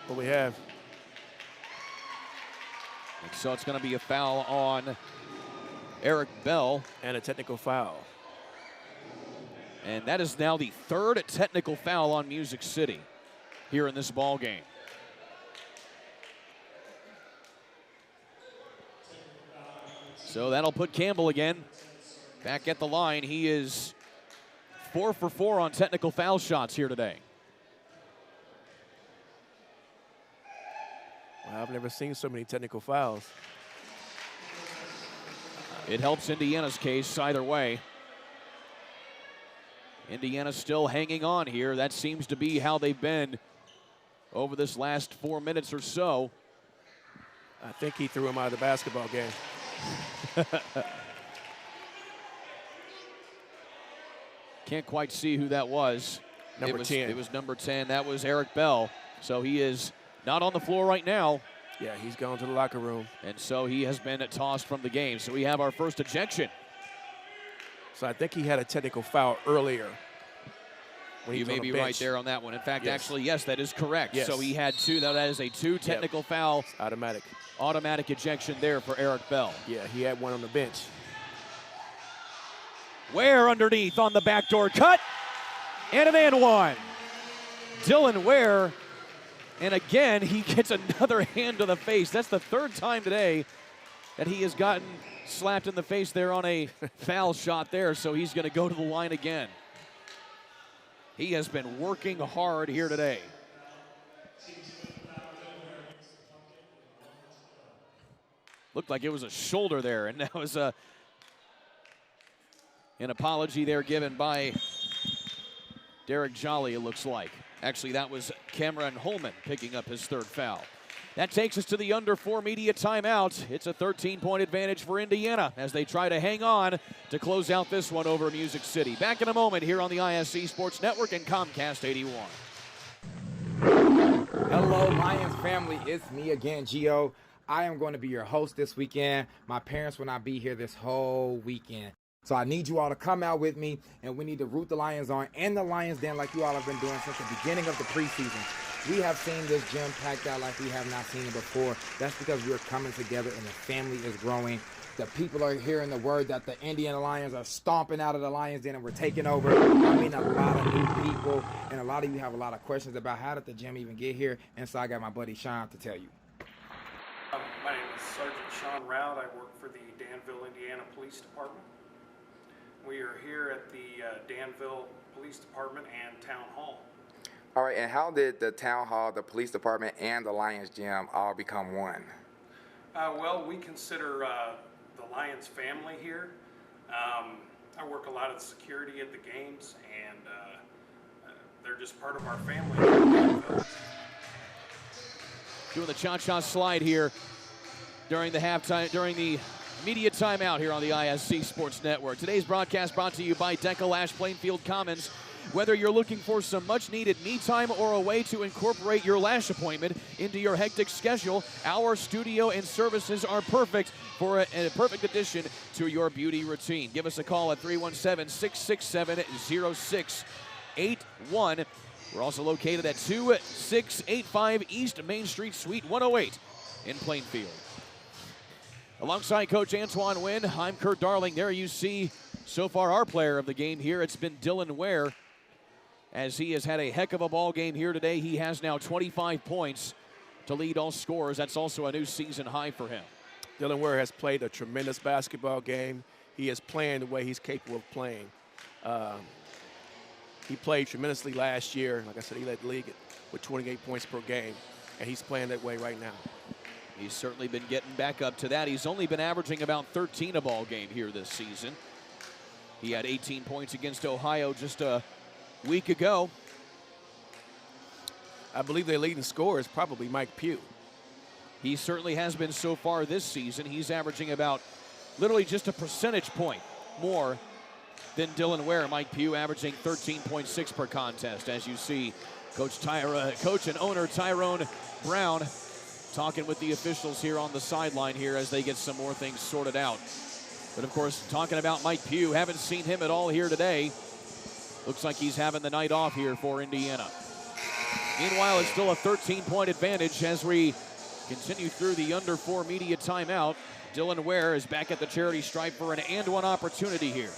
What we have. And so it's going to be a foul on Eric Bell. And a technical foul. And that is now the 3rd technical foul on Music City here in this ball game. So that'll put Campbell again back at the line. He is 4 for 4 on technical foul shots here today. Well, I've never seen so many technical fouls. It helps Indiana's case either way. Indiana still hanging on here. That seems to be how they've been over this last 4 minutes or so. I think he threw him out of the basketball game. Can't quite see who that was. Number 10. It was number 10. That was Eric Bell. So he is not on the floor right now. Yeah, he's gone to the locker room. And so he has been tossed from the game. So we have our first ejection. So I think he had a technical foul earlier. You may be right there on that one. In fact, yes. Actually, yes, that is correct. Yes. So he had 2. That is a 2 technical foul. It's automatic. Automatic ejection there for Eric Bell. Yeah, he had one on the bench. Ware underneath on the backdoor cut. And an and one. Dylan Ware. And again, he gets another hand to the face. That's the 3rd time today that he has gotten slapped in the face there on a foul shot there. So he's going to go to the line again. He has been working hard here today. Looked like it was a shoulder there, and that was an apology there given by Derek Jolly, it looks like. Actually, that was Cameron Holman picking up his 3rd foul. That takes us to the under 4 media timeout. It's a 13-point advantage for Indiana as they try to hang on to close out this one over Music City. Back in a moment here on the ISC Sports Network and Comcast 81. Hello, Lyons family. It's me again, Gio. I am going to be your host this weekend. My parents will not be here this whole weekend. So I need you all to come out with me, and we need to root the Lions on and the Lions Den like you all have been doing since the beginning of the preseason. We have seen this gym packed out like we have not seen it before. That's because we're coming together and the family is growing. The people are hearing the word that the Indiana Lions are stomping out of the Lions Den and we're taking over. I mean, a lot of new people, and a lot of you have a lot of questions about how did the gym even get here, and so I got my buddy Sean to tell you. My name is Sergeant Sean Roud. I work for the Danville, Indiana Police Department. We are here at the Danville Police Department and Town Hall. All right, and how did the Town Hall, the Police Department, and the Lions Gym all become one? Well, we consider the Lions family here. I work a lot of security at the games, and they're just part of our family here in Danville. Doing the cha-cha slide here during the halftime, during the media timeout here on the ISC Sports Network. Today's broadcast brought to you by Deckle Ash Plainfield Commons. Whether you're looking for some much-needed me time or a way to incorporate your lash appointment into your hectic schedule, our studio and services are perfect for a perfect addition to your beauty routine. Give us a call at 317-667-0681. We're also located at 2685 East Main Street, Suite 108 in Plainfield. Alongside Coach Antoine Wynn, I'm Kurt Darling. There you see so far our player of the game here. It's been Dylan Ware, as he has had a heck of a ball game here today. He has now 25 points to lead all scorers. That's also a new season high for him. Dylan Ware has played a tremendous basketball game. He is playing the way he's capable of playing. He played tremendously last year. Like I said, he led the league with 28 points per game, and he's playing that way right now. He's certainly been getting back up to that. He's only been averaging about 13 a ball game here this season. He had 18 points against Ohio just a week ago. I believe their leading scorer is probably Mike Pugh. He certainly has been so far this season. He's averaging about literally just a percentage point more than Dylan Ware. Mike Pugh averaging 13.6 per contest. As you see, Coach and owner Tyrone Brown talking with the officials here on the sideline here as they get some more things sorted out. But of course, talking about Mike Pugh, haven't seen him at all here today. Looks like he's having the night off here for Indiana. Meanwhile, it's still a 13-point advantage as we continue through the under 4 media timeout. Dylan Ware is back at the charity stripe for an and one opportunity here.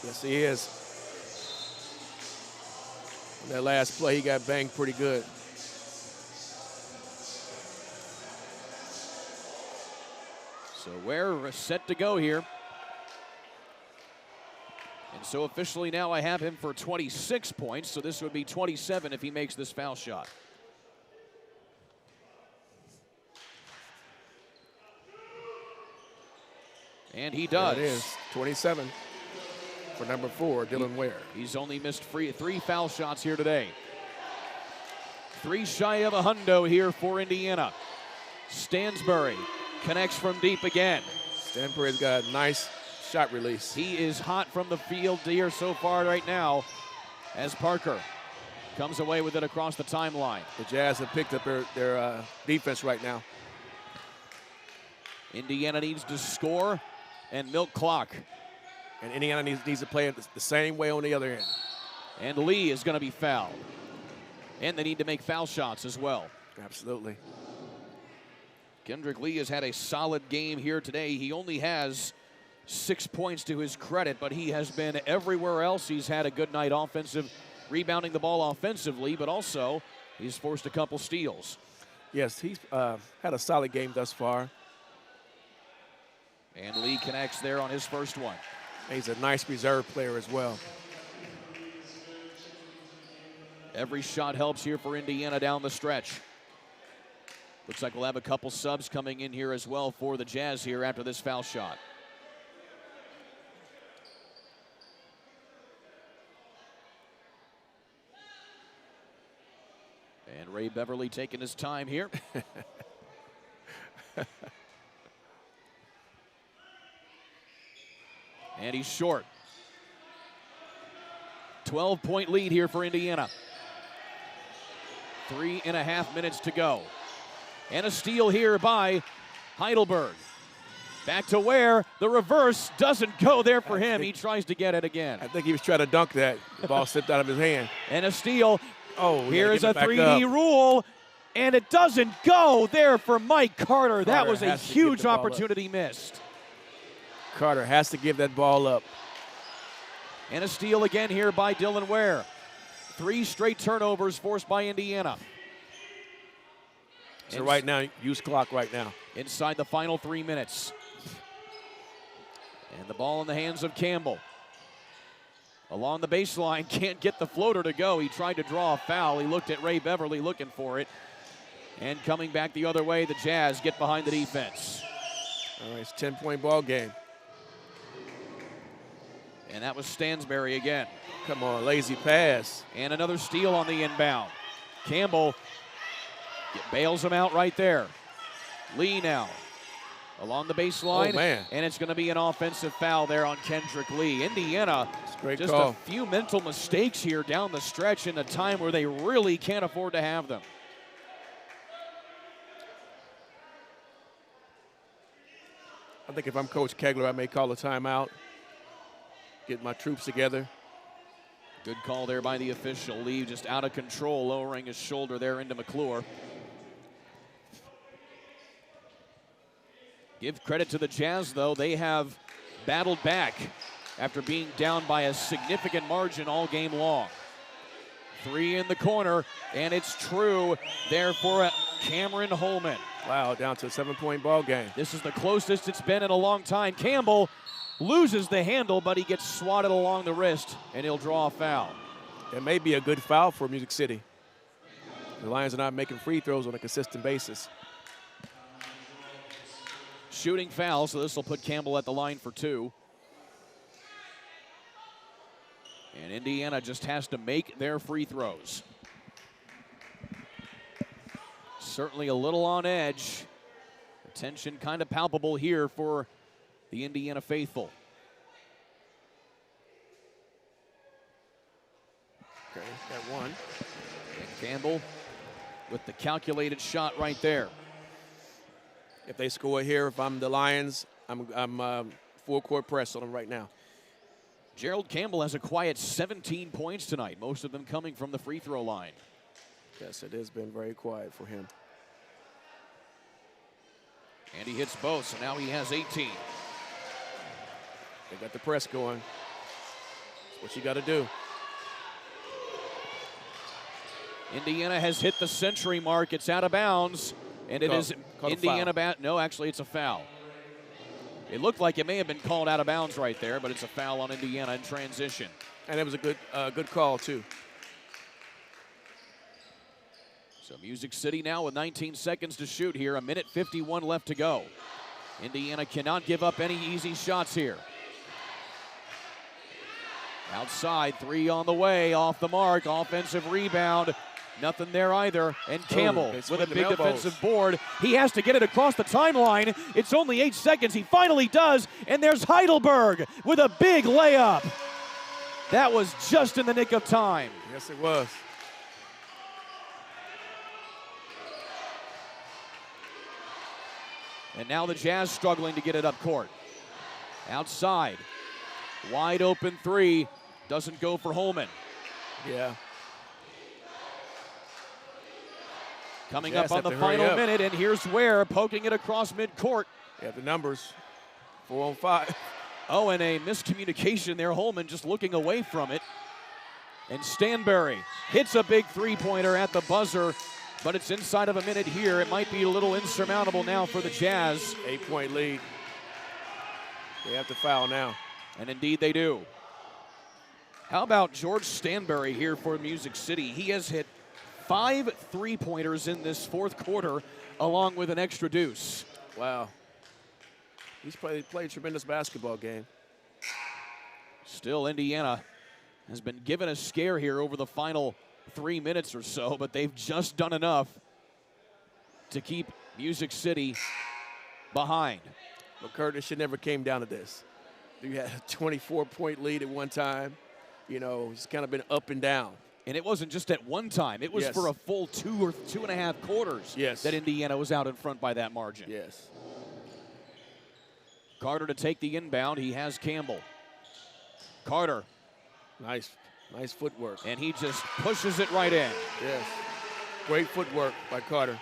Yes, he is. That last play, he got banged pretty good. So we're set to go here. And so officially now I have him for 26 points, so this would be 27 if he makes this foul shot. And he does. There it is, 27 for number 4, Dylan Ware. He's only missed 3 foul shots here today. 3 shy of a hundo here for Indiana. Stansbury connects from deep again. Stansbury's got a nice shot release. He is hot from the field here so far right now as Parker comes away with it across the timeline. The Jazz have picked up their defense right now. Indiana needs to score and milk clock. And Indiana needs to play it the same way on the other end. And Lee is going to be fouled. And they need to make foul shots as well. Absolutely. Kendrick Lee has had a solid game here today. He only has 6 points to his credit, but he has been everywhere else. He's had a good night rebounding the ball offensively, but also he's forced a couple steals. Yes, he's had a solid game thus far. And Lee connects there on his first one. He's a nice reserve player as well. Every shot helps here for Indiana down the stretch. Looks like we'll have a couple subs coming in here as well for the Jazz here after this foul shot. And Ray Beverly taking his time here. And he's short. 12-point lead here for Indiana. 3.5 minutes to go. And a steal here by Heidelberg. Back to Ware. The reverse doesn't go there for him. He tries to get it again. I think he was trying to dunk that. The ball slipped out of his hand. And a steal. Oh, here is a 3D rule. And it doesn't go there for Mike Carter. That was a huge opportunity missed. Carter has to give that ball up. And a steal again here by Dylan Ware. 3 straight turnovers forced by Indiana. So right now, use clock right now. Inside the final 3 minutes. And the ball in the hands of Campbell. Along the baseline, can't get the floater to go. He tried to draw a foul. He looked at Ray Beverly looking for it. And coming back the other way, the Jazz get behind the defense. All right, it's a 10-point ball game. And that was Stansbury again. Come on, lazy pass. And another steal on the inbound. Campbell bails him out right there. Lee now along the baseline. Oh, man. And it's going to be an offensive foul there on Kendrick Lee. Indiana, just a few mental mistakes here down the stretch in a time where they really can't afford to have them. I think if I'm Coach Kegler, I may call a timeout, get my troops together. Good call there by the official. Lee just out of control, lowering his shoulder there into McClure. Give credit to the Jazz, though. They have battled back after being down by a significant margin all game long. 3 in the corner, and it's true there for Cameron Holman. Wow, down to a 7-point ball game. This is the closest it's been in a long time. Campbell loses the handle, but he gets swatted along the wrist, and he'll draw a foul. It may be a good foul for Music City. The Lions are not making free throws on a consistent basis. Shooting foul, so this will put Campbell at the line for 2. And Indiana just has to make their free throws. Certainly a little on edge. The tension kind of palpable here for the Indiana faithful. Okay, got one. And Campbell with the calculated shot right there. If they score here, if I'm the Lions, I'm full court press on them right now. Gerald Campbell has a quiet 17 points tonight, most of them coming from the free throw line. Yes, it has been very quiet for him. And he hits both, so now he has 18. They got the press going. That's what you got to do. Indiana has hit the century mark. It's out of bounds, and it is Indiana. No, actually, it's a foul. It looked like it may have been called out of bounds right there, but it's a foul on Indiana in transition. And it was a good call, too. So Music City now with 19 seconds to shoot here, 1:51 left to go. Indiana cannot give up any easy shots here. Outside, 3 on the way, off the mark, offensive rebound. Nothing there either. And Campbell with a big defensive board. He has to get it across the timeline. It's only 8 seconds. He finally does. And there's Heidelberg with a big layup. That was just in the nick of time. Yes, it was. And now the Jazz struggling to get it up court. Outside. Wide open 3. Doesn't go for Holman. Yeah. Coming up on the final minute, and here's Ware poking it across midcourt. Yeah, the numbers, 4 on 5. Oh, and a miscommunication there. Holman just looking away from it. And Stanberry hits a big three-pointer at the buzzer, but it's inside of a minute here. It might be a little insurmountable now for the Jazz. 8-point lead. They have to foul now. And indeed they do. How about George Stanberry here for Music City? He has hit 5 three-pointers in this fourth quarter, along with an extra deuce. Wow. He's played a tremendous basketball game. Still, Indiana has been given a scare here over the final 3 minutes or so, but they've just done enough to keep Music City behind. But Curtis, should never came down to this. You had a 24-point lead at one time. You know, it's kind of been up and down. And it wasn't just at one time. It was for a full 2 or 2.5 quarters that Indiana was out in front by that margin. Yes. Carter to take the inbound. He has Campbell. Carter. Nice footwork. And he just pushes it right in. Yes. Great footwork by Carter.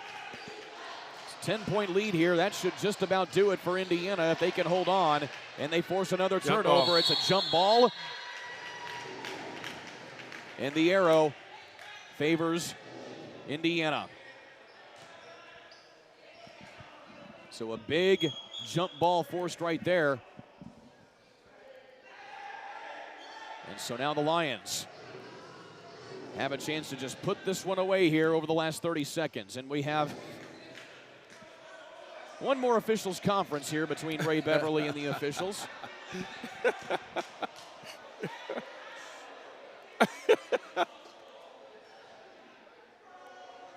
10-point lead here. That should just about do it for Indiana if they can hold on. And they force another turnover. It's a jump ball. And the arrow favors Indiana. So a big jump ball forced right there. And so now the Lions have a chance to just put this one away here over the last 30 seconds. And we have one more officials conference here between Ray Beverly and the officials.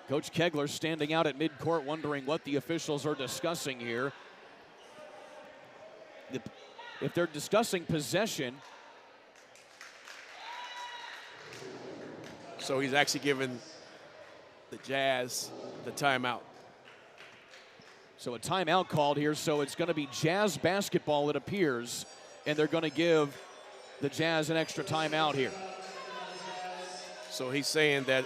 Coach Kegler standing out at midcourt wondering what the officials are discussing here. If they're discussing possession. So he's actually given the Jazz the timeout. So a timeout called here, so it's going to be Jazz basketball, it appears, and they're going to give the Jazz an extra timeout here. So he's saying that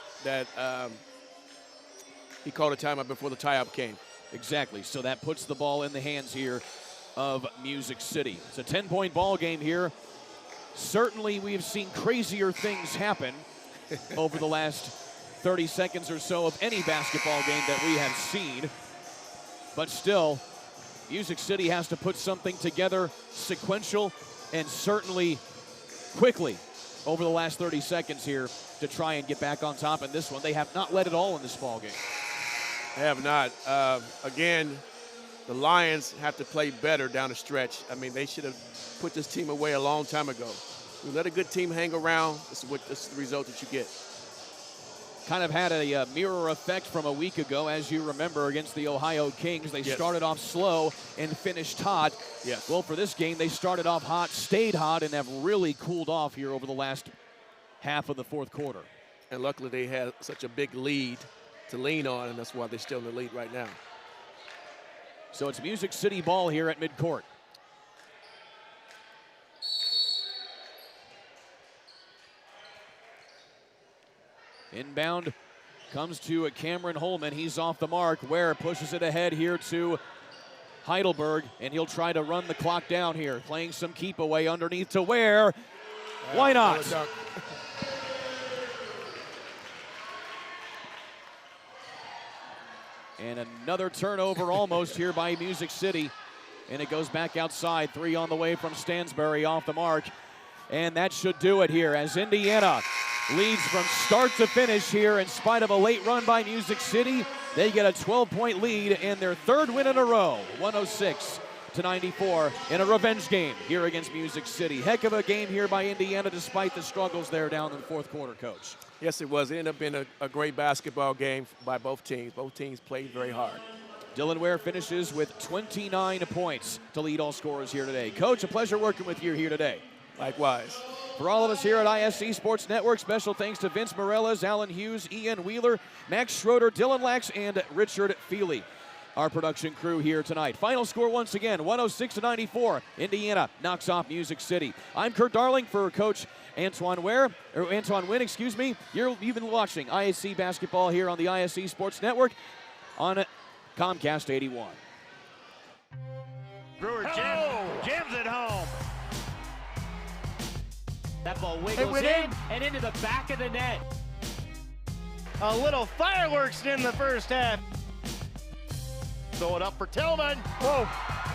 he called a timeout before the tie-up came. Exactly. So that puts the ball in the hands here of Music City. It's a 10-point ball game here. Certainly we've seen crazier things happen over the last 30 seconds or so of any basketball game that we have seen. But still, Music City has to put something together sequential and certainly quickly over the last 30 seconds here to try and get back on top in this one. They have not led at all in this ball game. They have not. Again, the Lions have to play better down the stretch. I mean, they should have put this team away a long time ago. You let a good team hang around, this is the result that you get. Kind of had a mirror effect from a week ago, as you remember, against the Ohio Kings. They started off slow and finished hot. Yes. Well, for this game, they started off hot, stayed hot, and have really cooled off here over the last half of the fourth quarter. And luckily they had such a big lead to lean on, and that's why they're still in the lead right now. So it's Music City ball here at midcourt. Inbound comes to Cameron Holman. He's off the mark. Ware pushes it ahead here to Heidelberg, and he'll try to run the clock down here. Playing some keep away underneath to Ware. Why not? And another turnover almost here by Music City. and it goes back outside. 3 on the way from Stansbury off the mark. And that should do it here as Indiana leads from start to finish here in spite of a late run by Music City. They get a 12-point lead in their 3rd win in a row, 106-94 in a revenge game here against Music City. Heck of a game here by Indiana despite the struggles there down in the 4th quarter, Coach. Yes, it was. It ended up being a great basketball game by both teams. Both teams played very hard. Dylan Ware finishes with 29 points to lead all scorers here today. Coach, a pleasure working with you here today. Likewise. For all of us here at ISC Sports Network, special thanks to Vince Morellas, Alan Hughes, Ian Wheeler, Max Schroeder, Dylan Lax, and Richard Feely, our production crew here tonight. Final score once again, 106-94. Indiana knocks off Music City. I'm Kurt Darling for Coach Antoine Wynn, You've been watching ISC basketball here on the ISC Sports Network on Comcast 81. Brewer jams it home. That ball wiggles in and into the back of the net. A little fireworks in the first half. Throw it up for Tillman. Whoa.